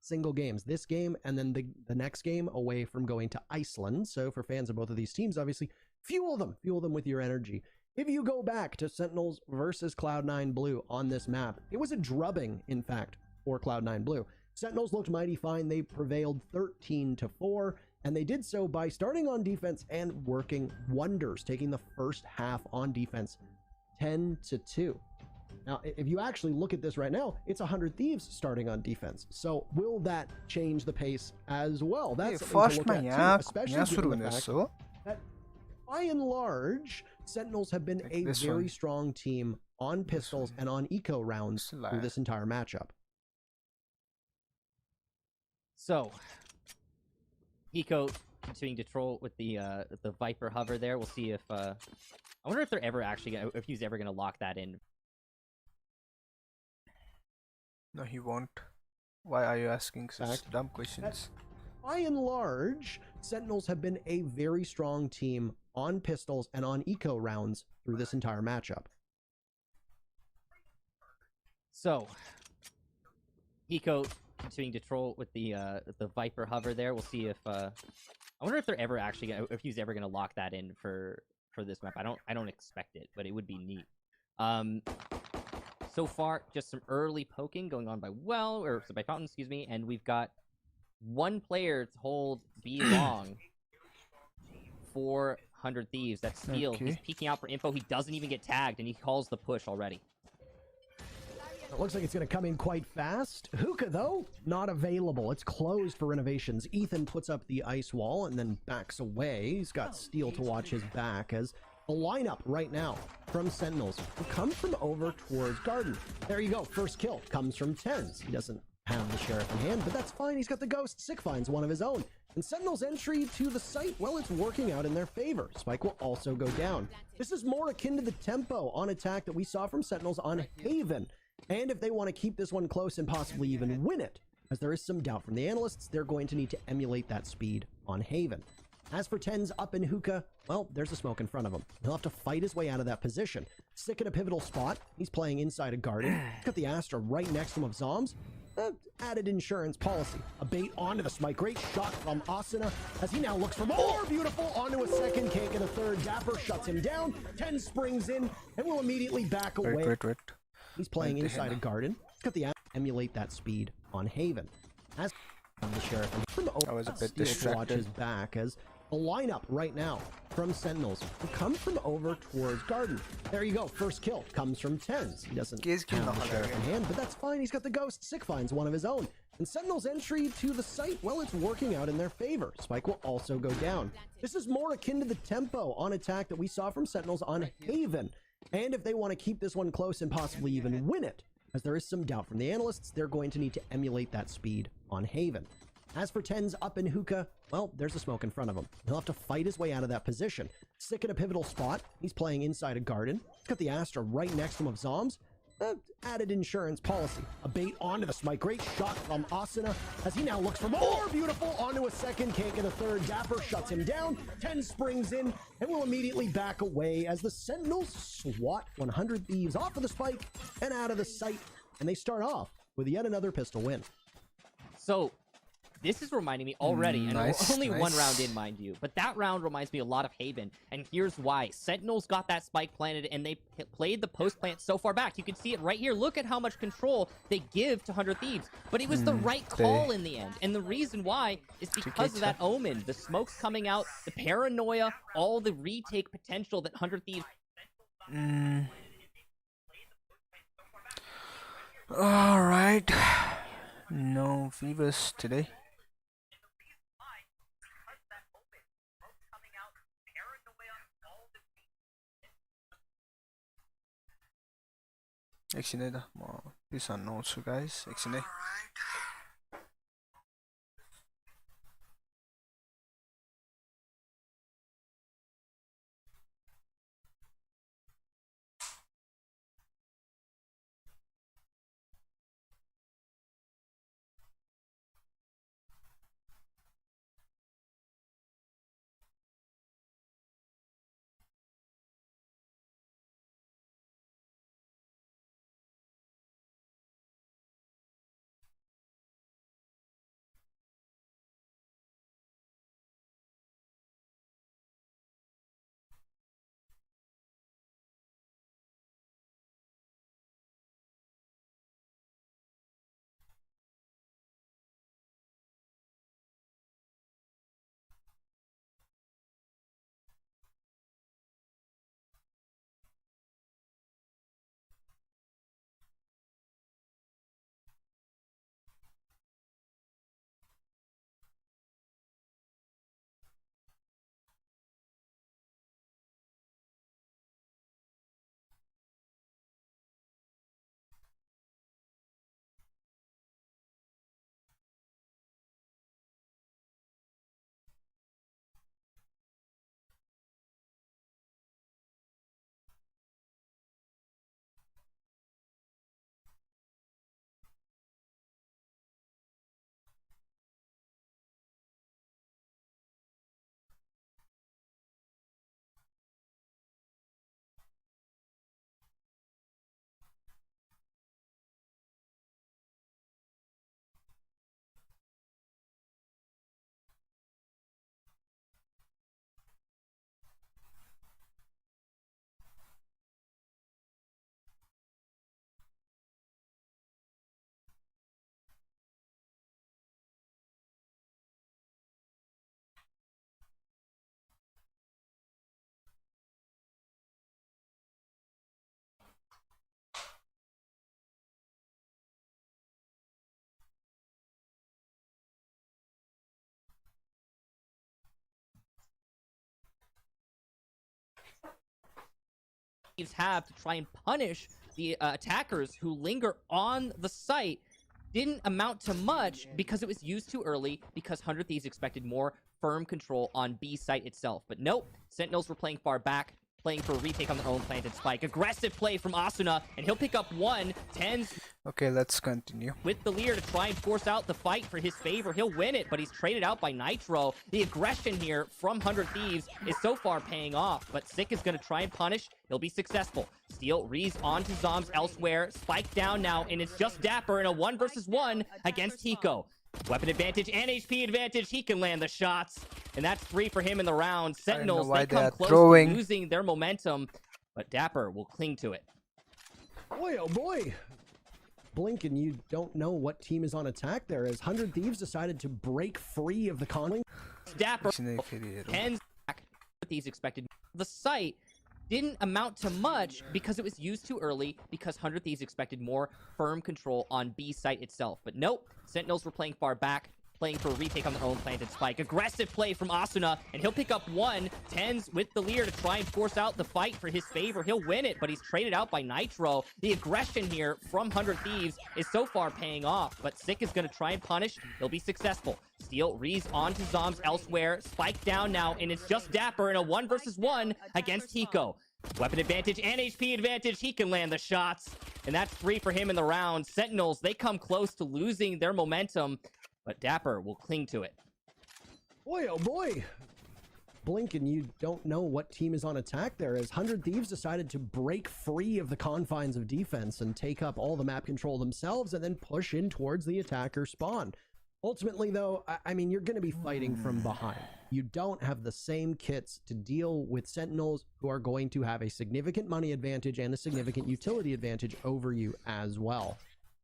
single games. This game and then the next game away from going to Iceland. So for fans of both of these teams, obviously, fuel them with your energy. If you go back to Sentinels versus Cloud9 Blue on this map, it was a drubbing, in fact, for Cloud9 Blue. Sentinels looked mighty fine. They prevailed 13-4, and they did so by starting on defense and working wonders, taking the first half on defense 10-2. Now, if you actually look at this right now, it's 100 Thieves starting on defense. So will that change the pace as well? That's something to look at too, especially given the fact that by and large, Sentinels have been a very strong team on pistols and on eco rounds through this entire matchup. So, Eco continuing to troll with the Viper hover there. We'll see if I wonder if they're ever actually gonna, if he's ever gonna lock that in. No, he won't. Why are you asking such dumb questions? By and large, Sentinels have been a very strong team on pistols and on eco rounds through this entire matchup. So, Eco continuing to troll with the Viper hover there. We'll see if I wonder if they're ever actually gonna, if he's ever gonna lock that in for this map. I don't expect it, but it would be neat. So far, just some early poking going on by by Fountain, excuse me, and we've got one player to hold B long for 100 Thieves. That's Steel. Okay. He's peeking out for info. He doesn't even get tagged, and he calls the push already. It looks like it's going to come in quite fast. Hookah, though, not available. It's closed for renovations. Ethan puts up the ice wall and then backs away. He's got Steel to watch his back as the lineup right now from Sentinels will come from over towards Garden. There you go. First kill comes from Tens. He doesn't have the Sheriff in hand, but that's fine. He's got the Ghost. Sick finds one of his own. And Sentinel's entry to the site, well, it's working out in their favor. Spike will also go down. This is more akin to the tempo on attack that we saw from Sentinels on Haven. And if they want to keep this one close and possibly even win it, as there is some doubt from the analysts, they're going to need to emulate that speed on Haven. As for Tens up in Hookah, well, there's a smoke in front of him. He'll have to fight his way out of that position. Stick in a pivotal spot. He's playing inside a garden. He's got the Astra right next to him of Zombs. Added insurance policy. A bait onto the Smite. Great shot from Asuna as he now looks for more. Beautiful onto a second, can't get a third. Dapper shuts him down. Tens springs in and will immediately back away. Wait. He's playing inside a garden. He's got the emulate that speed on Haven. As the Sheriff from I was a bit Steel distracted. watches back as the lineup right now from Sentinels will come from over towards Garden. There you go. First kill comes from Tens. He doesn't have the Sheriff in hand, but that's fine. He's got the Ghost. Sick finds one of his own. And Sentinel's entry to the site, well, it's working out in their favor. Spike will also go down. This is more akin to the tempo on attack that we saw from Sentinels on Haven. And if they want to keep this one close and possibly even win it, as there is some doubt from the analysts, they're going to need to emulate that speed on Haven. As for Tens up in Hookah, well, there's a smoke in front of him. He'll have to fight his way out of that position. Stick in a pivotal spot. He's playing inside a garden. He's got the Astra right next to him of Zombs. added insurance policy. A bait onto the smite. Great shot from Asuna as he now looks for more. Beautiful onto a second, can't get a third. Dapper shuts him down. 10 springs in and will immediately back away as the Sentinels swat 100 Thieves off of the spike and out of the sight. And they start off with yet another pistol win. So this is reminding me already, and Nice, we're only one nice. round in, mind you, but that round reminds me a lot of Haven, and here's why. Sentinels got that spike planted, and they played the post plant so far back. You can see it right here. Look at how much control they give to 100 Thieves, but it was the right call in the end, and the reason why is because of that omen. The smoke's coming out, the paranoia, all the retake potential that 100 Thieves... Alright. No Vivas today. एकछिन है त म पिस हान्न आउँछु guys एकछिन है have to try and punish the attackers who linger on the site didn't amount to much because it was used too early, because 100 Thieves expected more firm control on B site itself. But nope, Sentinels were playing far back, playing for a retake on their own planted spike. Aggressive play from Asuna, and he'll pick up 1-10s. Okay, let's continue. With the leader to try and force out the fight for his favor. He'll win it, but he's traded out by Nitro. The aggression here from 100 Thieves is so far paying off, but Sick is going to try and punish. He'll be successful. Steel rees onto Zombs elsewhere. Spike down now, and it's just Dapper in a 1-versus-1 against Hiko. Weapon advantage and HP advantage. He can land the shots, and that's 3 for him in the round. Sentinels, they come close to losing their momentum, but Dapper will cling to it. Boy, oh boy. Blink and you don't know what team is on attack there, as 100 Thieves decided to break free of the conning. Dapper ends back. Thieves expected. The site didn't amount to much because it was used too early, because 100 Thieves expected more firm control on B site itself. But nope, Sentinels were playing far back, playing for a retake on their own planted spike. Aggressive play from Asuna, and he'll pick up 1-10s with the leader to try and force out the fight for his favor. He'll win it, but he's traded out by Nitro. The aggression here from 100 Thieves is so far paying off, but Sick is going to try and punish. He'll be successful. Steel rees onto Zombs elsewhere. Spike down now, and it's just Dapper in a 1-versus-1 against Hiko. Weapon advantage and HP advantage. He can land the shots, And that's 3 for him in the round. Sentinels, they come close to losing their momentum, but Dapper will cling to it. Boy, oh boy. Blink and you don't know what team is on attack there, as 100 Thieves decided to break free of the confines of defense and take up all the map control themselves and then push in towards the attacker spawn. Ultimately, though, I mean, you're going to be fighting from behind. You don't have the same kits to deal with Sentinels, who are going to have a significant money advantage and a significant utility advantage over you as well.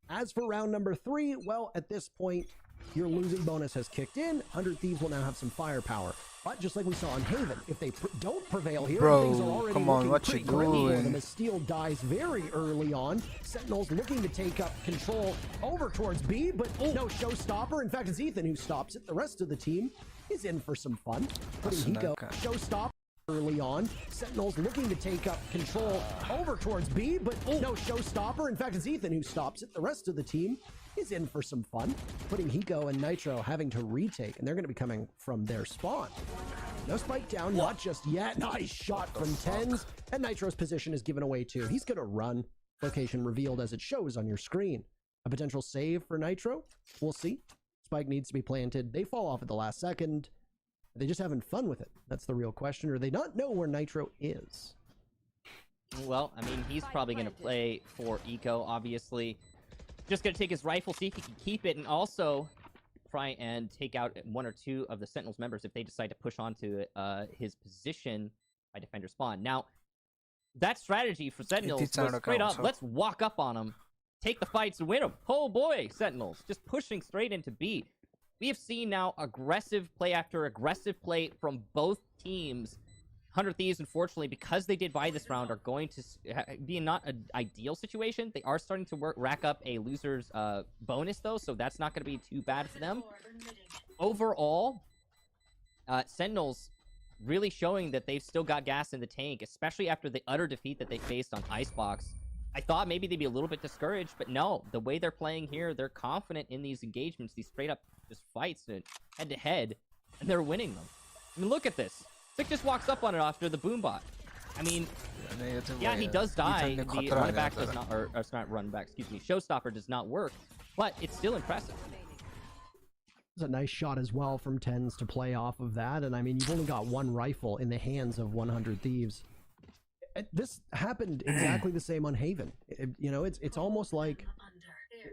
As for round number 3, well, at this point, your losing bonus has kicked in. 100 Thieves will now have some firepower. But just like we saw on Haven, if they don't prevail here, things are already come on, looking what you pretty grim for them doing? as Steel dies very early on. Sentinels looking to take up control over towards B, but no showstopper. In fact, it's Ethan who stops it. The rest of the team is in for some fun. Putting Hiko showstopper early on. Sentinels looking to take up control over towards B, but no showstopper. In fact, it's Ethan who stops it. The rest of the team is in for some fun. Putting Hiko and Nitro having to retake, and they're going to be coming from their spawn. No spike down, not just yet. Nice shot from Tens, and Nitro's position is given away too. He's going to run. Location revealed as it shows on your screen. A potential save for Nitro? We'll see. Spike needs to be planted. They fall off at the last second. Are they just having fun with it? That's the real question. Or do they not know where Nitro is? Well, I mean, he's probably going to play for Eco, obviously. Just going to take his rifle, see if he can keep it, and also try and take out 1 or 2 of the Sentinels members if they decide to push onto his position by defender spawn. Now, that strategy for Sentinels was straight up, let's walk up on them, take the fights, and win them. Oh boy, Sentinels, just pushing straight into B. We have seen now aggressive play after aggressive play from both teams. 100 Thieves, unfortunately, because they did buy this round, are going to be in not an ideal situation. They are starting to rack up a loser's bonus, though, so that's not going to be too bad for them. Overall, Sentinels really showing that they've still got gas in the tank, especially after the utter defeat that they faced on Icebox. I thought maybe they'd be a little bit discouraged, but no, the way they're playing here, they're confident in these engagements, these straight-up just fights head-to-head, and they're winning them. I mean, look at this. Sick just walks up on it after the boom bot. I mean, yeah, he does die. The run back does not, or it's not run back, excuse me, showstopper does not work, but it's still impressive. It's a nice shot as well from Tens to play off of that, and I mean, you've only got 1 rifle in the hands of 100 Thieves. This happened exactly the same on Haven. You know, it's almost like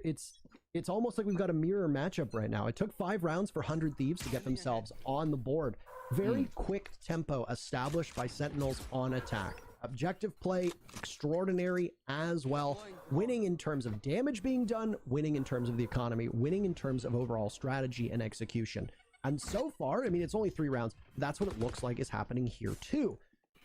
it's almost like we've got a mirror matchup right now. It took 5 rounds for 100 Thieves to get themselves on the board. Very quick tempo established by Sentinels on attack. Objective play, extraordinary as well. Winning in terms of damage being done, winning in terms of the economy, winning in terms of overall strategy and execution. And so far, I mean, it's only 3 rounds. That's what it looks like is happening here too.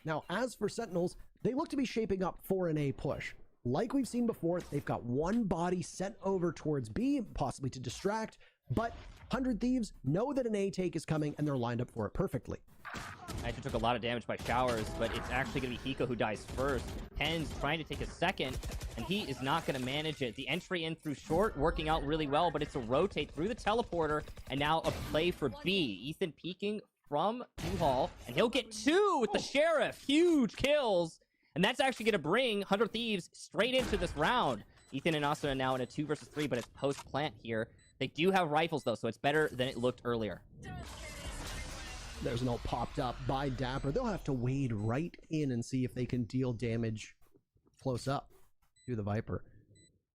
Now, as for Sentinels, they look to be shaping up for an A push. Like we've seen before, they've got 1 body sent over towards B, possibly to distract, but 100 Thieves know that an A take is coming, and they're lined up for it perfectly. Actually took a lot of damage by Showers, but it's actually going to be Hiko who dies first. Tens trying to take a second, and he is not going to manage it. The entry in through short working out really well, but it's a rotate through the teleporter, and now a play for B. Ethan peeking from U-Haul, and he'll get 2 with the Sheriff. Huge kills, and that's actually going to bring 100 Thieves straight into this round. Ethan and Austin are now in a 2 versus 3, but it's post-plant here. They do have rifles, though, so it's better than it looked earlier. There's an ult popped up by Dapper. They'll have to wade right in and see if they can deal damage close up to the Viper.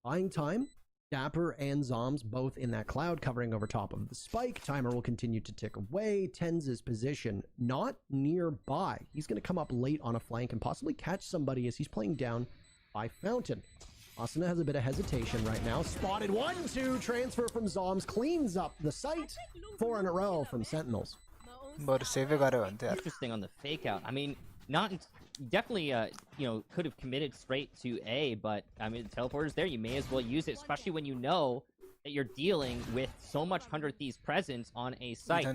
Buying time, Dapper and Zoms both in that cloud covering over top of the spike. Timer will continue to tick away. Tens' position not nearby. He's going to come up late on a flank and possibly catch somebody as he's playing down by Fountain. Asuna has a bit of hesitation right now. Spotted 1-2. Transfer from Zoms cleans up the site. 4 in a row from Sentinels. Interesting on the fake out. I mean, not definitely, you know, could have committed straight to A, but I mean, the teleporter's there. You may as well use it, especially when you know that you're dealing with so much 100 Thieves presence on a site.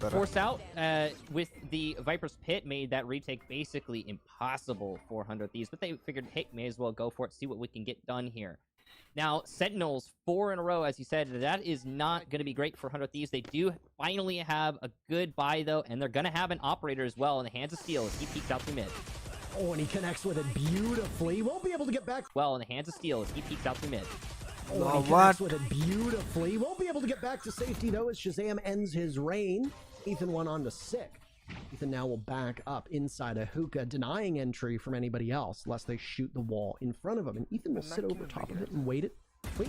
Force out with the Viper's Pit made that retake basically impossible for 100 Thieves, but they figured, hey, may as well go for it, see what we can get done here. Now, Sentinels, 4 in a row, as you said, that is not going to be great for 100 Thieves. They do finally have a good buy, though, and they're going to have an operator as well in the hands of Steel as he peeks out through mid. Oh, and he connects with it beautifully. Won't be able to get back. Well, in the hands of Steel as he peeks out to mid. Oh, and he connects with it beautifully. Won't be able to get back to safety, though, as Shazam ends his reign. Ethan went on to sick. Ethan now will back up inside a hookah, denying entry from anybody else, lest they shoot the wall in front of him. And Ethan will sit over top of it and wait,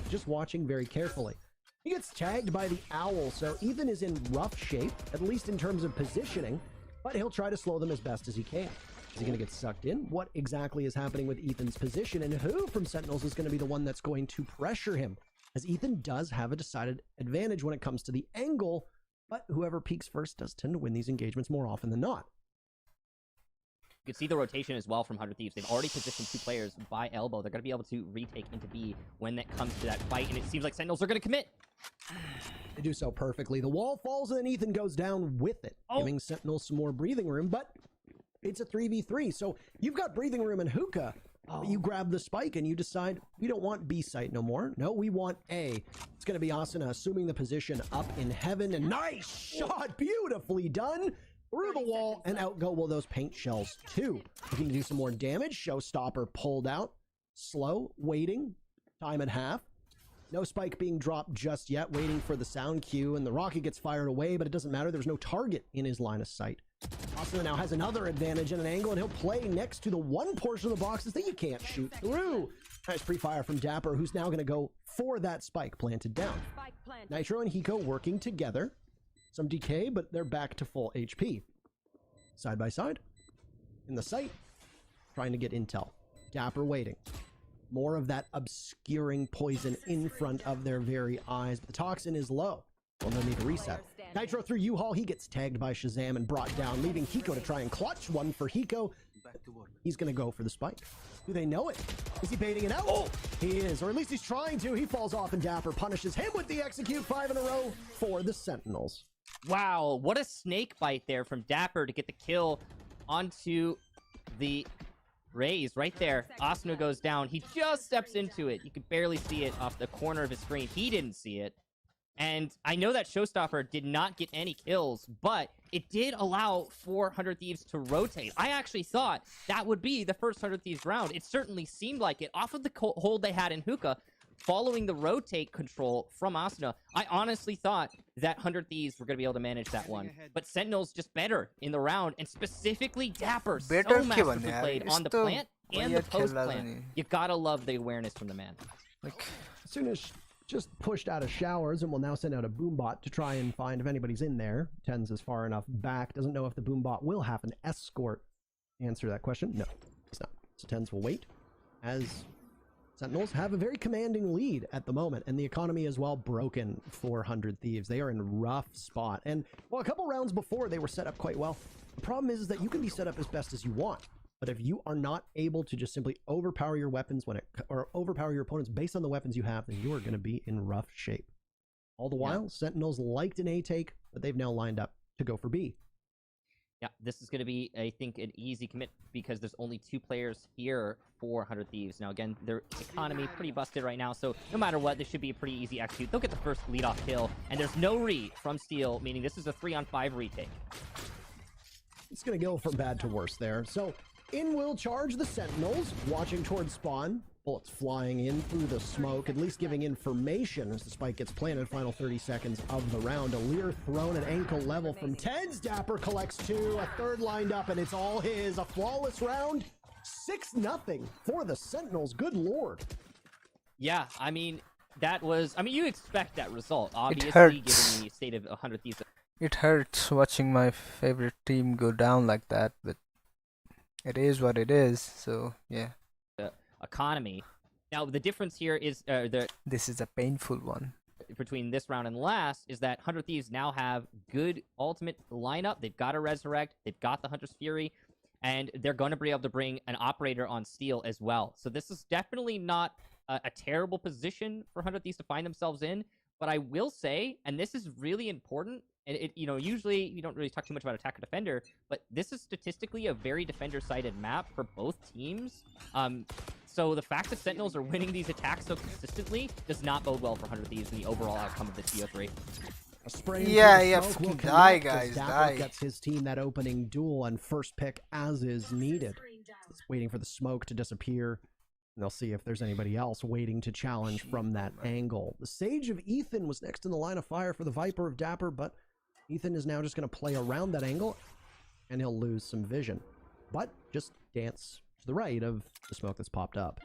just watching very carefully. He gets tagged by the owl, so Ethan is in rough shape, at least in terms of positioning, but he'll try to slow them as best as he can. Is he going to get sucked in? What exactly is happening with Ethan's position, and who from Sentinels is going to be the one that's going to pressure him? As Ethan does have a decided advantage when it comes to the angle, but whoever peaks first does tend to win these engagements more often than not. You can see the rotation as well from 100 Thieves. They've already positioned 2 players by elbow. They're going to be able to retake into B when that comes to that fight, and it seems like Sentinels are going to commit. They do so perfectly. The wall falls, and then Ethan goes down with it, giving Sentinels some more breathing room, but it's a 3v3, so you've got breathing room in hookah. But you grab the spike and you decide, we don't want B site no more. No, we want A. It's going to be Asuna assuming the position up in heaven. And nice shot, beautifully done. Through the wall, and out go will those paint shells too. Looking to do some more damage. Showstopper pulled out. Slow, waiting. Time at half. No spike being dropped just yet, waiting for the sound cue, and the rocket gets fired away, but it doesn't matter. There's no target in his line of sight. Asuna now has another advantage and an angle, and he'll play next to the one portion of the boxes that you can't shoot through. Nice pre-fire from Dapper, who's now going to go for that spike planted down. Nitro and Hiko working together. Some decay, but they're back to full HP. Side by side. In the sight. Trying to get intel. Dapper waiting. More of that obscuring poison in front of their very eyes. But the toxin is low. Well, they'll need a reset. Nitro through U-Haul. He gets tagged by Shazam and brought down, leaving Hiko to try and clutch one for Hiko. He's going to go for the spike. Do they know it? Is he baiting it out? Oh, he is, or at least he's trying to. He falls off, and Dapper punishes him with the execute. 5 in a row for the Sentinels. Wow, what a snake bite there from Dapper to get the kill onto the Raze right there. Asuna goes down. He just steps into it. You could barely see it off the corner of his screen. He didn't see it. And I know that Showstopper did not get any kills, but it did allow 400 Thieves to rotate. I actually thought that would be the first 100 Thieves round. It certainly seemed like it. Off of the hold they had in hookah, following the rotate control from Asuna, I honestly thought that 100 Thieves were going to be able to manage that one. But Sentinel's just better in the round, and specifically Dapper, so masterfully played on the plant and the post plant. You gotta love the awareness from the man. Like, as soon as just pushed out of showers and will now send out a boombot to try and find if anybody's in there. Tens is far enough back. Doesn't know if the boombot will have an escort. Answer that question. No, it's not. So Tens will wait as Sentinels have a very commanding lead at the moment, and the economy is well broken for 100 Thieves. They are in a rough spot, and well, a couple rounds before they were set up quite well. The problem is that you can be set up as best as you want, but if you are not able to just simply overpower your weapons or overpower your opponents based on the weapons you have, then you are going to be in rough shape. All the while, Sentinels liked an A take, but they've now lined up to go for B. Yeah, this is going to be, I think, an easy commit because there's only 2 players here for 100 Thieves. Now, again, their economy pretty busted right now, so no matter what, this should be a pretty easy execute. They'll get the first lead-off kill, and there's no re from Steel, meaning this is a 3-on-5 retake. It's going to go from bad to worse there. So, in will charge the Sentinels, watching towards spawn. Bullets flying in through the smoke, at least giving information as the spike gets planted. Final 30 seconds of the round. A leer thrown at ankle level from Tens. Dapper collects 2, a third lined up, and it's all his. A flawless round. 6-0 for the Sentinels. Good lord. Yeah, I mean, that was... I mean, you expect that result, obviously, given the state of 100 Thieves. It hurts watching my favorite team go down like that, but it is what it is, so yeah. Economy. Now, the difference here is this is a painful one. Between this round and last is that 100 Thieves now have good ultimate lineup. They've got a Resurrect, they've got the Hunter's Fury, and they're going to be able to bring an Operator on Steel as well. So this is definitely not a terrible position for 100 Thieves to find themselves in, but I will say, and this is really important, and usually you don't really talk too much about attacker defender, but this is statistically a very defender-sided map for both teams. So the fact that Sentinels are winning these attacks so consistently does not bode well for 100 Thieves in the overall outcome of the TO3. Yeah, fucking die, guys, die. Gets his team that opening duel and first pick as is needed. waiting for the smoke to disappear. And they'll see if there's anybody else waiting to challenge from that angle. The Sage of Ethan was next in the line of fire for the Viper of Dapper, but Ethan is now just going to play around that angle, and he'll lose some vision. But just dance to the right of the smoke that's popped up.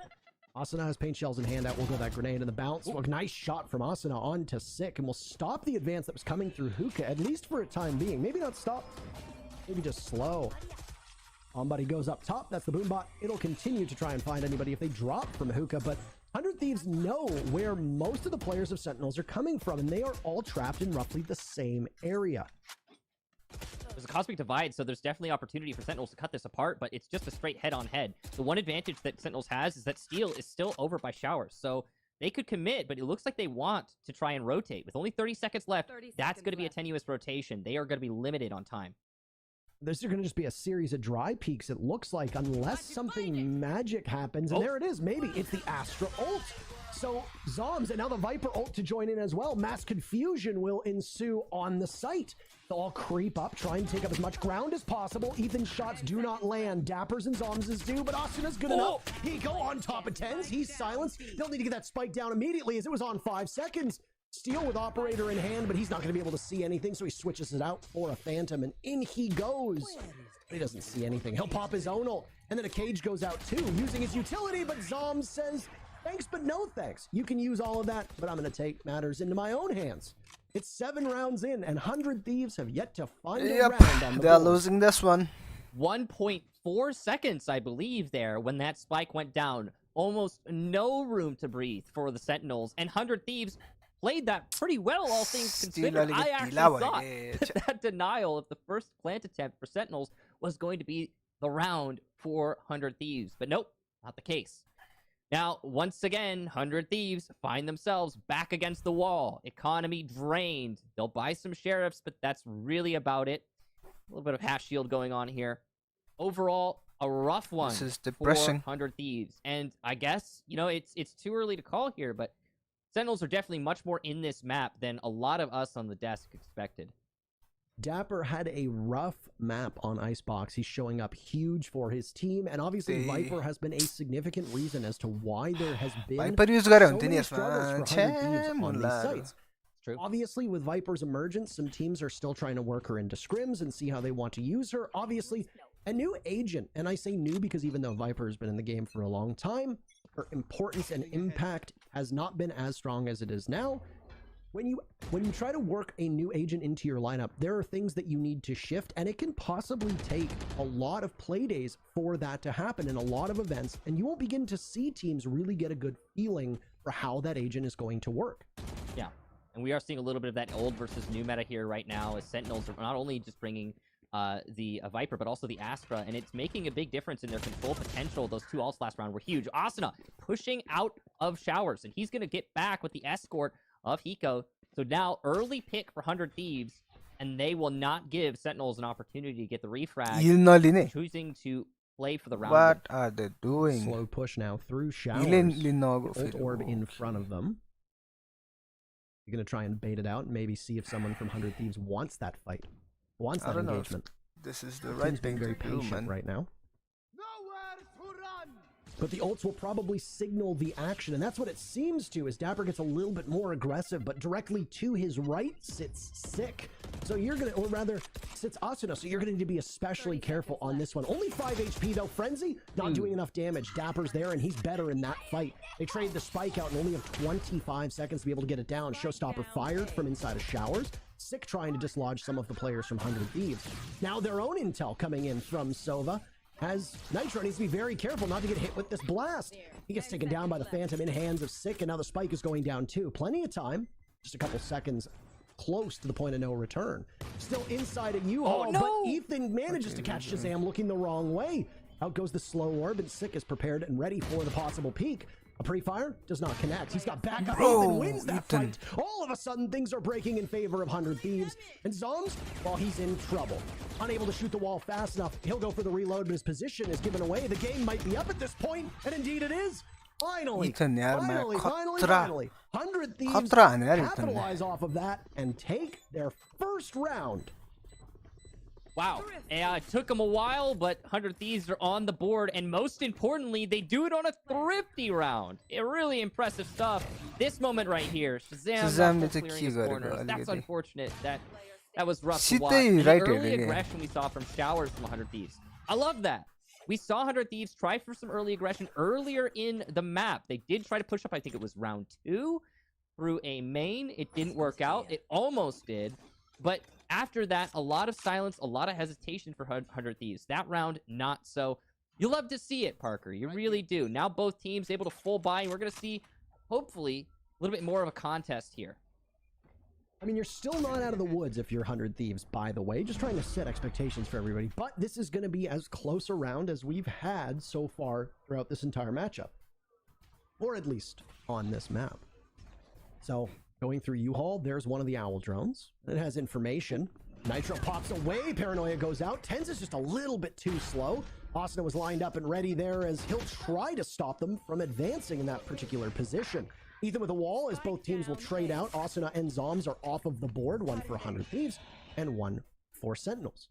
Asuna has paint shells in hand. Out will go that grenade and the bounce. Well, nice shot from Asuna onto Sick, and will stop the advance that was coming through Hookah, at least for a time being. Maybe not stop, maybe just slow. Somebody goes up top. That's the Boombot. It'll continue to try and find anybody if they drop from Hookah, but 100 Thieves know where most of the players of Sentinels are coming from, and they are all trapped in roughly the same area. There's a cosmic divide, so there's definitely opportunity for Sentinels to cut this apart, but it's just a straight head-on-head. The one advantage that Sentinels has is that Steel is still over by Showers, so they could commit, but it looks like they want to try and rotate. With only 30 seconds left, that's going to be a tenuous rotation. They are going to be limited on time. There's going to just be a series of dry peaks, it looks like, unless something magic happens. And there it is. Maybe it's the Astra ult. So Zombs and now the Viper ult to join in as well. Mass confusion will ensue on the site. They'll all creep up, try and take up as much ground as possible. Ethan's shots do not land. Dappers and Zombs' do, but Asuna's good enough. Hiko on top of 10s. He's silenced. They'll need to get that spike down immediately as it was on 5 seconds. Steel with Operator in hand, but he's not going to be able to see anything, so he switches it out for a Phantom, and in he goes. He doesn't see anything. He'll pop his own ult, and then a Cage goes out too, using his utility, but Zom says, thanks, but no thanks. You can use all of that, but I'm going to take matters into my own hands. It's 7 rounds in, and 100 Thieves have yet to find a round on the they're board. losing this one. 1.4 seconds, I believe, there when that spike went down. Almost no room to breathe for the Sentinels, and 100 Thieves played that pretty well, all things considered. I actually thought that denial of the first plant attempt for Sentinels was going to be the round for 100 Thieves. But nope, not the case. Now, once again, 100 Thieves find themselves back against the wall. Economy drained. They'll buy some Sheriffs, but that's really about it. A little bit of half shield going on here. Overall, a rough one. This is depressing. For 100 Thieves. And I guess, you know, it's too early to call here, but Sentinels are definitely much more in this map than a lot of us on the desk expected. Dapper had a rough map on Icebox. He's showing up huge for his team, and obviously Viper has been a significant reason as to why there has been so many struggles for 100 Thieves on these sites. True. Obviously, with Viper's emergence, some teams are still trying to work her into scrims and see how they want to use her. Obviously, a new agent, and I say new because even though Viper has been in the game for a long time, her importance and impact has not been as strong as it is now. When you try to work a new agent into your lineup, there are things that you need to shift, and it can possibly take a lot of play days for that to happen in a lot of events, and you won't begin to see teams really get a good feeling for how that agent is going to work. Yeah, and we are seeing a little bit of that old versus new meta here right now, as Sentinels are not only just bringing the Viper, but also the Astra, and it's making a big difference in their control potential. Those 2 ults last round were huge. Asuna pushing out of Showers, and he's going to get back with the escort of Hiko. So now, early pick for 100 Thieves, and they will not give Sentinels an opportunity to get the refrag, choosing to play for the round. What are they doing? Slow push now through Showers. Ult orb in front of them. You're going to try and bait it out and maybe see if someone from 100 Thieves wants that fight. Wants that engagement. This is the right thing very to do, patient man. right now. But the ults will probably signal the action, and that's what it seems to, as Dapper gets a little bit more aggressive, but directly to his right sits Sick. So you're gonna, or rather, sits Asuna, so you're gonna need to be especially careful on this one. Only 5 HP though. Frenzy, not doing enough damage. Dapper's there, and he's better in that fight. They trade the spike out and only have 25 seconds to be able to get it down. Showstopper fired from inside of Showers. Sick trying to dislodge some of the players from 100 Thieves. Now their own intel coming in from Sova. As Nitro needs to be very careful not to get hit with this blast. He gets taken down by the Phantom in hands of Sick, and now the spike is going down too. Plenty of time. Just a couple seconds close to the point of no return. Still inside a U-Haul, but Ethan manages to catch Shazam looking the wrong way. Out goes the slow orb, and Sick is prepared and ready for the possible peak. A pre-fire does not connect. He's got backup. Ethan wins that fight. All of a sudden, things are breaking in favor of 100 Thieves. And Zombs, well, he's in trouble. Unable to shoot the wall fast enough. He'll go for the reload, but his position is given away. The game might be up at this point, and indeed it is. Finally, finally, 100 Thieves capitalize off of that and take their first round. Wow. It took them a while, but 100 Thieves are on the board. And most importantly, they do it on a thrifty round. Really impressive stuff. This moment right here. Shazam with a clearing key his corners. That's unfortunate. That was rough to watch. And the early aggression we saw from Showers from 100 Thieves. I love that. We saw 100 Thieves try for some early aggression earlier in the map. They did try to push up, I think it was round 2, through a main. It didn't work out. It almost did. But after that, a lot of silence, a lot of hesitation for 100 Thieves. That round, not so. You love to see it, Parker. You really do. Now both teams able to full buy, and we're going to see, hopefully, a little bit more of a contest here. I mean, you're still not out of the woods if you're 100 Thieves, by the way. Just trying to set expectations for everybody. But this is going to be as close a round as we've had so far throughout this entire matchup. Or at least on this map. So, going through U-Haul, there's one of the Owl drones. It has information. Nitro pops away. Paranoia goes out. Tens is just a little bit too slow. Asuna was lined up and ready there as he'll try to stop them from advancing in that particular position. Ethan with a wall as both teams will trade out. Asuna and Zoms are off of the board. One for 100 Thieves and one for Sentinels.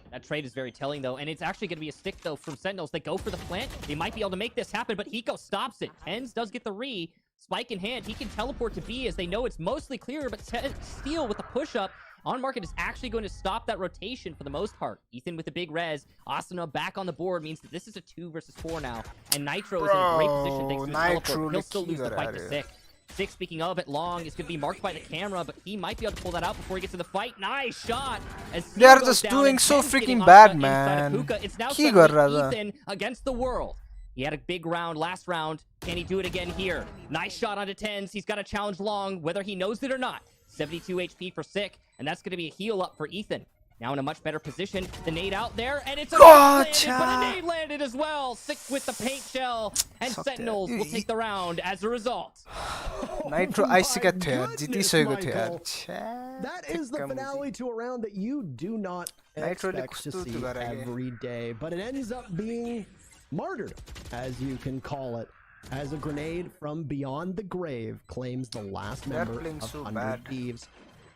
That trade is very telling, though, and it's actually going to be a stick, though, from Sentinels. They go for the plant. They might be able to make this happen, but Hiko stops it. Tens does get the re. Spike in hand. He can teleport to B as they know it's mostly clear, but Steel with the push-up on market is actually going to stop that rotation for the most part. Ethan with the big res. Asuna back on the board means that this is a 2 versus 4 now, and Nitro is in a great position thanks to his teleport. He'll still lose the fight to Sick. Sick, speaking of it, long is going to be marked by the camera, but he might be able to pull that out before he gets to the fight. Nice shot! As they are just doing so freaking bad, man. It's now Ethan against the world. He had a big round last round. Can he do it again here? Nice shot onto Tens. He's got to challenge long, whether he knows it or not. 72 HP for Sick, and that's going to be a heal up for Ethan. Now in a much better position. The nade out there, and it's a nade landed, but a nade landed as well. Sick with the paint shell, and Sentinels will take the round as a result. Nitro that is the finale to a round that you do not expect to see every day, but it ends up being martyred, as you can call it, as a grenade from beyond the grave claims the last member of 100 Thieves.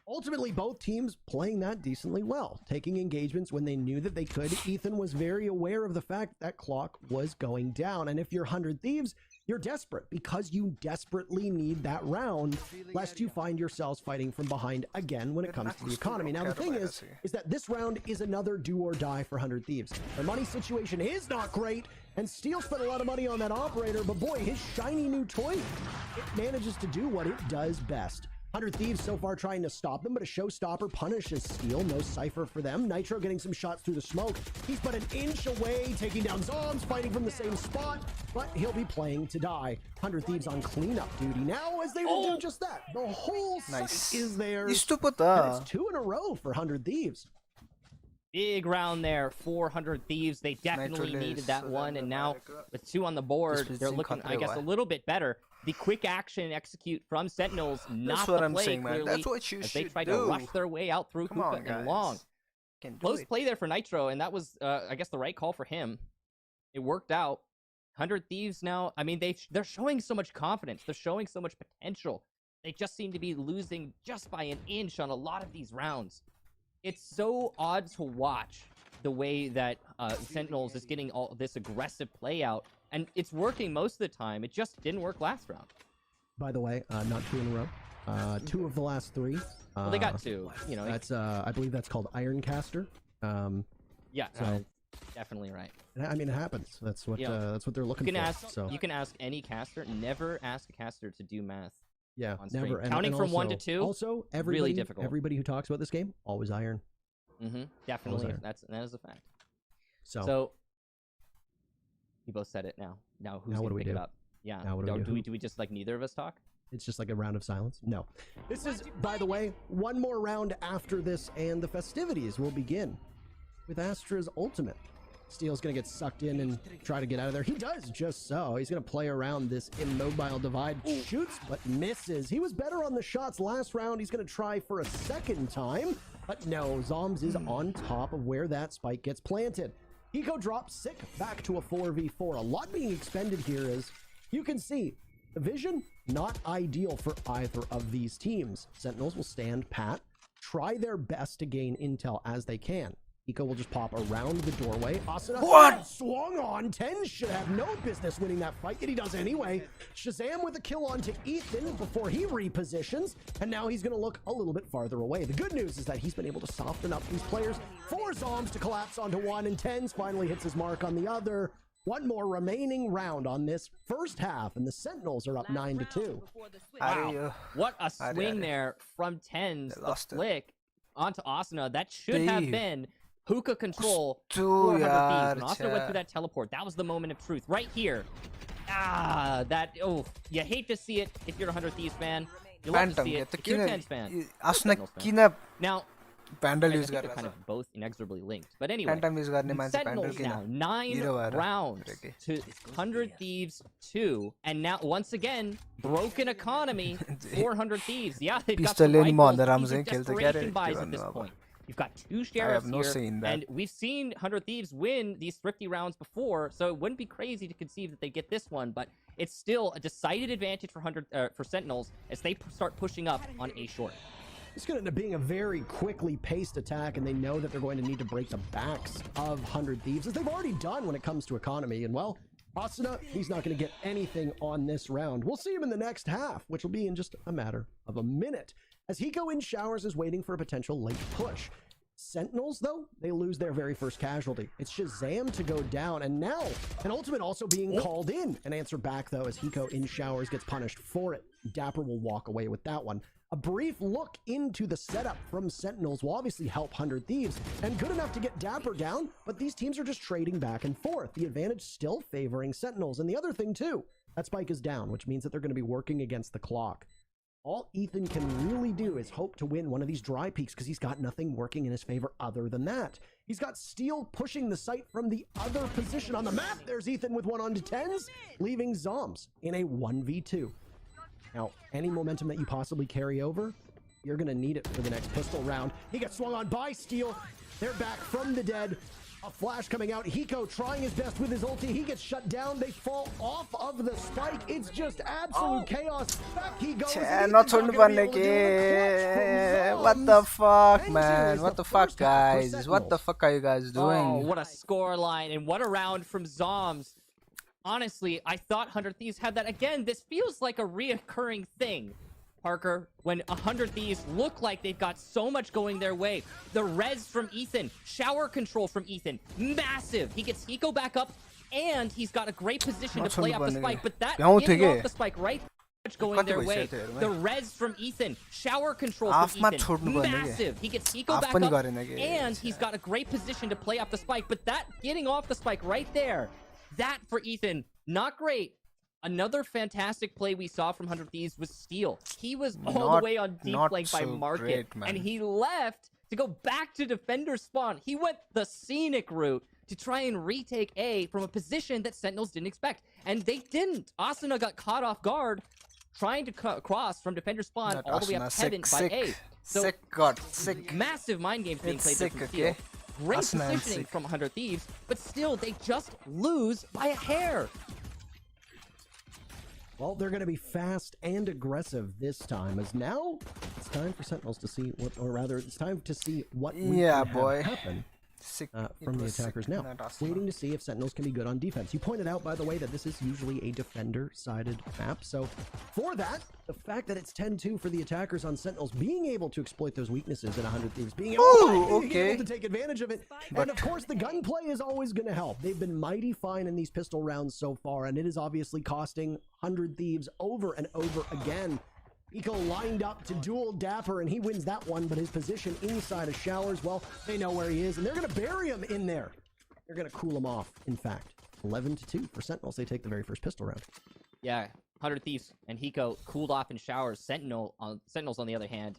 Ultimately, both teams playing that decently well, taking engagements when they knew that they could. Ethan was very aware of the fact that clock was going down, and if you're 100 Thieves, you're desperate because you desperately need that round, lest you find yourselves fighting from behind again when it comes to the economy. Now, the thing is that this round is another do or die for 100 Thieves. Their money situation is not great, and Steel spent a lot of money on that operator, but boy, his shiny new toy, it manages to do what it does best. 100 Thieves so far trying to stop them, but a showstopper punishes Steel. No Cypher for them. Nitro getting some shots through the smoke. He's but an inch away, taking down Zoms, fighting from the same spot, but he'll be playing to die. 100 Thieves on cleanup duty now as they will do just that. The whole site is there. And it's 2 in a row for 100 Thieves. Big round there, 400 Thieves. They definitely needed that one, and now with 2 on the board, they're looking, I guess, a little bit better. The quick action execute from Sentinels, not the play, clearly, That's what you as they should try do. to rush their way out through Hookah and Long. Close play there for Nitro, and that was, I guess, the right call for him. It worked out. 100 Thieves now, I mean, they're showing so much confidence. They're showing so much potential. They just seem to be losing just by an inch on a lot of these rounds. It's so odd to watch the way that Sentinels is getting all this aggressive play out, and it's working most of the time. It just didn't work last round. By the way, not 2 in a row. 2 of the last 3. Well, they got 2. You know, that's I believe that's called Ironcaster. Yeah, so definitely right. I mean, it happens. That's what they're looking for. You can ask any caster. Never ask a caster to do math. Yeah, never. Counting from 1 to 2. Also, really difficult. Everybody who talks about this game always iron. Definitely, that is a fact. So you both said it now. Now who's gonna pick it up? Yeah. Now what do we just like neither of us talk? It's just like a round of silence? No. This is, by the way, one more round after this, and the festivities will begin with Astra's ultimate. Steel's going to get sucked in and try to get out of there. He does just so. He's going to play around this immobile divide. Shoots, but misses. He was better on the shots last round. He's going to try for a second time. But no, Zoms is on top of where that spike gets planted. Hiko drops Sick back to a 4v4. A lot being expended here, as you can see. The vision, not ideal for either of these teams. Sentinels will stand pat. try their best to gain intel as they can. Hiko will just pop around the doorway. Asuna What? swung on. Tens should have no business winning that fight, yet he does anyway. Shazam with a kill onto Ethan before he repositions, and now he's going to look a little bit farther away. The good news is that he's been able to soften up these players. 4 zombs to collapse onto one, and Tens finally hits his mark on the other. One more remaining round on this first half, and the Sentinels are up 9-2. Wow. What a swing there from Tens. The flick onto Asuna. That should have been hookah control 400 Thieves. When Asuna went through that teleport, that was the moment of truth. Right here. You hate to see it if you're a 100 Thieves fan. You love to see it if you're a Tens fan. Now, Pandal I use think they're kind of both inexorably linked. But anyway, Sentinels now 9 rounds to 100 Thieves 2. And now, once again, broken economy, 400 Thieves. Yeah, they've got some rifles. These are desperation buys at this point. You've got 2 sheriffs here, and we've seen 100 Thieves win these thrifty rounds before, so it wouldn't be crazy to conceive that they get this one, but it's still a decided advantage for Sentinels as they start pushing up on A short. It's going to end up being a very quickly paced attack, and they know that they're going to need to break the backs of 100 Thieves, as they've already done when it comes to economy. And well, Asuna, he's not going to get anything on this round. We'll see him in the next half, which will be in just a matter of a minute, as Hiko in showers is waiting for a potential late push. Sentinels, though, they lose their very first casualty. It's Shazam to go down, and now an ultimate also being called in. An answer back, though, as Hiko in showers gets punished for it. Dapper will walk away with that one. A brief look into the setup from Sentinels will obviously help 100 Thieves, and good enough to get Dapper down, but these teams are just trading back and forth. The advantage still favoring Sentinels. And the other thing, too, that spike is down, which means that they're going to be working against the clock. All Ethan can really do is hope to win one of these dry peaks, because he's got nothing working in his favor other than that. He's got Steel pushing the site from the other position on the map. There's Ethan with 1 onto 10s, leaving Zombs in a 1v2. Now, any momentum that you possibly carry over, you're going to need it for the next pistol round. He gets swung on by Steel. They're back from the dead. A flash coming out. Hiko trying his best with his ulti. He gets shut down. They fall off of the spike. It's just absolute chaos. Back he goes. What the fuck, man? What the fuck, guys? What the fuck are you guys doing? Oh, what a score line, and what a round from Zombs. Honestly, I thought 100 Thieves had that. Again, this feels like a reoccurring thing, Parker, when 100 Thieves look like they've got so much going their way. The res from Ethan, shower control from Ethan, massive. He gets Hiko back up, and he's got a great position to play up the spike, but that getting off the spike right much going their way. The res from Ethan, shower control from Ethan, massive. He gets Hiko back up, and he's got a great position to play up the spike, but that getting off the spike right there, that for Ethan, not great. Another fantastic play we saw from 100 Thieves was Steel. He was all the way on deep flank by Market, and he left to go back to defender spawn. He went the scenic route to try and retake A from a position that Sentinels didn't expect, and they didn't. Asuna got caught off guard trying to cross from defender spawn all the way up heaven by A. So massive mind games being played there from Steel. Great positioning from 100 Thieves, but still, they just lose by a hair. Well, they're going to be fast and aggressive this time, as now it's time for Sentinels to see what, or rather, it's time to see what we can have happen from the attackers now. Waiting to see if Sentinels can be good on defense. You pointed out, by the way, that this is usually a defender-sided map, so for that, the fact that it's 10-2 for the attackers on Sentinels, being able to exploit those weaknesses in 100 Thieves, being able to take advantage of it, and of course the gunplay is always going to help. They've been mighty fine in these pistol rounds so far, and it is obviously costing 100 Thieves over and over again. Hiko lined up to duel Dapper, and he wins that one, but his position inside of showers, well, they know where he is, and they're going to bury him in there. They're going to cool him off, in fact. 11-2 for Sentinels. They take the very first pistol round. Yeah, 100 Thieves and Hiko cooled off in showers. Sentinels, on the other hand,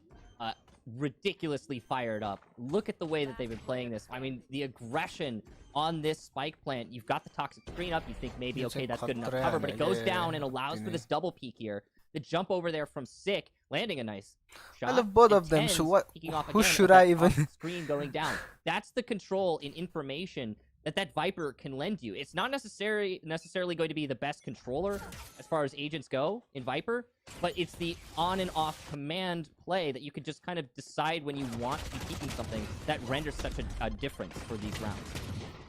ridiculously fired up. Look at the way that they've been playing this. I mean, the aggression on this spike plant. You've got the toxic screen up. You think maybe, okay, that's good enough cover, but it goes down and allows for this double peek here. The jump over there from Sick, landing a nice shot. I love both of them, so what? Who should I even? Screen going down. That's the control in information that Viper can lend you. It's not necessarily going to be the best controller as far as agents go in Viper, but it's the on and off command play that you can just kind of decide when you want to be keeping something that renders such a difference for these rounds.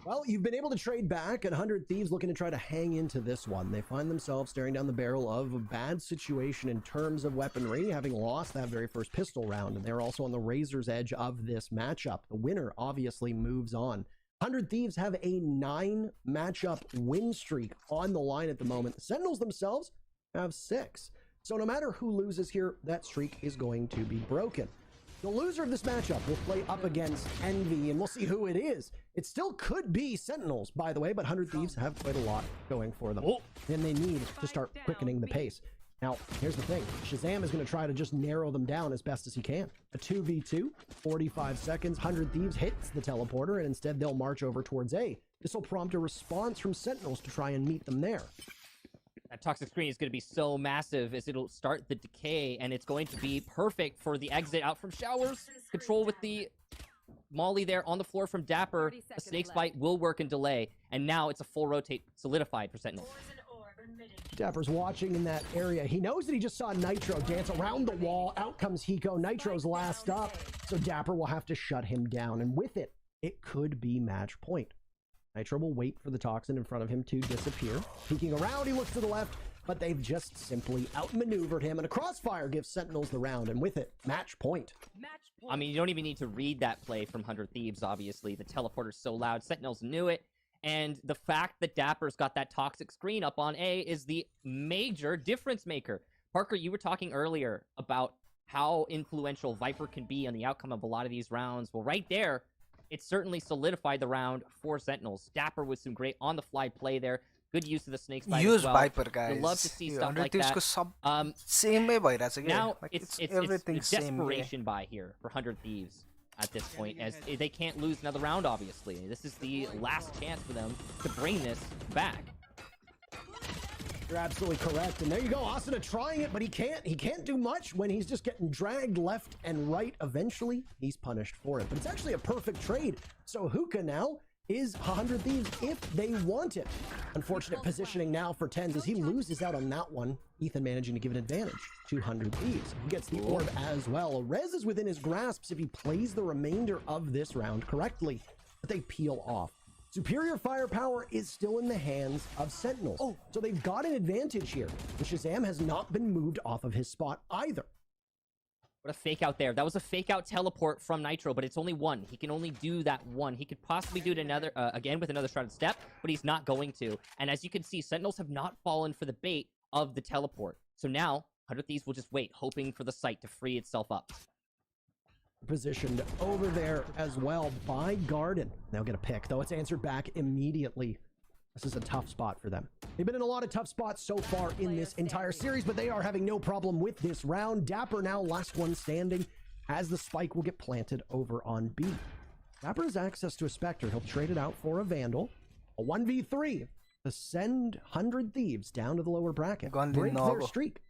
Well, you've been able to trade back, and 100 Thieves looking to try to hang into this one. They find themselves staring down the barrel of a bad situation in terms of weaponry, having lost that very first pistol round, and they're also on the razor's edge of this matchup. The winner obviously moves on. 100 Thieves have a 9 matchup win streak on the line at the moment. The Sentinels themselves have 6. So no matter who loses here, that streak is going to be broken. The loser of this matchup will play up against Envy, and we'll see who it is. It still could be Sentinels, by the way, but 100 Thieves have quite a lot going for them. And they need to start quickening the pace. Now, here's the thing. Shazam is going to try to just narrow them down as best as he can. A 2v2, 45 seconds, 100 Thieves hits the teleporter, and instead they'll march over towards A. This will prompt a response from Sentinels to try and meet them there. That toxic screen is going to be so massive as it'll start the decay, and it's going to be perfect for the exit out from showers. Control with the Molly there on the floor from Dapper. A snake's bite will work in delay, and now it's a full rotate solidified for Sentinels. Dapper's watching in that area. He knows that he just saw Nitro dance around the wall. Out comes Hiko. Nitro's last up, so Dapper will have to shut him down, and with it, it could be match point. Nitro will wait for the toxin in front of him to disappear. Peeking around, he looks to the left, but they've just simply outmaneuvered him, and a crossfire gives Sentinels the round, and with it, match point. I mean, you don't even need to read that play from 100 Thieves, obviously. The teleporter's so loud. Sentinels knew it, and the fact that Dapper's got that toxic screen up on A is the major difference maker. Parker, you were talking earlier about how influential Viper can be on the outcome of a lot of these rounds. Well, right there, it certainly solidified the round for Sentinels. Dapper with some great on-the-fly play there. Good use of the snake's bite Use as well. Viper, guys. You'll love to see stuff like that. Same way, now, like, it's everything same desperation buy here for 100 Thieves at this point, as they can't lose another round, obviously. This is the last chance for them to bring this back. You're absolutely correct. And there you go. Asuna trying it, but he can't do much when he's just getting dragged left and right. Eventually, he's punished for it. But it's actually a perfect trade. So Hookah now is 100 Thieves if they want it. Unfortunate positioning now for Tens as he loses out on that one. Ethan managing to give an advantage to 100 Thieves. He gets the orb as well. A res is within his grasp if he plays the remainder of this round correctly. But they peel off. Superior firepower is still in the hands of Sentinels. So they've got an advantage here. And Shazam has not been moved off of his spot either. What a fake out there. That was a fake out teleport from Nitro, but it's only one. He can only do that one. He could possibly do it another again with another shrouded step, but he's not going to. And as you can see, Sentinels have not fallen for the bait of the teleport. So now, 100 Thieves will just wait, hoping for the site to free itself up. Positioned over there as well by Garden. They'll get a pick, though it's answered back immediately. This is a tough spot for them. They've been in a lot of tough spots so far in this entire series, but they are having no problem with this round. Dapper now last one standing as the spike will get planted over on B. Dapper has access to a Spectre. He'll trade it out for a Vandal. A 1v3 to send 100 Thieves down to the lower bracket. Break their streak.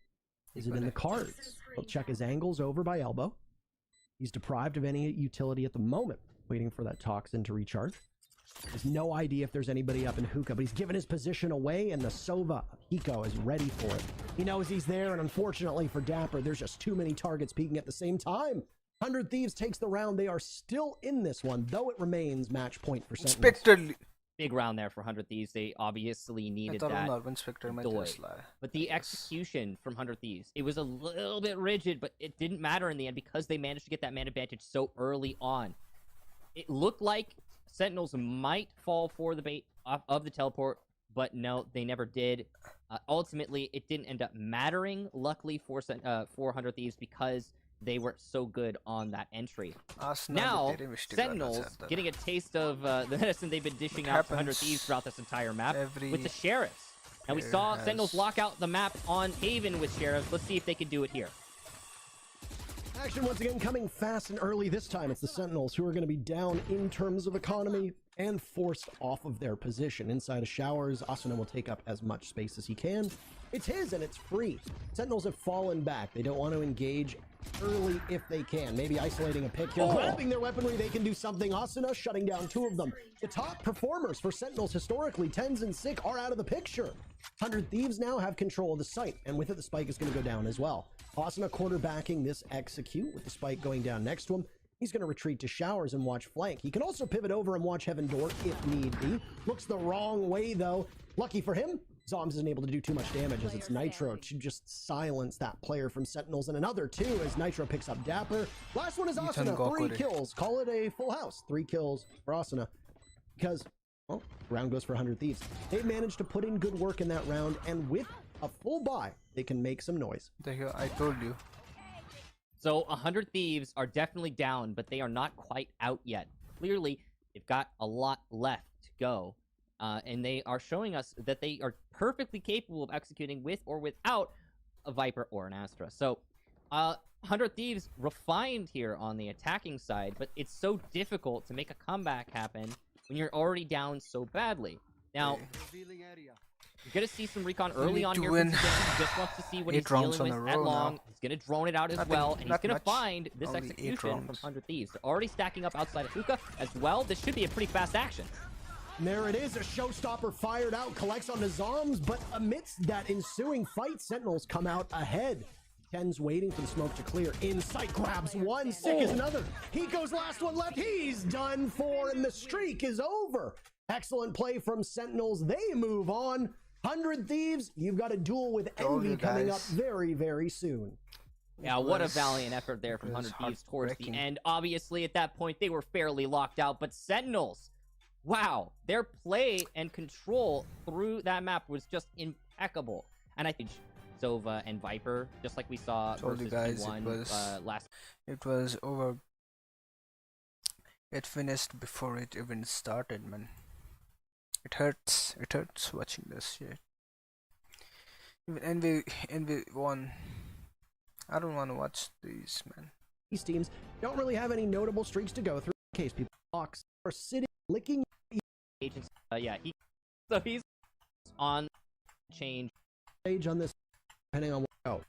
Is it in the cards? He'll check his angles over by elbow. He's deprived of any utility at the moment, waiting for that toxin to recharge. There's no idea if there's anybody up in Hookah, but he's given his position away, and the Sova Hiko is ready for it. He knows he's there, and unfortunately for Dapper, there's just too many targets peeking at the same time. 100 Thieves takes the round. They are still in this one, though it remains match point for Sentinels. Spectre. Big round there for 100 Thieves. They obviously needed that. But the execution from 100 Thieves, it was a little bit rigid, but it didn't matter in the end because they managed to get that man advantage so early on. It looked like Sentinels might fall for the bait of the teleport, but no, they never did. Ultimately, it didn't end up mattering, luckily, for 100 Thieves because they were so good on that entry. Now, Sentinels getting a taste of the medicine they've been dishing out for 100 Thieves throughout this entire map with the Sheriffs. Now, we saw Sentinels lock out the map on Haven with Sheriffs. Let's see if they can do it here. Action once again coming fast and early. This time it's the Sentinels who are going to be down in terms of economy and forced off of their position. Inside of showers, Asuna will take up as much space as he can. It's his and it's free. Sentinels have fallen back. They don't want to engage early if they can. Maybe isolating a pick here. Grabbing their weaponry, they can do something. Asuna shutting down 2 of them. The top performers for Sentinels historically, Tens and Sick, are out of the picture. 100 Thieves now have control of the site, and with it, the spike is going to go down as well. Asuna quarterbacking this execute with the spike going down next to him. He's going to retreat to showers and watch flank. He can also pivot over and watch heaven door if need be. Looks the wrong way, though. Lucky for him, Zombs isn't able to do too much damage as it's Nitro to just silence that player from Sentinels, and another 2 as Nitro picks up Dapper. Last one is Asuna, 3 kills. Call it a full house. 3 kills for Asuna because, well, round goes for 100 Thieves. They've managed to put in good work in that round, and with a full buy, they can make some noise. There, I told you. So 100 Thieves are definitely down, but they are not quite out yet. Clearly, they've got a lot left to go. And they are showing us that they are perfectly capable of executing with or without a Viper or an Astra. So 100 Thieves refined here on the attacking side, but it's so difficult to make a comeback happen when you're already down so badly. Now, you're going to see some recon early on here. He just wants to see what he's dealing with at long. He's going to drone it out as well, and he's going to find this execution from 100 Thieves. They're already stacking up outside of Hookah as well. This should be a pretty fast action. And there it is, a showstopper fired out, collects on the Zombs, but amidst that ensuing fight, Sentinels come out ahead. Ken's waiting for the smoke to clear. Insight grabs one, Sick is another. Hiko's last one left, he's done for, and the streak is over. Excellent play from Sentinels, they move on. 100 Thieves, you've got a duel with Envy coming up very, very soon. Yeah, what a valiant effort there from 100 Thieves towards the end. Obviously, at that point, they were fairly locked out, but Sentinels, wow, their play and control through that map was just impeccable. And I think Sova and Viper, just like we saw versus T1 last. It was over. It finished before it even started, man. It hurts. It hurts watching this shit. Even Envy won. I don't want to watch these, man. These teams don't really have any notable streaks to go through in case people are sitting licking agents. Yeah, he's on change stage on this, depending on what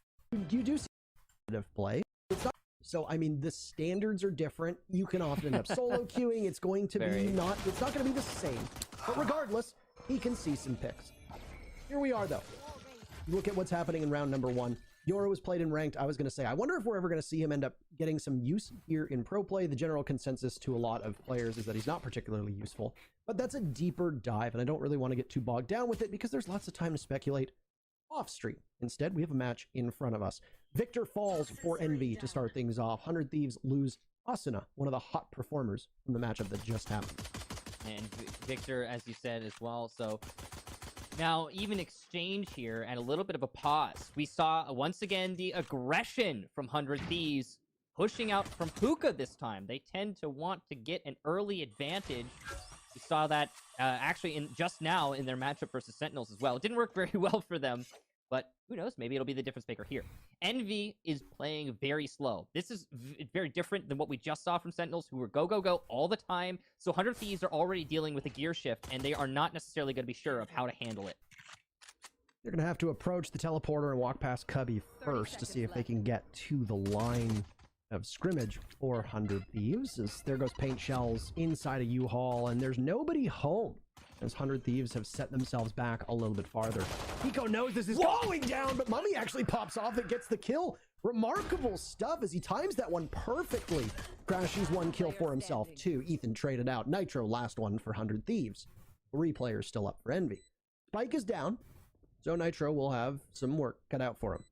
you do see competitive play. It's not, so I mean the standards are different. You can often end up solo queuing. It's going to be it's not going to be the same. But regardless, he can see some picks. Here we are though. Look at what's happening in round number 1. Yoro was played in ranked. I was going to say, I wonder if we're ever going to see him end up getting some use here in pro play. The general consensus to a lot of players is that he's not particularly useful, but that's a deeper dive, and I don't really want to get too bogged down with it because there's lots of time to speculate off stream. Instead, we have a match in front of us. Victor falls for Envy to start things off. 100 Thieves lose Asuna, one of the hot performers from the matchup that just happened. And Victor, as you said as well, so now, even exchange here and a little bit of a pause. We saw, once again, the aggression from 100 Thieves pushing out from Hookah this time. They tend to want to get an early advantage. We saw that actually just now in their matchup versus Sentinels as well. It didn't work very well for them, but who knows? Maybe it'll be the difference maker here. Envy is playing very slow. This is very different than what we just saw from Sentinels, who were go, go, go all the time. So 100 Thieves are already dealing with a gear shift, and they are not necessarily going to be sure of how to handle it. They're going to have to approach the teleporter and walk past Cubby first to see if they can get to the line of scrimmage for 100 Thieves. As there goes Paint Shells inside a U-Haul, and there's nobody home, as 100 Thieves have set themselves back a little bit farther. Hiko knows this is going down, but Mummy actually pops off and gets the kill. Remarkable stuff as he times that one perfectly. Crashy's 1 kill for himself, 2. Ethan traded out. Nitro last one for 100 Thieves. 3 players still up for Envy. Spike is down, so Nitro will have some work cut out for him.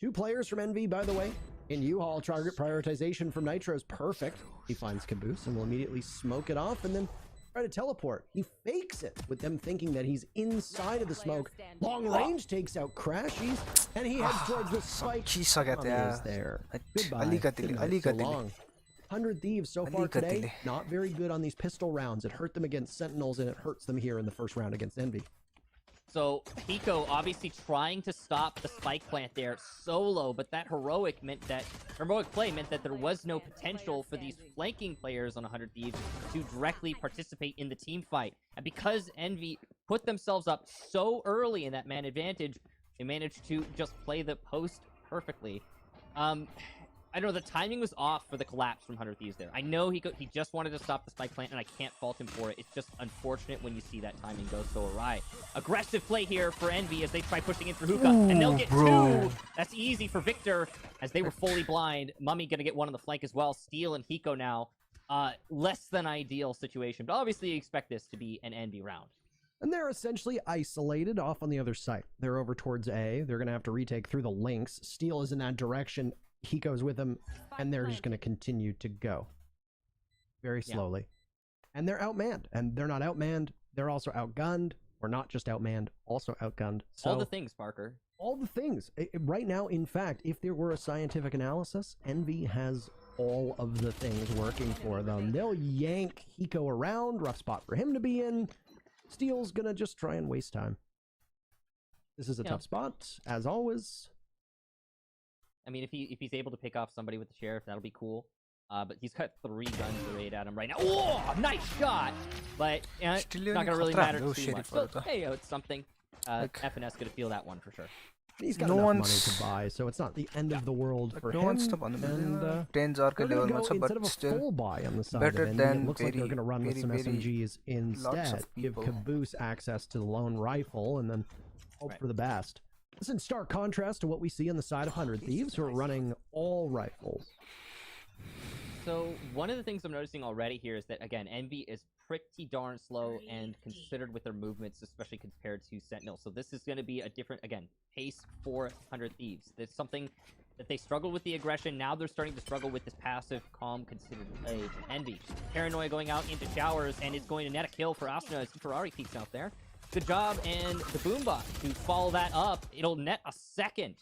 2 players from Envy, by the way. In U-Haul, target prioritization from Nitro is perfect. He finds Caboose and will immediately smoke it off and then try to teleport. He fakes it with them thinking that he's inside of the smoke. Long range takes out Crashies, and he heads towards the spike. Is there. Goodbye. Good night, so long. 100 Thieves so far today, not very good on these pistol rounds. It hurt them against Sentinels, and it hurts them here in the first round against Envy. So Hiko obviously trying to stop the spike plant there solo, but that heroic play meant that there was no potential for these flanking players on 100 Thieves to directly participate in the team fight. And because Envy put themselves up so early in that man advantage, they managed to just play the post perfectly. I don't know, the timing was off for the collapse from 100 Thieves there. I know he just wanted to stop the spike plant, and I can't fault him for it. It's just unfortunate when you see that timing go so awry. Aggressive play here for Envy as they try pushing in for Hookah, and they'll get two! That's easy for Victor, as they were fully blind. Mummy gonna get one on the flank as well. Steel and Hiko now. Less than ideal situation, but obviously you expect this to be an Envy round. And they're essentially isolated off on the other side. They're over towards A. They're going to have to retake through the links. Steel is in that direction. Hiko's with them, and they're just going to continue to go very slowly. And they're outmanned, and they're not outmanned. They're also outgunned. Or not just outmanned, also outgunned. So all the things, Parker. All the things. Right now, in fact, if there were a scientific analysis, Envy has all of the things working for them. They'll yank Hiko around. Rough spot for him to be in. Steel's gonna just try and waste time. This is a tough spot, as always. I mean, if he's able to pick off somebody with the sheriff, that'll be cool. But he's got 3 guns arrayed at him right now. Oh, nice shot! But it's not gonna really matter too much. So, hey, it's something. FNS gonna feel that one for sure. He's got enough money to buy, so it's not the end of the world for him. And 10 Zarka level go, instead of a full buy on the side of it, it looks like they're going to run with some SMGs instead. Give Caboose access to the lone rifle, and then hope for the best. This is in stark contrast to what we see on the side of 100 Thieves, who are running all rifles. So one of the things I'm noticing already here is that, again, Envy is pretty darn slow and considered with their movements, especially compared to Sentinel. So this is going to be a different, again, pace for 100 Thieves. It's something that they struggled with the aggression. Now they're starting to struggle with this passive, calm, considered play from Envy. Paranoia going out into showers, and it's going to net a kill for Asuna as Ferrari peeks out there. Good job, and the Boombot to follow that up. It'll net a second.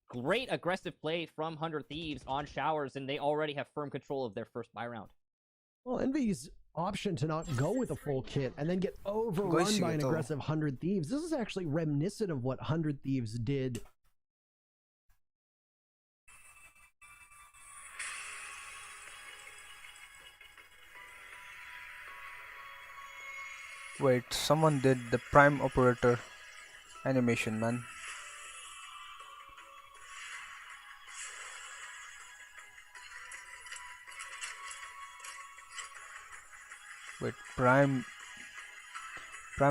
Great aggressive play from 100 Thieves on showers, and they already have firm control of their first buy round. Well, Envy's option to not go with a full kit and then get overrun by an aggressive 100 Thieves. This is actually reminiscent of what 100 Thieves did. Wait, someone did the prime operator animation, man. Wait, prime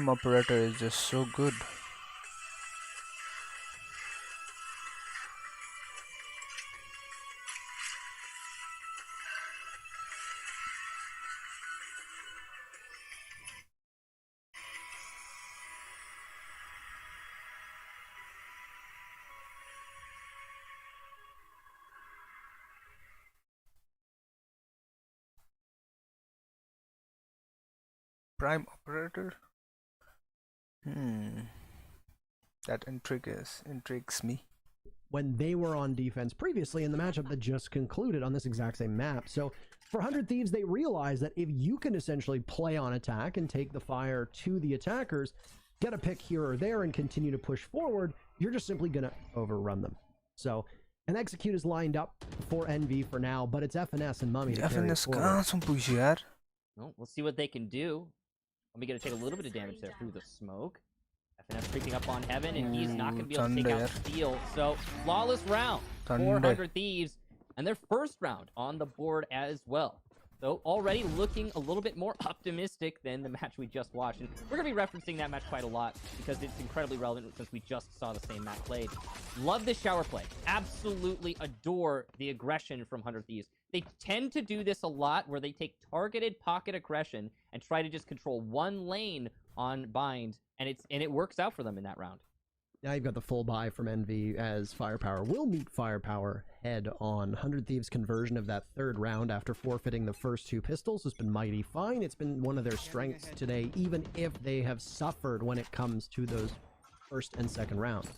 operator is just so good. Prime operator? That intrigues me. When they were on defense previously in the matchup that just concluded on this exact same map. So for 100 Thieves, they realize that if you can essentially play on attack and take the fire to the attackers, get a pick here or there and continue to push forward, you're just simply going to overrun them. So an execute is lined up for Envy for now, but it's FNS and Mummy to carry it forward. Well, we'll see what they can do. Mummy going to take a little bit of damage there through the smoke. FNS creeping up on Heaven, and he's not going to be able to take out Steel. So, flawless round. 400 Thieves, and their first round on the board as well. So, already looking a little bit more optimistic than the match we just watched. And we're going to be referencing that match quite a lot because it's incredibly relevant since we just saw the same match played. Love this shower play. Absolutely adore the aggression from 100 Thieves. They tend to do this a lot where they take targeted pocket aggression and try to just control one lane on bind, and it works out for them in that round. Now you've got the full buy from Envy as Firepower will meet Firepower head on. 100 Thieves' conversion of that third round after forfeiting the first 2 pistols has been mighty fine. It's been one of their strengths today, even if they have suffered when it comes to those first and second rounds.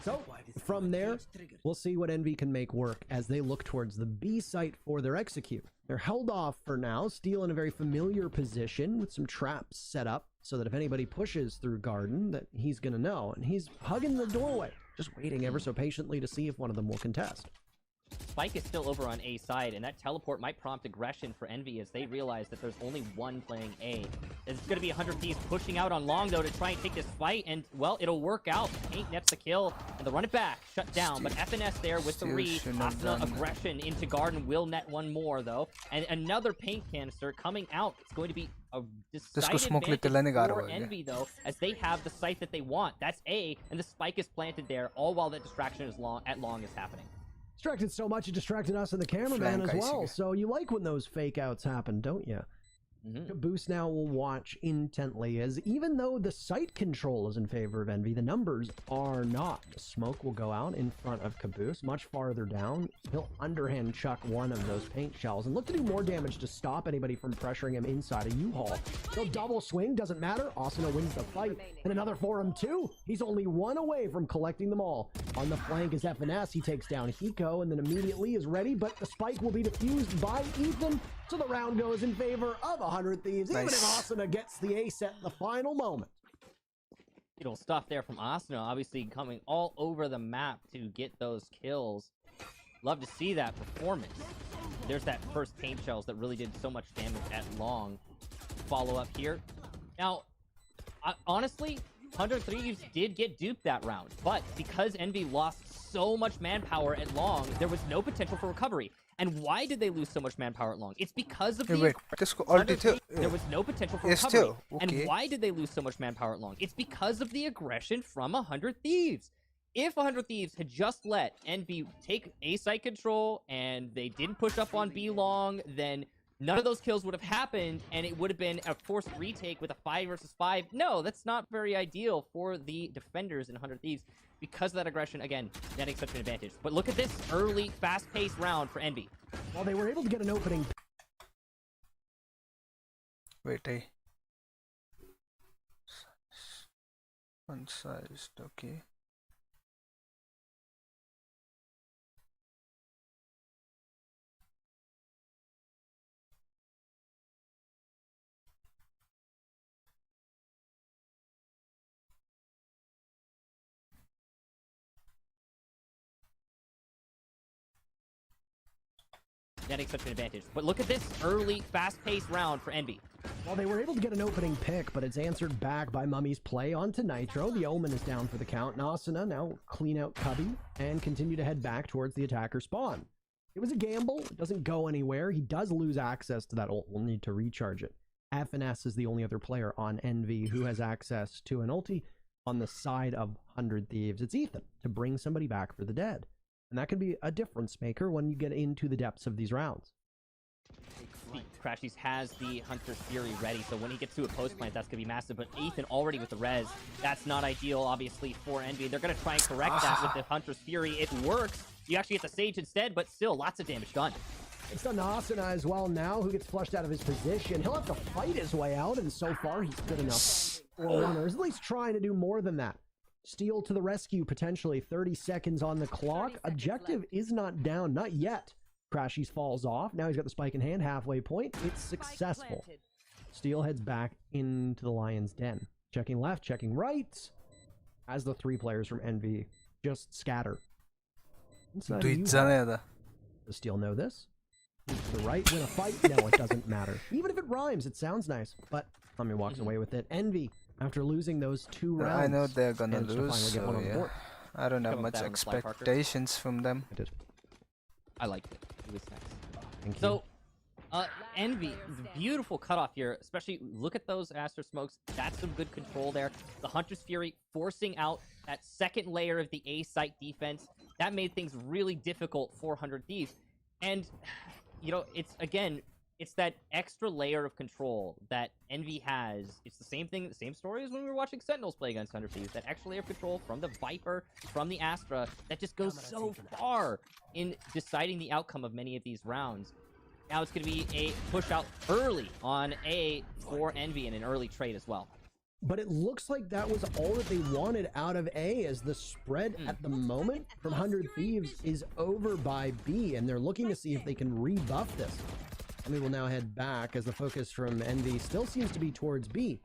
So, from there, we'll see what Envy can make work as they look towards the B site for their execute. They're held off for now, Steel in a very familiar position with some traps set up so that if anybody pushes through Garden, that he's going to know. And he's hugging the doorway, just waiting ever so patiently to see if one of them will contest. Spike is still over on A side, and that teleport might prompt aggression for Envy as they realize that there's only one playing A. It's going to be 100 Thieves pushing out on Long, though, to try and take this fight, and, well, it'll work out. Paint nets the kill, and they'll run it back. Shut down, but FNS there with the re. Asuna aggression into Garden will net one more, though. And another Paint canister coming out. It's going to be a decided advantage for Envy, though, as they have the site that they want. That's A, and the spike is planted there, all while that distraction is Long is happening. Distracted so much, it distracted us and the cameraman as well. So you like when those fake outs happen, don't you? Caboose now will watch intently, as even though the site control is in favor of Envy, the numbers are not. The smoke will go out in front of Caboose, much farther down. He'll underhand chuck one of those paint shells and look to do more damage to stop anybody from pressuring him inside a U-Haul. He'll double swing, doesn't matter. Asuna wins the fight. And another for him too. He's only one away from collecting them all. On the flank is FNS. He takes down Hiko and then immediately is ready, but the spike will be defused by Ethan. So the round goes in favor of 100 Thieves, even if Asuna gets the ace at the final moment. Little stuff there from Asuna, obviously coming all over the map to get those kills. Love to see that performance. There's that first paint shells that really did so much damage at Long. Follow up here. Now, honestly, 100 Thieves did get duped that round, but because Envy lost so much manpower at Long, there was no potential for recovery. And why did they lose so much manpower at Long? It's because of the... There was no potential for recovery. And why did they lose so much manpower at Long? It's because of the aggression from 100 Thieves. If 100 Thieves had just let Envy take A site control and they didn't push up on B Long, then none of those kills would have happened, and it would have been a forced retake with a 5 versus 5. No, that's not very ideal for the defenders in 100 Thieves. Because of that aggression, again, netting such an advantage. But look at this early, fast-paced round for Envy. Well, they were able to get an opening. Wait, unsized, okay. Netting such an advantage. But look at this early, fast-paced round for Envy. Well, they were able to get an opening pick, but it's answered back by Mummy's play onto Nitro. The Omen is down for the count. Asuna now clean out Cubby and continue to head back towards the attacker spawn. It was a gamble. It doesn't go anywhere. He does lose access to that ult. We'll need to recharge it. FNS is the only other player on Envy who has access to an ulti on the side of 100 Thieves. It's Ethan to bring somebody back for the dead. And that can be a difference maker when you get into the depths of these rounds. Crashies has the Hunter's Fury ready, so when he gets to a post plant, that's going to be massive. But Ethan already with the res, that's not ideal, obviously, for Envy. They're going to try and correct that with the Hunter's Fury. It works. You actually get the Sage instead, but still, lots of damage done. It's done to Asuna as well now, who gets flushed out of his position. He'll have to fight his way out, and so far, he's good enough for runners. At least trying to do more than that. Steal to the rescue, potentially 30 seconds on the clock. Objective is not down, not yet. Crashies falls off. Now he's got the spike in hand, halfway point. It's successful. Steal heads back into the Lion's Den. Checking left, checking right. As the 3 players from Envy just scatter. Does Steal know this? To the right, win a fight? No, it doesn't matter. Even if it rhymes, it sounds nice. But Tommy walks away with it. Envy, after losing those 2 rounds. I know they're gonna lose, so yeah. I don't have much expectations from them. I liked it. It was nice. So, Envy, beautiful cutoff here. Especially, look at those Aster Smokes. That's some good control there. The Hunter's Fury forcing out that second layer of the A site defense. That made things really difficult for 100 Thieves. And, you know, it's that extra layer of control that Envy has. It's the same thing, the same story as when we were watching Sentinels play against 100 Thieves. That extra layer of control from the Viper, from the Astra, that just goes so far in deciding the outcome of many of these rounds. Now it's going to be a push out early on A for Envy and an early trade as well. But it looks like that was all that they wanted out of A, as the spread at the moment from 100 Thieves is over by B, and they're looking to see if they can rebuff this. And we will now head back as the focus from Envy still seems to be towards B.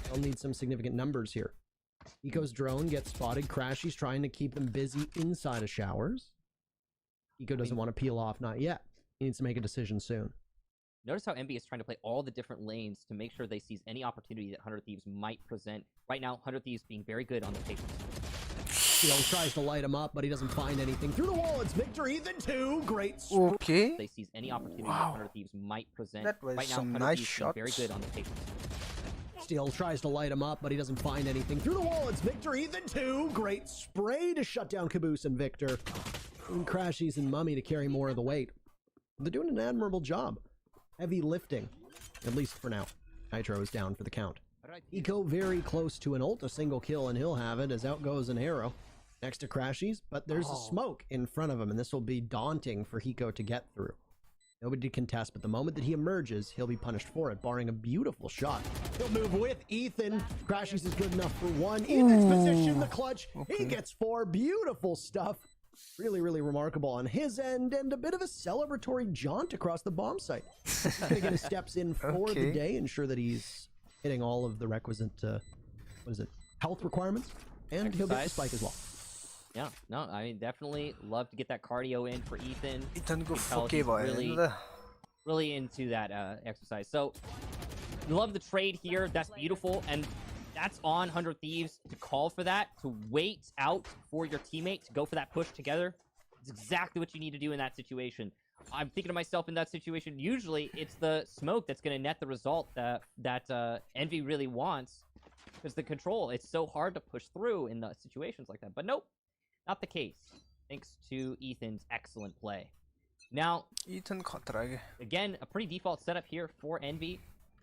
They'll need some significant numbers here. Eco's drone gets spotted. Crashy's trying to keep them busy inside of showers. Hiko doesn't want to peel off, not yet. He needs to make a decision soon. Notice how Envy is trying to play all the different lanes to make sure they seize any opportunity that 100 Thieves might present. Right now, 100 Thieves being very good on the patience. Steel tries to light him up, but he doesn't find anything. Through the wall, it's Victor Ethan 2. Great. Okay. They seize any opportunity that 100 Thieves might present. That was right now, some 100 nice Thieves shots. being very good on the patience. Steel tries to light him up, but he doesn't find anything. Through the wall, it's Victor Ethan 2. Great spray to shut down Caboose and Victor. And Crashies and Mummy to carry more of the weight. They're doing an admirable job. Heavy lifting, at least for now. Nitro is down for the count. Hiko very close to an ult, a single kill, and he'll have it as out goes an arrow. Next to Crashies, but there's a smoke in front of him, and this will be daunting for Hiko to get through. Nobody to contest, but the moment that he emerges, he'll be punished for it, barring a beautiful shot. He'll move with Ethan. Crashies is good enough for one. Ethan's position, the clutch. Okay. He gets 4. Beautiful stuff. Really, really remarkable on his end, and a bit of a celebratory jaunt across the bomb site. He's going to get his steps in for the day, ensure that he's hitting all of the requisite, health requirements, and he'll get the spike as well. Yeah, no, I mean, definitely love to get that cardio in for Ethan. Ethan go Tell okay he's boy. really into that exercise. So, love the trade here. That's beautiful, and that's on 100 Thieves to call for that, to wait out for your teammate to go for that push together. It's exactly what you need to do in that situation. I'm thinking to myself in that situation, usually it's the smoke that's going to net the result that Envy really wants, because the control, it's so hard to push through in the situations like that. But nope, not the case, thanks to Ethan's excellent play. Now, Ethan kontrage. Again, a pretty default setup here for Envy,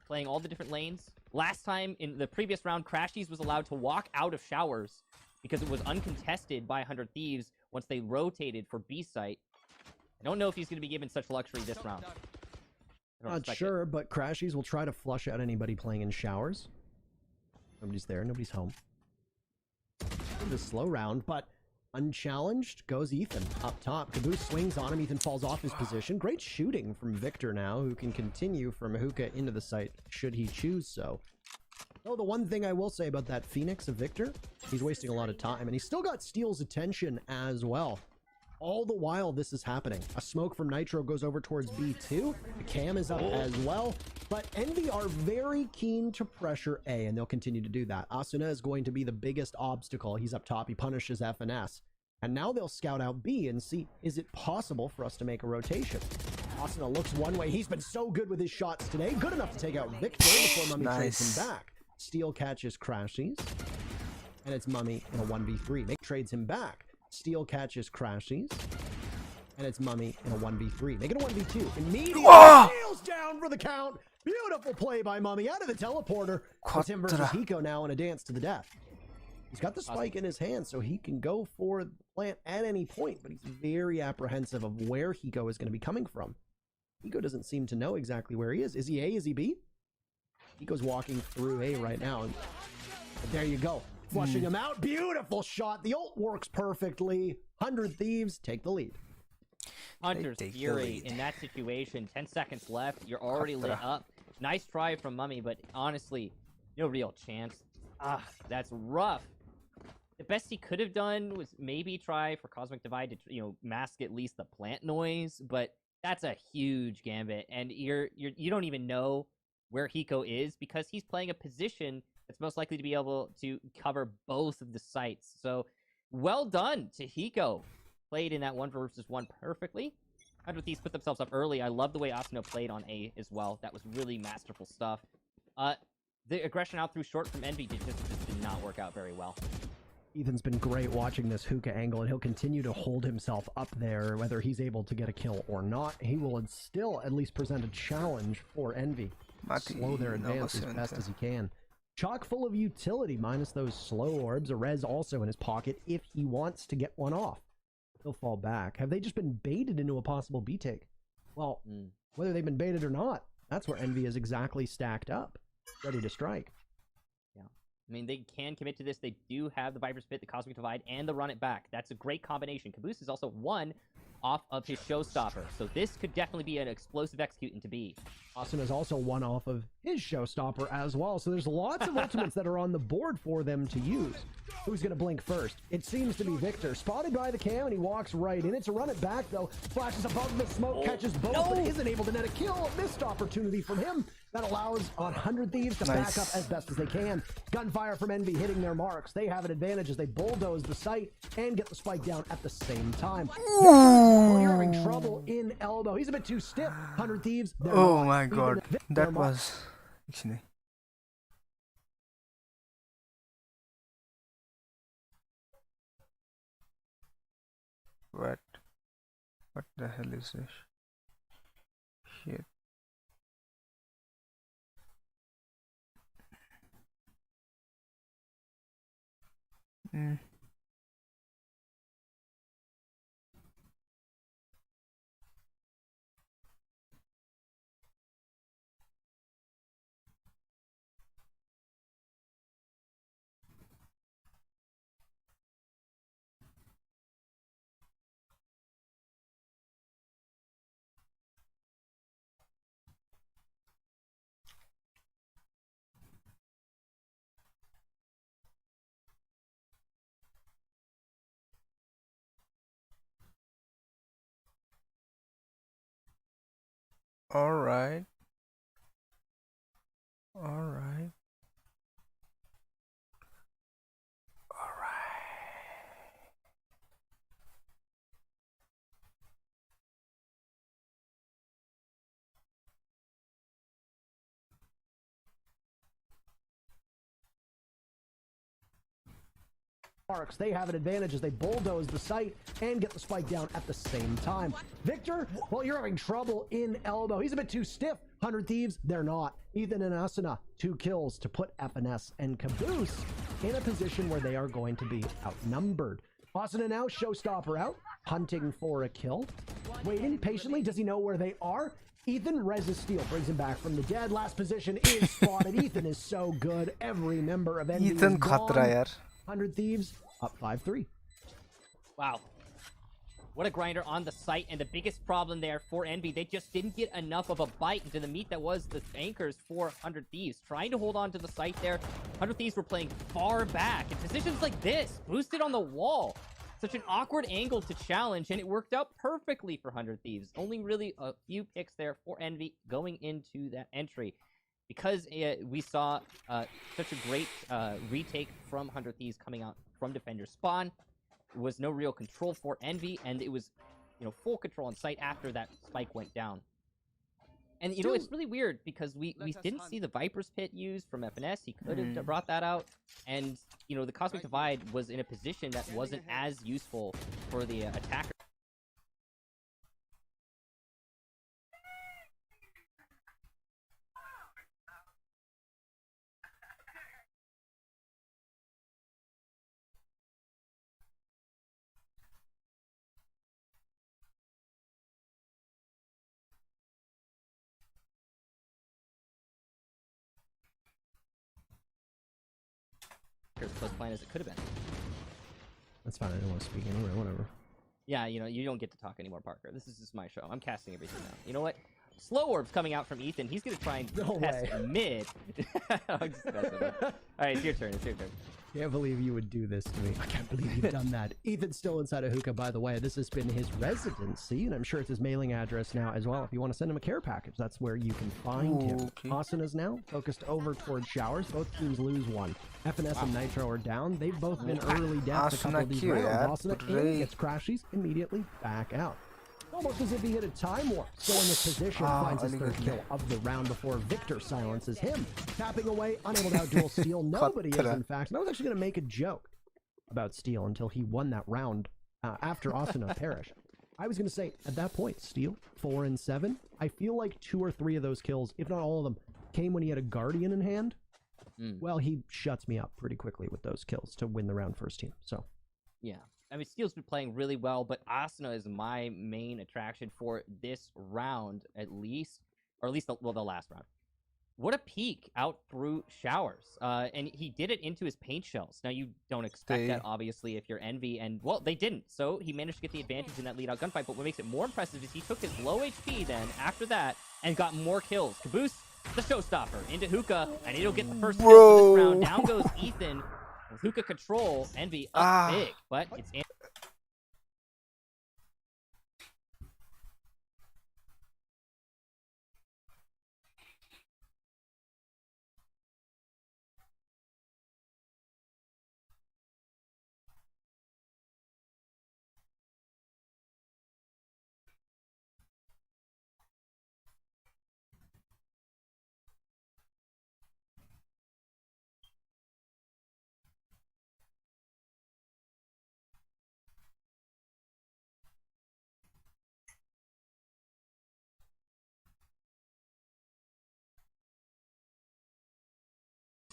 playing all the different lanes. Last time, in the previous round, Crashies was allowed to walk out of showers because it was uncontested by 100 Thieves once they rotated for B site. I don't know if he's going to be given such luxury this round. Not sure, but Crashies will try to flush out anybody playing in showers. Nobody's there, nobody's home. It's a slow round, but unchallenged goes Ethan up top. Caboose swings on him. Ethan falls off his position. Great shooting from Victor now, who can continue from hookah into the site should he choose so. Oh, the one thing I will say about that Phoenix of Victor, he's wasting a lot of time, and he's still got Steel's attention as well. All the while this is happening. A smoke from Nitro goes over towards B2. The cam is up as well. But Envy are very keen to pressure A, and they'll continue to do that. Asuna is going to be the biggest obstacle. He's up top. He punishes FNS. And now they'll scout out B and see, is it possible for us to make a rotation? Asuna looks one way. He's been so good with his shots today. Good enough to take out Victor before Mummy trades him back. Steel catches Crashies. And it's Mummy in a 1v3. Nick trades him back. Steel catches Crashies. And it's Mummy in a 1v3. Make it a 1v2. Immediately Steel's down for the count. Beautiful play by Mummy out of the teleporter. It's him versus Hiko now in a dance to the death. He's got the spike in his hand, so he can go for the plant at any point, but he's very apprehensive of where Hiko is going to be coming from. Hiko doesn't seem to know exactly where he is. Is he A? Is he B? Hiko's walking through A right now. And there you go. Flushing him out. Beautiful shot. The ult works perfectly. 100 Thieves take the lead. Hunter's Fury in that situation. 10 seconds left. You're already lit up. Nice try from Mummy, but honestly, no real chance. That's rough. The best he could have done was maybe try for Cosmic Divide to, mask at least the plant noise, but that's a huge gambit, and you don't even know where Hiko is because he's playing a position that's most likely to be able to cover both of the sites. So, well done to Hiko. Played in that 1v1 perfectly. 100 Thieves put themselves up early. I love the way Asuna played on A as well. That was really masterful stuff. The aggression out through short from Envy just did not work out very well. Ethan's been great watching this hookah angle, and he'll continue to hold himself up there, whether he's able to get a kill or not. He will still at least present a challenge for Envy. Slow their advance as best as he can. Chock full of utility, minus those slow orbs. A res also in his pocket if he wants to get one off. He'll fall back. Have they just been baited into a possible B take? Well, whether they've been baited or not, that's where Envy is exactly stacked up, ready to strike. Yeah. I mean, they can commit to this. They do have the Viper's Pit, the Cosmic Divide, and the Run It Back. That's a great combination. Caboose is also one off of his showstopper. So this could definitely be an explosive execute into B. Lawson is also one off of his showstopper as well, so there's lots of ultimates that are on the board for them to use. Who's going to blink first? It seems to be Victor. Spotted by the cam, and he walks right in. It's a run it back, though. Flashes above the smoke, catches both, but isn't able to net a kill. A missed opportunity from him. That allows 100 Thieves to back up as best as they can. Gunfire from Envy hitting their marks. They have an advantage as they bulldoze the site and get the spike down at the same time. Well, you're having trouble in elbow. He's a bit too stiff. 100 Thieves. Oh my god, that was... What the hell is this? Shit. Alright. They have an advantage as they bulldoze the site and get the spike down at the same time. Victor, well, you're having trouble in elbow. He's a bit too stiff. 100 Thieves, they're not. Ethan and Asuna, 2 kills to put FNS and Caboose in a position where they are going to be outnumbered. Asuna now, showstopper out, hunting for a kill. Waiting patiently, does he know where they are? Ethan Rez's steal brings him back from the dead. Last position is spotted. Ethan is so good. Every member of Envy Ethan is gone. khatra yaar. 100 Thieves up 5-3. Wow. What a grinder on the site, and the biggest problem there for Envy, they just didn't get enough of a bite into the meat that was the anchors for 100 Thieves. Trying to hold on to the site there. 100 Thieves were playing far back in positions like this, boosted on the wall. Such an awkward angle to challenge, and it worked out perfectly for 100 Thieves. Only really a few picks there for Envy going into that entry. Because we saw such a great retake from 100 Thieves coming out from Defender Spawn, there was no real control for Envy, and it was, full control on site after that spike went down. And, it's really weird because we didn't see the Viper's Pit used from FNS. He could have brought that out. And, the Cosmic Divide was in a position that wasn't as useful for the attacker. As close plan as it could have been. That's fine. I don't want to speak anyway. Whatever. Yeah, you don't get to talk anymore, Parker. This is just my show. I'm casting everything now. You know what? Slow Orb's coming out from Ethan. He's going to try and test mid. I'm just messing with him. All right, it's your turn. Can't believe you would do this to me. I can't believe you've done that. Ethan's still inside of Hookah, by the way. This has been his residency, and I'm sure it's his mailing address now as well. If you want to send him a care package, that's where you can find him. Okay. Asuna's now focused over towards showers. Both teams lose one. FNS and Nitro are down. They've both been early deaths a couple of these rounds. Asuna in, gets crashies, immediately back out. Almost as if he hit a time warp. Still in this position, finds his third kill of the round before Victor silences him. Tapping away, unable to outduel Steel. Nobody is, in fact. And I was actually going to make a joke about Steel until he won that round after Asuna perished. I was going to say, at that point, Steel, 4 and 7. I feel like 2 or 3 of those kills, if not all of them, came when he had a Guardian in hand. Well, he shuts me up pretty quickly with those kills to win the round first team. So, yeah. I mean, Steel's been playing really well, but Asuna is my main attraction for this round, at least. Or at least, the last round. what a peek out through showers. And he did it into his paint shells. Now, you don't expect that, obviously, if you're Envy. And, well, they didn't. So he managed to get the advantage in that lead-out gunfight. But what makes it more impressive is he took his low HP then, after that, and got more kills. Caboose, the showstopper, into Hookah, and it'll get the first kill for this round. Down goes Ethan. With Hookah control, Envy up big. But it's...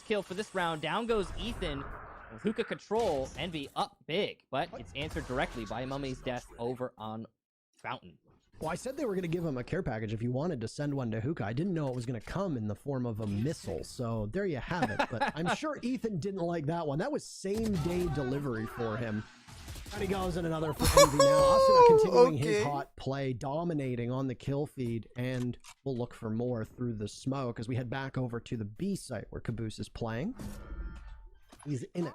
kill for this round. Down goes Ethan with Hookah control. Envy up big, but it's answered directly by Mummy's death over on Fountain. Well, I said they were going to give him a care package if you wanted to send one to Hookah. I didn't know it was going to come in the form of a missile, so there you have it. But I'm sure Ethan didn't like that one. That was same-day delivery for him. And he goes in another for Envy now. Asuna continuing his hot play, dominating on the kill feed, and we'll look for more through the smoke as we head back over to the B site where Caboose is playing. He's in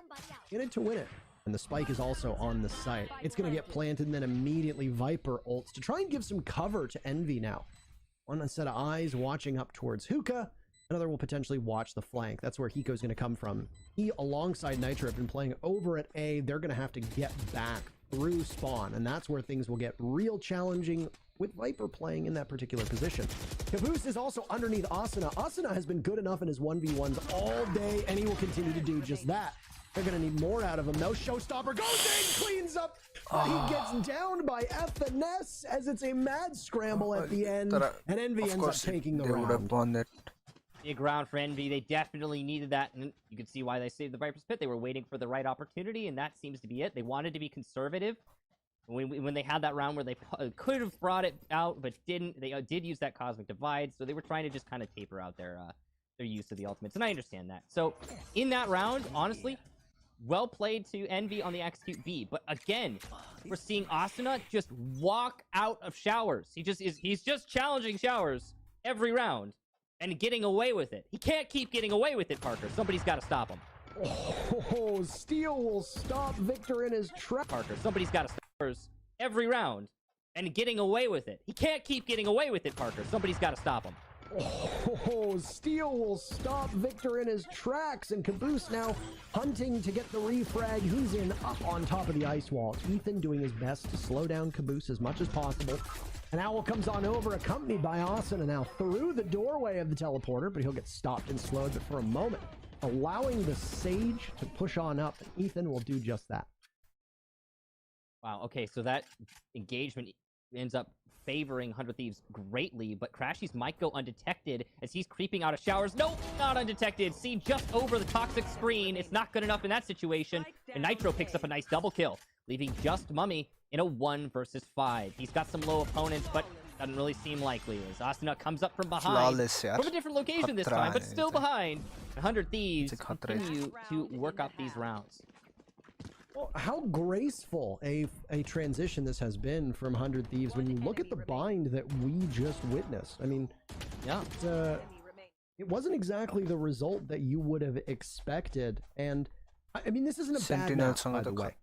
it to win it. And the spike is also on the site. It's going to get planted and then immediately Viper ults to try and give some cover to Envy now. One set of eyes watching up towards Hookah. Another will potentially watch the flank. That's where Hiko's going to come from. He, alongside Nitro, have been playing over at A. They're going to have to get back through spawn, and that's where things will get real challenging with Viper playing in that particular position. Caboose is also underneath Asuna. Asuna has been good enough in his 1v1s all day, and he will continue to do just that. They're going to need more out of him. No showstopper goes in, cleans up. He gets downed by FNS as it's a mad scramble at the end, and Envy ends up taking the round. Big round for Envy. They definitely needed that, and you can see why they saved the Viper's Pit. They were waiting for the right opportunity, and that seems to be it. They wanted to be conservative. When they had that round where they could have brought it out, but didn't, they did use that Cosmic Divide, so they were trying to just kind of taper out their use of the ultimates, and I understand that. So, in that round, honestly, well played to Envy on the Execute B, but again, we're seeing Asuna just walk out of showers. He's just challenging showers every round. And getting away with it. He can't keep getting away with it, Parker. Somebody's got to stop him. Oh, Steel will stop Victor in his trap. Parker, somebody's got to stop him every round. And getting away with it. He can't keep getting away with it, Parker. Somebody's got to stop him. Oh, Steel will stop Victor in his tracks, and Caboose now hunting to get the refrag. He's in up on top of the ice wall. Ethan doing his best to slow down Caboose as much as possible. And Owl comes on over, accompanied by Asuna now through the doorway of the teleporter, but he'll get stopped and slowed but for a moment, allowing the Sage to push on up. And Ethan will do just that. Wow, okay, so that engagement ends up favoring 100 Thieves greatly, but Crashies might go undetected as he's creeping out of showers. Nope, not undetected. See, just over the toxic screen. It's not good enough in that situation. And Nitro picks up a nice double kill, leaving just Mummy in a 1 versus 5. He's got some low opponents, but doesn't really seem likely. As Asuna comes up from behind, from a different location this time, but still behind. 100 Thieves continue to work up these rounds. Well, how graceful a transition this has been from 100 Thieves when you look at the bind that we just witnessed. I mean, yeah, it wasn't exactly the result that you would have expected, and I mean, this isn't a bad map, by the way.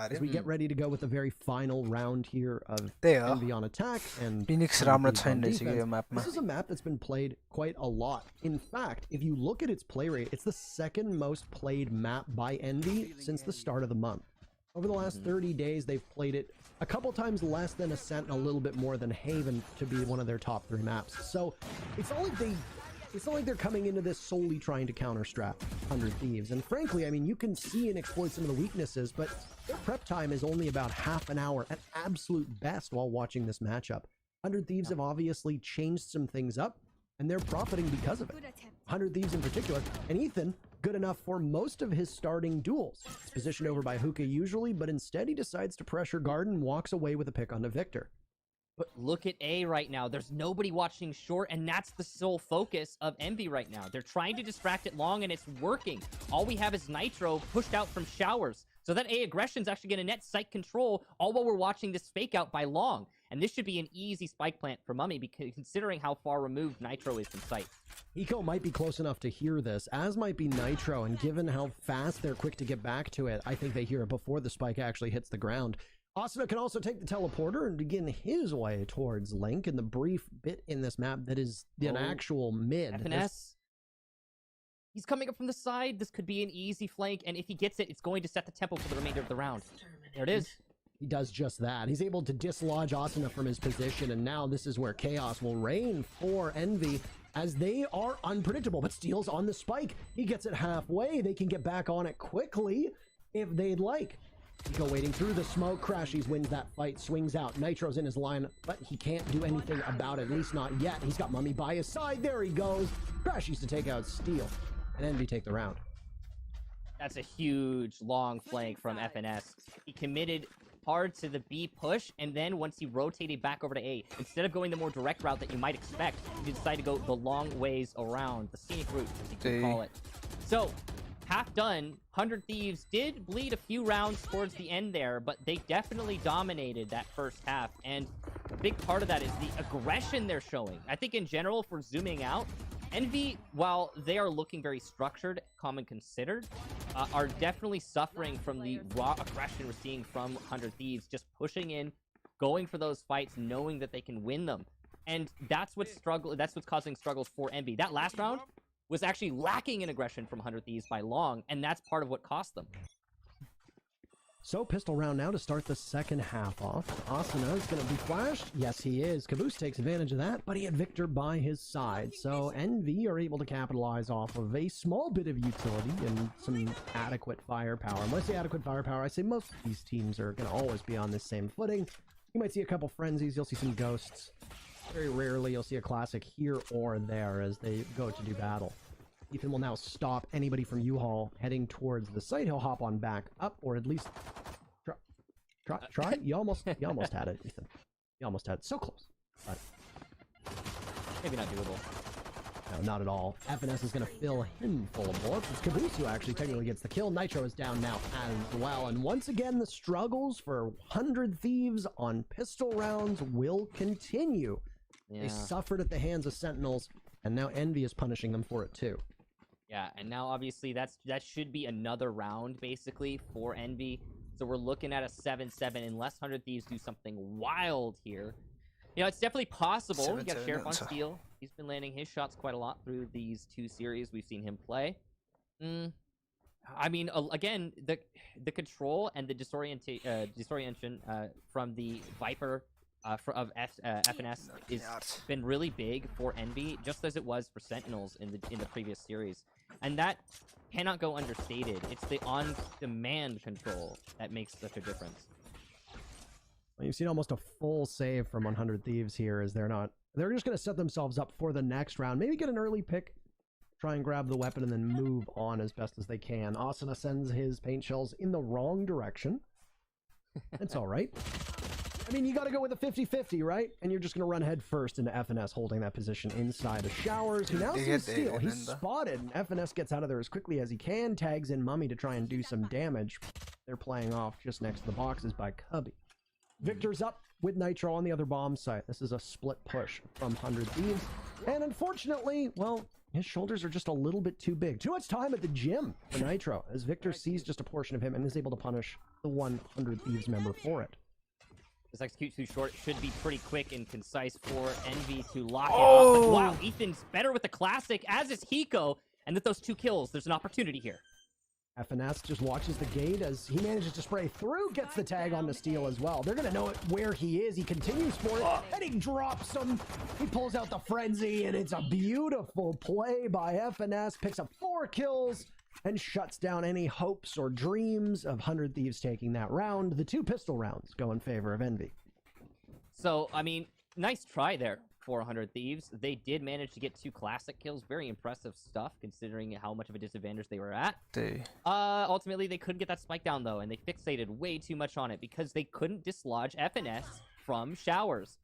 As we get ready to go with the very final round here of Envy on attack and Phoenix on defense, this is a map that's been played quite a lot. In fact, if you look at its play rate, it's the second most played map by Envy since the start of the month. Over the last 30 days, they've played it a couple times less than Ascent and a little bit more than Haven to be one of their top 3 maps. So it's not like they're coming into this solely trying to counter-strap 100 Thieves. And frankly, I mean, you can see and exploit some of the weaknesses, but their prep time is only about half an hour at absolute best while watching this matchup. 100 Thieves have obviously changed some things up, and they're profiting because of it. 100 Thieves in particular, and Ethan, good enough for most of his starting duels. He's positioned over by Hookah usually, but instead he decides to pressure guard and walks away with a pick onto Victor. But look at A right now. There's nobody watching short, and that's the sole focus of Envy right now. They're trying to distract it long, and it's working. All we have is Nitro pushed out from showers. So that A aggression's actually going to net site control, all while we're watching this fake out by long. And this should be an easy spike plant for Mummy, because considering how far removed Nitro is from site. Eco might be close enough to hear this, as might be Nitro, and given how fast they're quick to get back to it, I think they hear it before the spike actually hits the ground. Asuna can also take the teleporter and begin his way towards Link in the brief bit in this map that is an actual mid. FNS. He's coming up from the side. This could be an easy flank, and if he gets it, it's going to set the tempo for the remainder of the round. There it is. He does just that. He's able to dislodge Asuna from his position, and now this is where chaos will reign for Envy, as they are unpredictable. But Steel's on the spike. He gets it halfway. They can get back on it quickly if they'd like. Eco waiting through the smoke. Crashies wins that fight, swings out. Nitro's in his line, but he can't do anything about it, at least not yet. He's got Mummy by his side. There he goes. Crashies to take out Steel, and Envy take the round. That's a huge long flank from FNS. He committed hard to the B push, and then once he rotated back over to A, instead of going the more direct route that you might expect, he decided to go the long ways around, the scenic route, as you can call it. So, half done. 100 Thieves did bleed a few rounds towards the end there, but they definitely dominated that first half, and a big part of that is the aggression they're showing. I think in general, for zooming out, Envy, while they are looking very structured, calm and considered, are definitely suffering from the raw aggression we're seeing from 100 Thieves, just pushing in, going for those fights, knowing that they can win them. And that's what's causing struggles for Envy. That last round was actually lacking in aggression from 100 Thieves by long, and that's part of what cost them. So, pistol round now to start the second half off. Asuna is going to be flashed. Yes, he is. Caboose takes advantage of that, but he had Victor by his side. So, Envy are able to capitalize off of a small bit of utility and some adequate firepower. And when I say adequate firepower, I say most of these teams are going to always be on the same footing. You might see a couple frenzies. You'll see some ghosts. Very rarely you'll see a classic here or there as they go to do battle. Ethan will now stop anybody from U-Haul heading towards the site. He'll hop on back up, or at least try. You almost had it, Ethan. You almost had it. So close. But maybe not doable. No, not at all. FNS is going to fill him full of bullets. It's Caboose who actually technically gets the kill. Nitro is down now as well. And once again, the struggles for 100 Thieves on pistol rounds will continue. Yeah. They suffered at the hands of Sentinels, and now Envy is punishing them for it too. Yeah, and now obviously that should be another round basically for Envy. So we're looking at a 7-7 unless 100 Thieves do something wild here. You know, it's definitely possible. We got Sheriff on Steel. He's been landing his shots quite a lot through these two series we've seen him play. I mean, again, the control and the disorientation from the Viper of FNS has been really big for Envy, just as it was for Sentinels in the previous series, and that cannot go understated. It's the on-demand control that makes such a difference. Well, you've seen almost a full save from 100 Thieves here, as they're just going to set themselves up for the next round. Maybe get an early pick, try and grab the weapon, and then move on as best as they can. Asuna sends his paint shells in the wrong direction. It's all right. I mean, you got to go with a 50-50, right? And you're just going to run head first into FNS, holding that position inside of Showers, who now sees Steel. He's spotted, and FNS gets out of there as quickly as he can, tags in Mummy to try and do some damage. They're playing off just next to the boxes by Cubby. Victor's up with Nitro on the other bomb site. This is a split push from 100 Thieves. And unfortunately, well, his shoulders are just a little bit too big. Too much time at the gym for Nitro, as Victor sees just a portion of him and is able to punish the 100 Thieves member for it. This execute too short should be pretty quick and concise for Envy to lock it up. Wow, Ethan's better with the classic, as is Hiko. And with those 2 kills, there's an opportunity here. FNS just watches the gate as he manages to spray through, gets the tag on the Steel as well. They're going to know where he is. He continues for it, and he drops him. He pulls out the frenzy, and it's a beautiful play by FNS. Picks up 4 kills and shuts down any hopes or dreams of 100 Thieves taking that round. The 2 pistol rounds go in favor of Envy. So, I mean, nice try there for 100 Thieves. They did manage to get 2 classic kills. Very impressive stuff, considering how much of a disadvantage they were at. Ultimately, they couldn't get that spike down, though, and they fixated way too much on it because they couldn't dislodge FNS from Showers.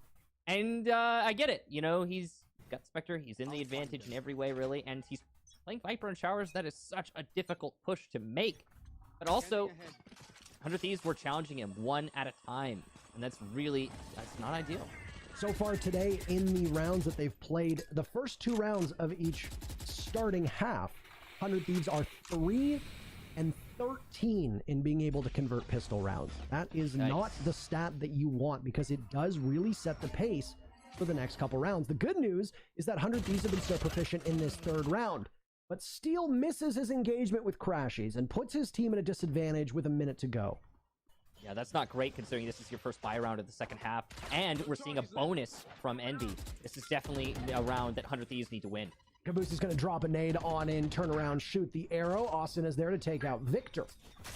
And I get it. You know, he's got Spectre. He's in the advantage in every way, really. And he's playing Viper and Showers. That is such a difficult push to make. But also, 100 Thieves were challenging him one at a time. And that's not ideal. So far today, in the rounds that they've played, the first 2 rounds of each starting half, 100 Thieves are 3 and 13 in being able to convert pistol rounds. That is not the stat that you want, because it does really set the pace for the next couple rounds. The good news is that 100 Thieves have been so proficient in this 3rd round, but Steel misses his engagement with Crashies and puts his team at a disadvantage with a minute to go. Yeah, that's not great considering this is your first buy round of the second half, and we're seeing a bonus from Envy. This is definitely a round that 100 Thieves need to win. Caboose is going to drop a nade on in, turn around, shoot the arrow. Austin is there to take out Victor.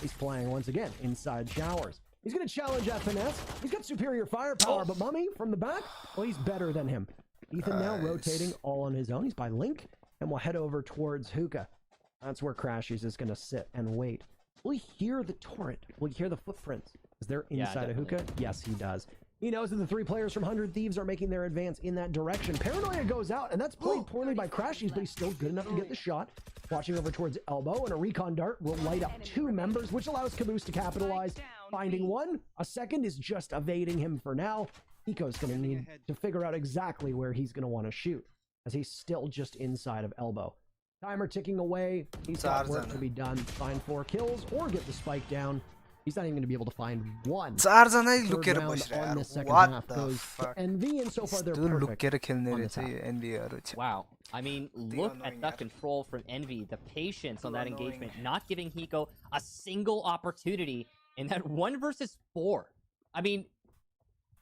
He's playing once again inside Showers. He's going to challenge at finesse. He's got superior firepower, but Mummy from the back, well, he's better than him. Ethan now rotating all on his own. He's by Link, and we'll head over towards Hookah. That's where Crashies is going to sit and wait. Will he hear the turret? Will he hear the footprints? Is there inside a Hookah? Yes, he does. He knows that the 3 players from 100 Thieves are making their advance in that direction. Paranoia goes out, and that's played poorly by Crashies, but he's still good enough to get the shot. Watching over towards Elbow, and a recon dart will light up 2 members, which allows Caboose to capitalize. Finding one, a second is just evading him for now. Eco's going to need to figure out exactly where he's going to want to shoot, as he's still just inside of Elbow. Timer ticking away. He's got work to be done. Find 4 kills or get the spike down. He's not even going to be able to find one. Third round on the second half goes to Envy, and so far they're perfect on the top. Wow. I mean, look at the control from Envy, the patience on that engagement, not giving Hiko a single opportunity in that 1 versus 4. I mean,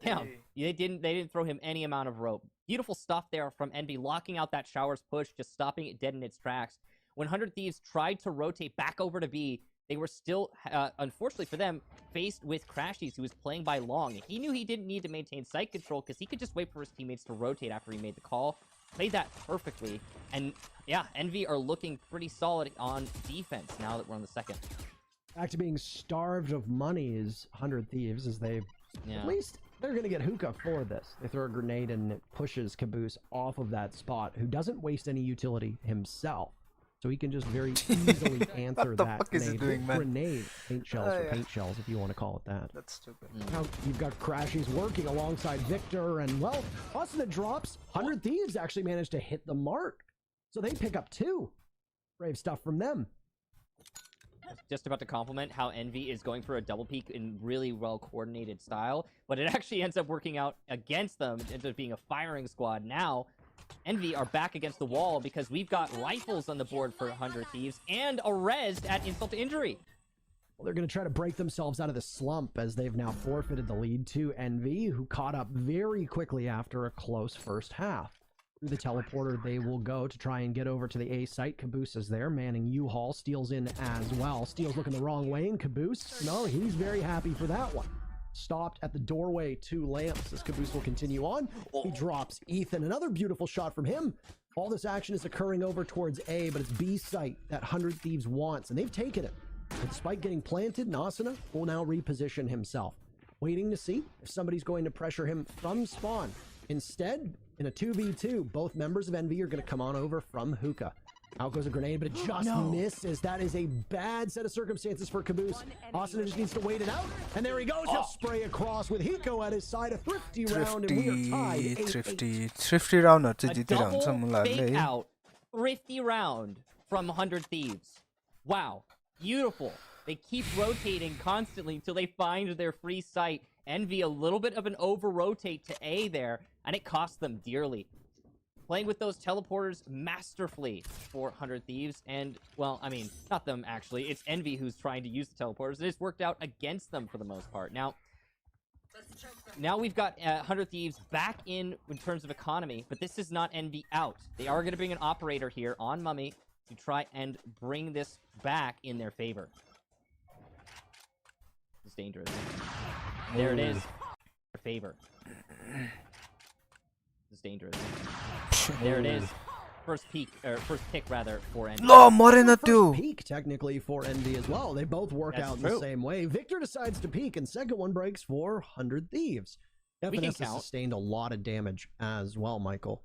damn, they didn't throw him any amount of rope. Beautiful stuff there from Envy, locking out that Showers push, just stopping it dead in its tracks. When 100 Thieves tried to rotate back over to B, they were still, unfortunately for them, faced with Crashies, who was playing by long. He knew he didn't need to maintain site control because he could just wait for his teammates to rotate after he made the call. Played that perfectly. And yeah, Envy are looking pretty solid on defense now that we're on the second. Back to being starved of money is 100 Thieves, as they've at least they're going to get Hookah for this. They throw a grenade and it pushes Caboose off of that spot, who doesn't waste any utility himself. So he can just very easily answer that grenade. Paint shells or paint shells, if you want to call it that. That's stupid. Now you've got Crashies working alongside Victor, and well, Austin that drops. 100 Thieves actually managed to hit the mark. So they pick up 2. Brave stuff from them. Just about to compliment how Envy is going for a double peek in really well coordinated style, but it actually ends up working out against them. It ends up being a firing squad. Now Envy are back against the wall because we've got rifles on the board for 100 Thieves and a res at insult to injury. Well, they're going to try to break themselves out of the slump, as they've now forfeited the lead to Envy, who caught up very quickly after a close first half. Through the teleporter they will go to try and get over to the A site. Caboose is there, manning U-Haul. Steel's in as well. Steel's looking the wrong way, and Caboose, no, he's very happy for that one. Stopped at the doorway to Lamps as Caboose will continue on. He drops Ethan. Another beautiful shot from him. All this action is occurring over towards A, but it's B site that 100 Thieves wants, and they've taken it. With Spike getting planted, Nasana will now reposition himself, waiting to see if somebody's going to pressure him from spawn. Instead, in a 2v2, both members of Envy are going to come on over from Hookah. Out goes a grenade, but it just misses. That is a bad set of circumstances for Caboose. Austin just needs to wait it out. And there he goes. He'll spray across with Hiko at his side. A thrifty round, and we are tied 8-8. Thrifty round. A double fake out. Thrifty round from 100 Thieves. Wow. Beautiful. They keep rotating constantly until they find their free site. Envy a little bit of an over-rotate to A there, and it costs them dearly. Playing with those teleporters masterfully for 100 Thieves, and, well, I mean, not them, actually. It's Envy who's trying to use the teleporters, and it's worked out against them for the most part. Now we've got 100 Thieves back in terms of economy, but this is not Envy out. They are going to bring an operator here on Mummy to try and bring this back in their favor. It's dangerous. There it is. Their favor. It's dangerous. There it is. First pick rather for Envy. No, Morena too. Peak technically for Envy as well. They both work out in the same way. Victor decides to peek, and second one breaks for 100 Thieves. We can FNS has count. sustained a lot of damage as well, Michael.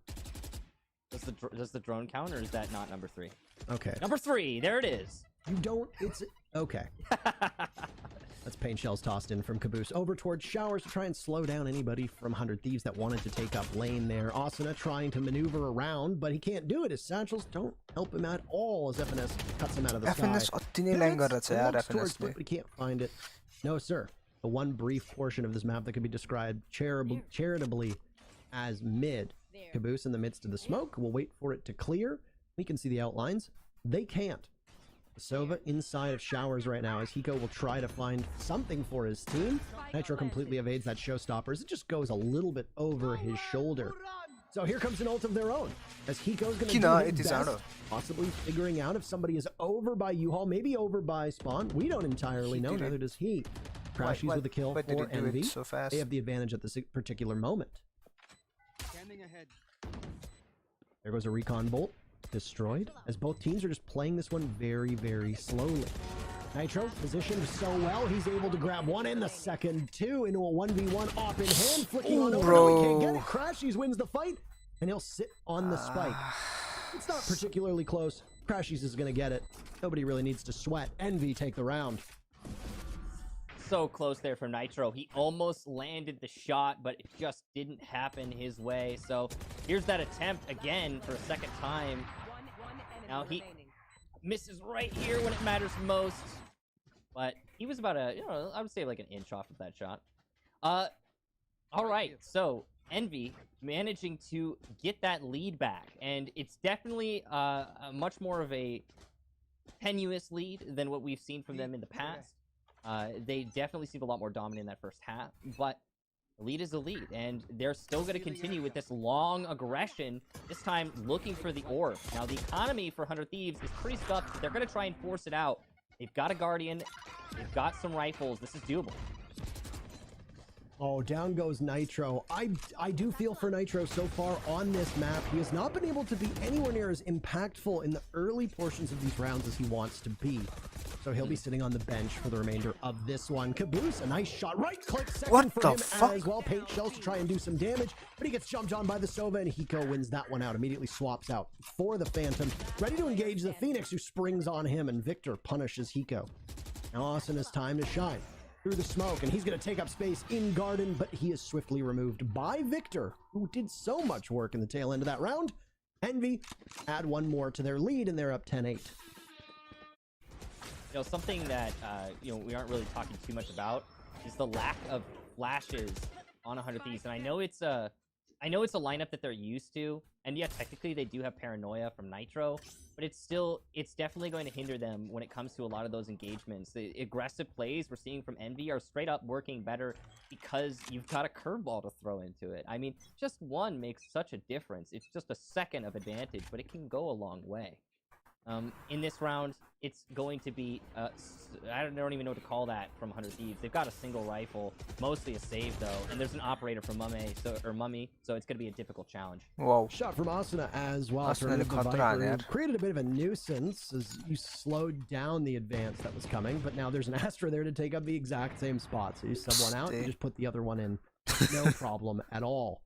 Does the drone count, or is that not number 3? Okay. Number 3, there it is. You don't, it's, okay. That's paint shells tossed in from Caboose over towards Showers to try and slow down anybody from 100 Thieves that wanted to take up lane there. Asuna trying to maneuver around, but he can't do it. His satchels don't help him at all as FNS cuts him out of the sky. FNS अति नै ल्याङ गरेर छ यार Looks FNS towards it, but he can't find it. No, sir. The one brief portion of this map that could be described charitably as mid. Caboose in the midst of the smoke. We'll wait for it to clear. We can see the outlines. They can't. Sova inside of Showers right now as Hiko will try to find something for his team. Nitro completely evades that showstoppers. It just goes a little bit over his shoulder. So here comes an ult of their own as Hiko's going to do his best, possibly figuring out if somebody is over by U-Haul, maybe over by Spawn. We don't entirely know, neither does he. Crashies with a kill for Envy. So fast? They have the advantage at this particular moment. There goes a recon bolt. Destroyed, as both teams are just playing this one very, very slowly. Nitro positioned so well, he's able to grab one and the second two into a 1v1 off in hand, flicking on over. No, he can't get it. Crashies wins the fight, and he'll sit on the spike. It's not particularly close. Crashies is going to get it. Nobody really needs to sweat. Envy take the round. So close there from Nitro. He almost landed the shot, but it just didn't happen his way. So here's that attempt again for a second time. Now he misses right here when it matters most. But he was about a, I would say like an inch off of that shot. All right, so Envy managing to get that lead back. And it's definitely a much more of a tenuous lead than what we've seen from them in the past. They definitely seem a lot more dominant in that first half, but the lead is the lead, and they're still going to continue with this long aggression, this time looking for the orb. Now, the economy for 100 Thieves is pretty stuffed, but they're going to try and force it out. They've got a Guardian, they've got some rifles, this is doable. Oh, down goes Nitro. I do feel for Nitro so far on this map. He has not been able to be anywhere near as impactful in the early portions of these rounds as he wants to be. So he'll be sitting on the bench for the remainder of this one. Caboose, a nice shot. Right-click second for him as well. Paint shells to try and do some damage, but he gets jumped on by the Sova, and Hiko wins that one out. Immediately swaps out for the Phantom. Ready to engage the Phoenix, who springs on him, and Victor punishes Hiko. Now Asuna's time to shine through the smoke, and he's going to take up space in Garden, but he is swiftly removed by Victor, who did so much work in the tail end of that round. Envy add one more to their lead, and they're up 10-8. Something that, we aren't really talking too much about is the lack of flashes on 100 Thieves. And I know it's a lineup that they're used to. And yeah, technically they do have Paranoia from Nitro, but it's definitely going to hinder them when it comes to a lot of those engagements. The aggressive plays we're seeing from Envy are straight up working better because you've got a curveball to throw into it. I mean, just one makes such a difference. It's just a second of advantage, but it can go a long way. In this round, it's going to be, I don't even know what to call that from 100 Thieves. They've got a single rifle, mostly a save though, and there's an operator from Mummy, so it's going to be a difficult challenge. Wow. Shot from Asuna as well. Created a bit of a nuisance as you slowed down the advance that was coming, but now there's an Astra there to take up the exact same spot. So you sub one out, you just put the other one in. No problem at all.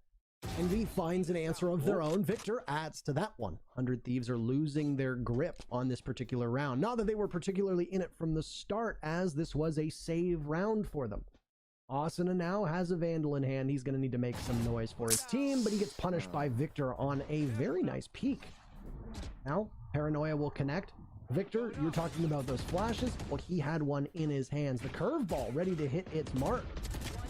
Envy finds an answer of their own. Victor adds to that one. 100 Thieves are losing their grip on this particular round. Not that they were particularly in it from the start, as this was a save round for them. Asuna now has a Vandal in hand. He's going to need to make some noise for his team, but he gets punished by Victor on a very nice peek. Now, Paranoia will connect. Victor, you're talking about those flashes. Well, he had one in his hands. The curveball ready to hit its mark.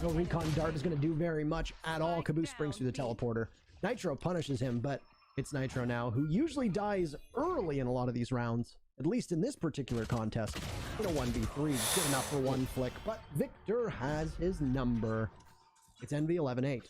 No recon dart is going to do very much at all. Caboose springs through the teleporter. Nitro punishes him, but it's Nitro now, who usually dies early in a lot of these rounds, at least in this particular contest. In a 1v3, good enough for one flick, but Victor has his number. It's Envy 11-8.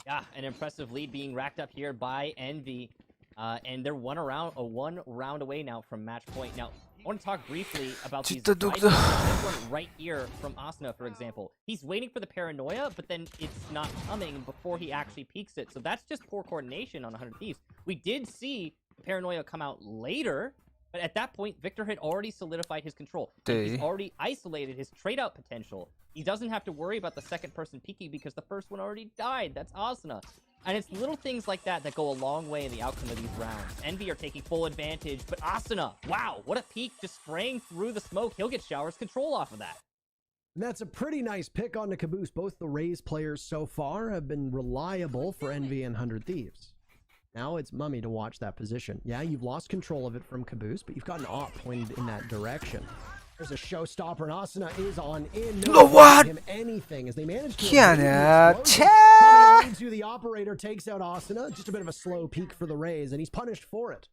Yeah, an impressive lead being racked up here by Envy. And they're one round away now from match point. Now, I want to talk briefly about these this one right here from Asuna, for example. He's waiting for the Paranoia, but then it's not coming before he actually peeks it. So that's just poor coordination on 100 Thieves. We did see the Paranoia come out later, But at that point, Victor had already solidified his control. And he's already isolated his trade-out potential. He doesn't have to worry about the second person peeking because the first one already died. That's Asuna. And it's little things like that that go a long way in the outcome of these rounds. Envy are taking full advantage, but Asuna, wow, what a peek, just spraying through the smoke. He'll get Shower's control off of that. And that's a pretty nice pick on the Caboose. Both the Raze players so far have been reliable for Envy and 100 Thieves. Now it's Mummy to watch that position. Yeah, you've lost control of it from Caboose, but you've got an op pointed in that direction. There's a showstopper, and Asuna is on in. No, what? Him anything as they manage to Mummy to the operator takes out Asuna. Just a bit of a slow peek for the Raze, and he's punished for it.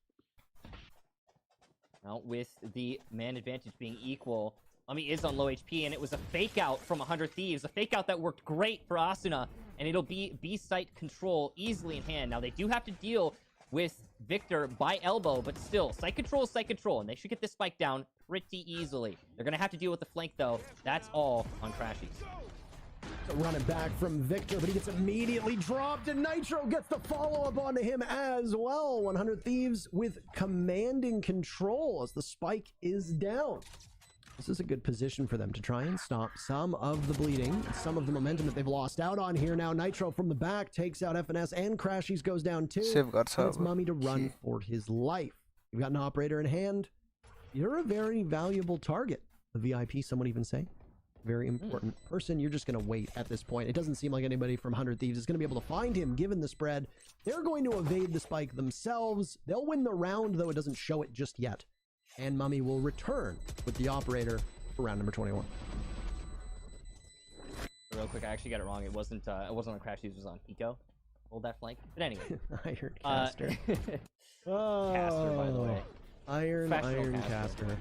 Well, with the man advantage being equal, Mummy is on low HP, and it was a fake out from 100 Thieves. A fake out that worked great for Asuna, and it'll be B-site control easily in hand. Now, they do have to deal with Victor by elbow, but still, site control is site control, and they should get this spike down pretty easily. They're going to have to deal with the flank, though. That's all on Crashies. So running back from Victor, but he gets immediately dropped, and Nitro gets the follow-up onto him as well. 100 Thieves with commanding control as the spike is down. This is a good position for them to try and stop some of the bleeding, some of the momentum that they've lost out on here. Now Nitro from the back takes out FNS, and Crashies goes down too. And it's Mummy to run for his life. You've got an operator in hand. You're a very valuable target. The VIP, someone even say. Very important person. You're just going to wait at this point. It doesn't seem like anybody from 100 Thieves is going to be able to find him given the spread. They're going to evade the spike themselves. They'll win the round, though it doesn't show it just yet. And Mummy will return with the operator for round number 21. Real quick, I actually got it wrong. It wasn't on Crashies, it was on Hiko. Hold that flank. But anyway. Iron Caster. Caster, by the way. Iron Caster.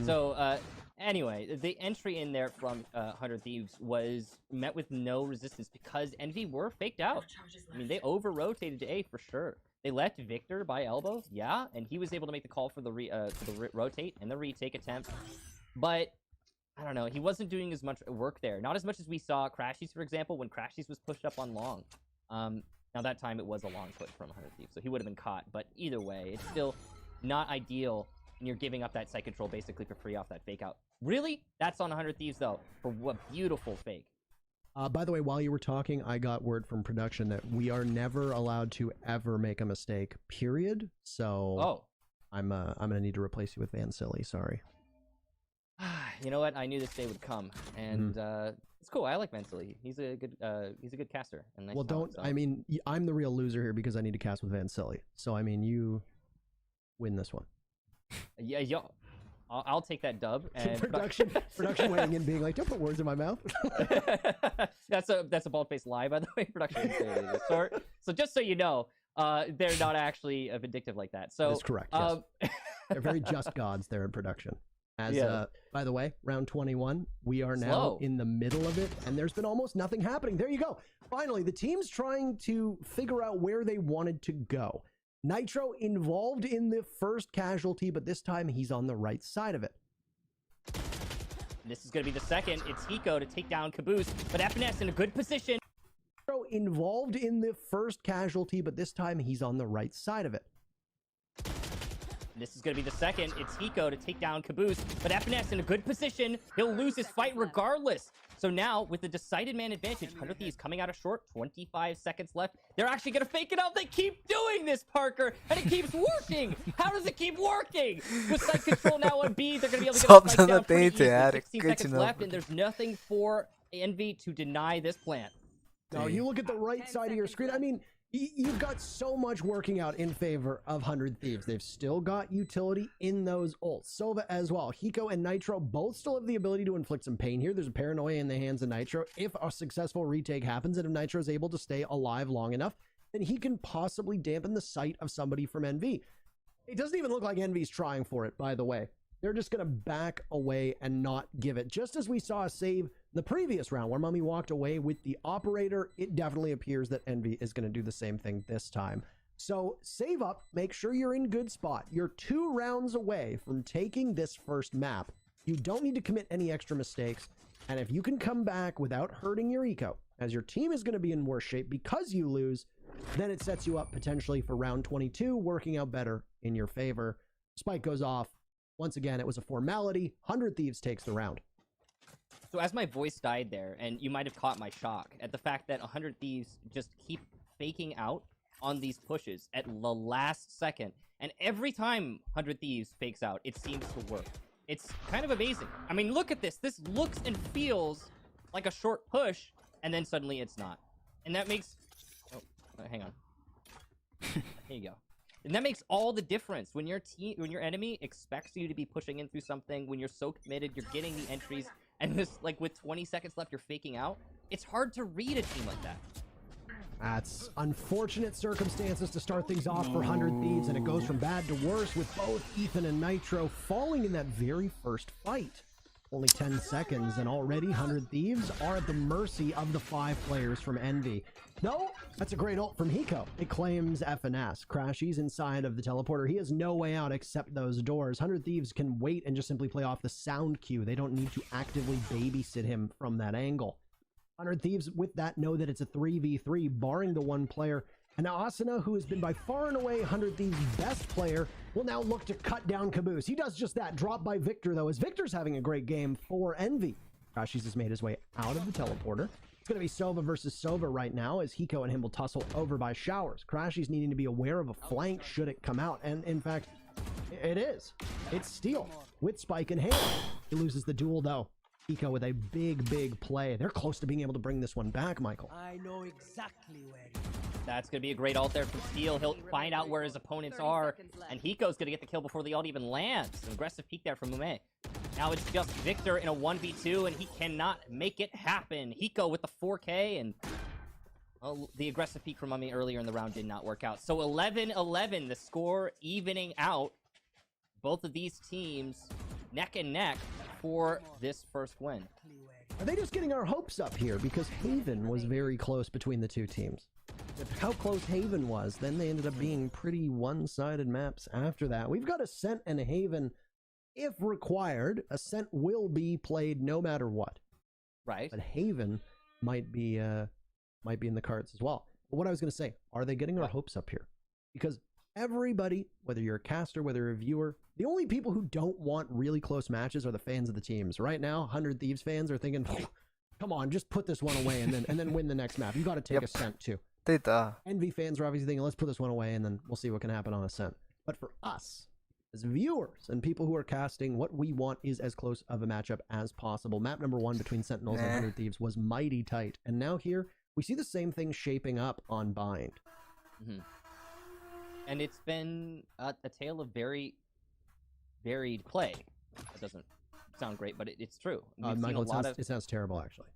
So, anyway, the entry in there from 100 Thieves was met with no resistance because Envy were faked out. I mean, they over-rotated to A for sure. They left Victor by elbow, yeah, and he was able to make the call for the rotate and the retake attempt. But, I don't know, he wasn't doing as much work there. Not as much as we saw Crashies, for example, when Crashies was pushed up on long. Now, that time it was a long push from 100 Thieves, so he would have been caught. But either way, it's still not ideal, and you're giving up that site control basically for free off that fake out. Really? That's on 100 Thieves, though, for what beautiful fake. By the way, while you were talking, I got word from production that we are never allowed to ever make a mistake, period. So I'm gonna need to replace you with Van Silly. Sorry. You know what? I knew this day would come, and it's cool. I like Van Silly. He's a good caster. And nice talent, so. I mean, I'm the real loser here because I need to cast with Van Silly. So I mean, you win this one. Yeah, yo. I'll take that dub. And production weighing in, being like, "Don't put words in my mouth." That's a bald-faced lie, by the way. Production so just so you know, they're not actually vindictive like that. So that's correct. Yes. They're very just gods there in production. As by the way, round 21, we are now in the middle of it, and there's been almost nothing happening. There you go. Finally, the team's trying to figure out where they wanted to go. Nitro involved in the first casualty, but this time he's on the right side of it. This is going to be the second. It's Hiko to take down Caboose, but FNS in a good position. Nitro involved in the first casualty, but this time he's on the right side of it. This is going to be the second. It's Hiko to take down Caboose, but FNS in a good position. He'll lose his fight regardless. So now, with the decided man advantage, 100 Thieves coming out of short, 25 seconds left. They're actually going to fake it out. They keep doing this, Parker, and it keeps working. How does it keep working? With site control now on B, they're going to be able to get the spike down pretty easily. 16 seconds left, and there's nothing for Envy to deny this plant. Now, you look at the right side of your screen. I mean, you've got so much working out in favor of 100 Thieves. They've still got utility in those ults. Sova as well. Hiko and Nitro both still have the ability to inflict some pain here. There's a paranoia in the hands of Nitro. If a successful retake happens and if Nitro is able to stay alive long enough, then he can possibly dampen the sight of somebody from Envy. It doesn't even look like Envy's trying for it, by the way. They're just going to back away and not give it. Just as we saw a save the previous round where Mummy walked away with the operator, it definitely appears that Envy is going to do the same thing this time. So save up, make sure you're in good spot. You're 2 rounds away from taking this first map. You don't need to commit any extra mistakes. And if you can come back without hurting your eco, as your team is going to be in worse shape because you lose, then it sets you up potentially for round 22, working out better in your favor. Spike goes off. Once again, it was a formality. 100 Thieves takes the round. So as my voice died there, and you might have caught my shock at the fact that 100 Thieves just keep faking out on these pushes at the last second. And every time 100 Thieves fakes out, it seems to work. It's kind of amazing. I mean, look at this. This looks and feels like a short push, and then suddenly it's not. And that makes... Oh, hang on. There you go. And that makes all the difference when your enemy expects you to be pushing in through something, when you're so committed, you're getting the entries, and this, like, with 20 seconds left, you're faking out. It's hard to read a team like that. That's unfortunate circumstances to start things off for 100 Thieves, and it goes from bad to worse with both Ethan and Nitro falling in that very first fight. Only 10 seconds, and already 100 Thieves are at the mercy of the 5 players from Envy. No, that's a great ult from Hiko. It claims FNS. Crashy's inside of the teleporter. He has no way out except those doors. 100 Thieves can wait and just simply play off the sound cue. They don't need to actively babysit him from that angle. 100 Thieves, with that, know that it's a 3v3, barring the one player. And now Asuna, who has been by far and away 100 Thieves' best player, will now look to cut down Caboose. He does just that, dropped by Victor, though, as Victor's having a great game for Envy. Crashies has made his way out of the teleporter. It's going to be Sova versus Sova right now, as Hiko and him will tussle over by Showers. Crashies needing to be aware of a flank should it come out, and in fact, it is. It's Steel with Spike in hand. He loses the duel, though. Hiko with a big play. They're close to being able to bring this one back, Michael. I know exactly where That's going to be a great ult there from Steel. He'll find out where his opponents are, and Hiko's going to get the kill before the ult even lands. An aggressive peek there from Mume. Now it's just Victor in a 1v2, and he cannot make it happen. Hiko with the 4K, and the aggressive peek from Mummy earlier in the round did not work out. So 11-11, the score evening out. Both of these teams neck and neck for this first win. Are they just getting our hopes up here? Because Haven was very close between the two teams. With how close Haven was, then they ended up being pretty one-sided maps after that. We've got Ascent and Haven. If required, Ascent will be played no matter what. Right. But Haven might be in the cards as well. But what I was going to say, are they getting our hopes up here? Because everybody, whether you're a caster, whether you're a viewer, the only people who don't want really close matches are the fans of the teams. Right now, 100 Thieves fans are thinking, come on, just put this one away and then win the next map. You got to take Ascent too. Envy fans are obviously thinking, let's put this one away and then we'll see what can happen on Ascent. But for us, as viewers and people who are casting, what we want is as close of a matchup as possible. Map number 1 between Sentinels and 100 Thieves was mighty tight. And now here, we see the same thing shaping up on Bind. Mm-hmm. And it's been a tale of very varied play. That doesn't sound great, but it's true. Michael, it sounds terrible, actually.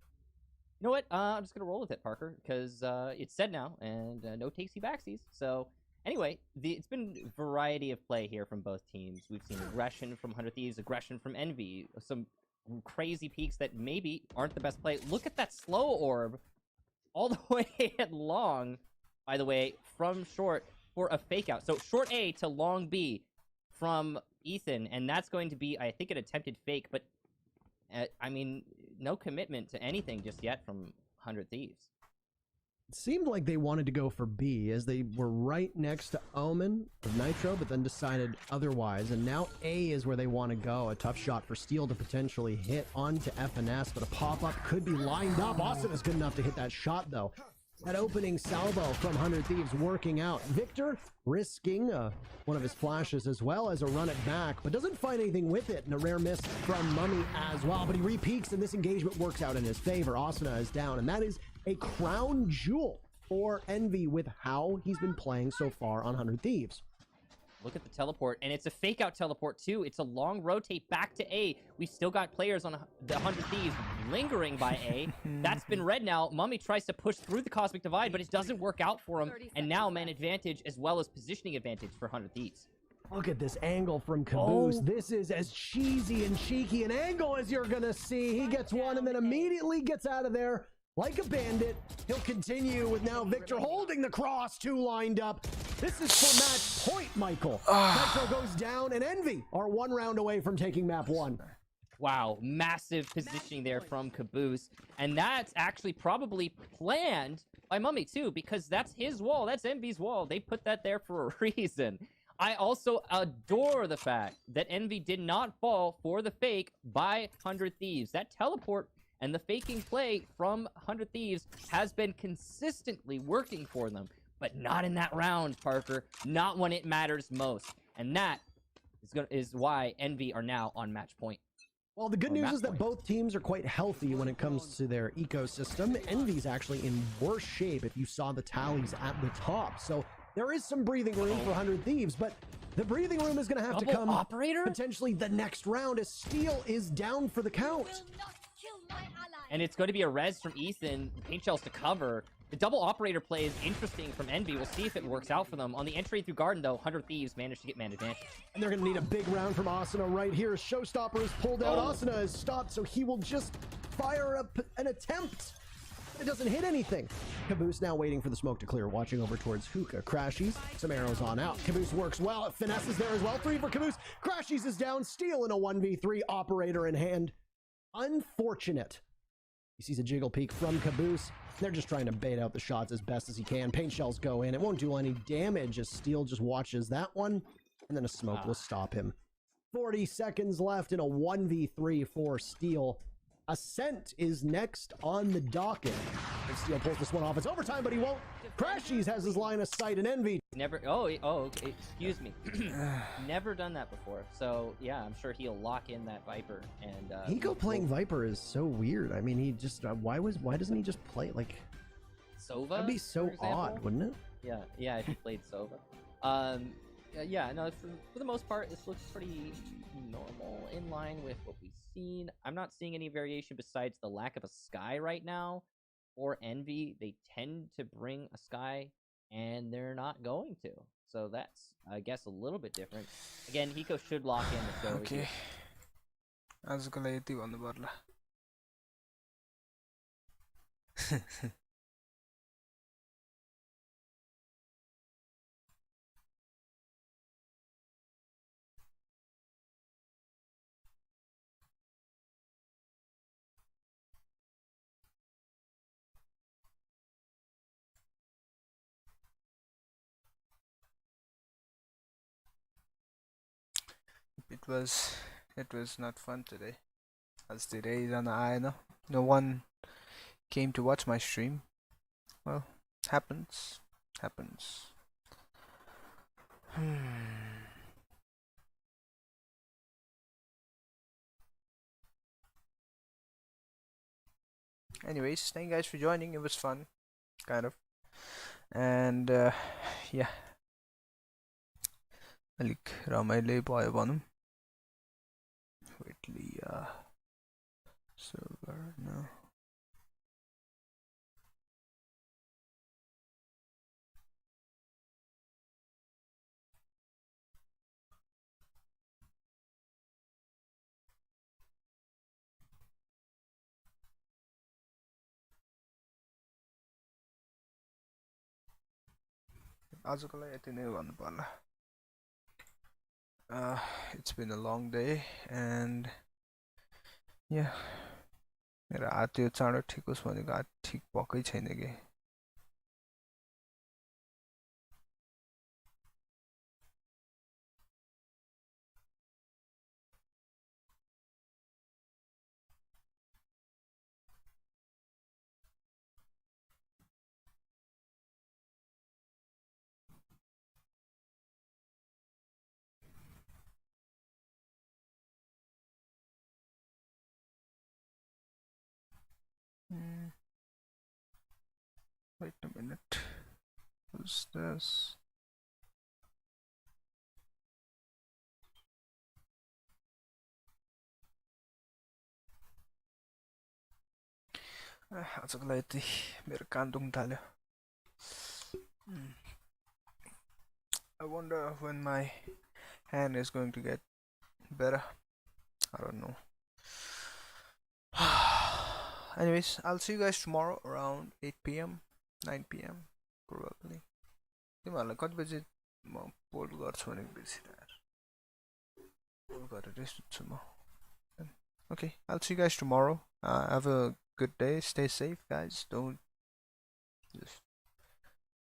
You know what? I'm just going to roll with it, Parker, because it's said now, and no takesy backsies. So, anyway, it's been variety of play here from both teams. We've seen aggression from 100 Thieves, aggression from Envy, some crazy peaks that maybe aren't the best play. Look at that slow orb all the way at long, by the way, from short for a fake out. So, short A to long B from Ethan, and that's going to be, I think, an attempted fake, but I mean, no commitment to anything just yet from 100 Thieves. It seemed like they wanted to go for B, as they were right next to Omen of Nitro, but then decided otherwise, and now A is where they want to go. A tough shot for Steel to potentially hit onto FNS, but a pop-up could be lined up. Austin is good enough to hit that shot, though. That opening salvo from 100 Thieves working out. Victor risking one of his flashes as well as a run it back, but doesn't find anything with it. And a rare miss from Mummy as well, but he repeaks and this engagement works out in his favor. Asuna is down, and that is a crown jewel for Envy with how he's been playing so far on 100 Thieves. Look at the teleport, and it's a fake out teleport too. It's a long rotate back to A. We've still got players on the 100 Thieves lingering by A. That's been read now. Mummy tries to push through the Cosmic Divide, but it doesn't work out for him. And now man advantage as well as positioning advantage for 100 Thieves. Look at this angle from Caboose. This is as cheesy and cheeky an angle as you're gonna see. He gets one and then immediately gets out of there like a bandit. He'll continue with now Victor holding the cross, 2 lined up. This is for match point, Michael. Nitro goes down, and Envy are 1 round away from taking map 1. Wow, massive positioning there from Caboose. And that's actually probably planned by Mummy too, because that's his wall. That's Envy's wall. They put that there for a reason. I also adore the fact that Envy did not fall for the fake by 100 Thieves. That teleport and the faking play from 100 Thieves has been consistently working for them. But not in that round, Parker. Not when it matters most. And that is why Envy are now on match point. Well, the good news is that both teams are quite healthy when it comes to their ecosystem. Envy's actually in worse shape if you saw the tallies at the top. So there is some breathing room for 100 Thieves, but the breathing room is going to have to come potentially the next round as Steel is down for the count. And it's going to be a res from Ethan, paint shells to cover. The double operator play is interesting from Envy. We'll see if it works out for them. On the entry through Garden, though, 100 Thieves managed to get man advantage. And they're going to need a big round from Asuna right here. Showstopper is pulled out. Asuna is stopped, so he will just fire up an attempt. It doesn't hit anything. Caboose now waiting for the smoke to clear, watching over towards Hookah. Crashies, some arrows on out. Caboose works well. Finesse is there as well. 3 for Caboose. Crashies is down. Steel in a 1v3. Operator in hand. Unfortunate. He sees a jiggle peek from Caboose. They're just trying to bait out the shots as best as he can. Paint shells go in. It won't do any damage as Steel just watches that one. And then a smoke will stop him. 40 seconds left in a 1v3 for Steel. Ascent is next on the docket. And Steel pulls this one off. It's overtime, but he won't. Crashies has his line of sight and Envy. Never. Okay, excuse me. Never done that before. So yeah, I'm sure he'll lock in that Viper. And Hiko playing Viper is so weird. I mean, he just why doesn't he just play like Sova? That'd be so odd, wouldn't it? Yeah. If he played Sova. Yeah. No. For the most part, this looks pretty normal, in line with what we've seen. I'm not seeing any variation besides the lack of a Sky right now. For Envy, they tend to bring a Sky, and they're not going to. So that's, I guess, a little bit different. Again, Hiko should lock in the show. Okay. आजको लागि यति भन्नु पर्ला. It was not fun today. As धेरैजना आएन. No one came to watch my stream. Well, happens. Anyways, thank you guys for joining. It was fun, kind of. And yeah. अलिक रमाइलो भयो भनौं. Wait, server no. आजको लागि यति नै भन्नु पर्ला. It's been a long day and yeah, मेरो हात यो चाँडो ठिक होस् भनेको हात ठिक भएकै छैन के. Wait a minute. Who's this? आजको लागि यति. मेरो कान दुख्न थाल्यो. I wonder when my hand is going to get better. I don't know. Anyways, I'll see you guys tomorrow around 8 p.m. 9 p.m. probably. तिमीहरुलाई कति बजे म पोल गर्छु भनेको बिर्सिरहेर. पोल गरेर सुत्छु म. Okay, I'll see you guys tomorrow. Have a good day. Stay safe, guys. Don't just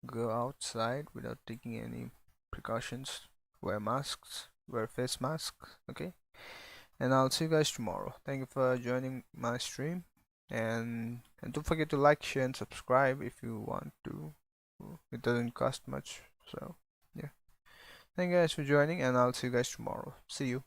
go outside without taking any precautions. wear masks, wear face masks, okay? And I'll see you guys tomorrow. Thank you for joining my stream, and don't forget to like, share, and subscribe if you want to. It doesn't cost much, so yeah. Thank you guys for joining, and I'll see you guys tomorrow. See you.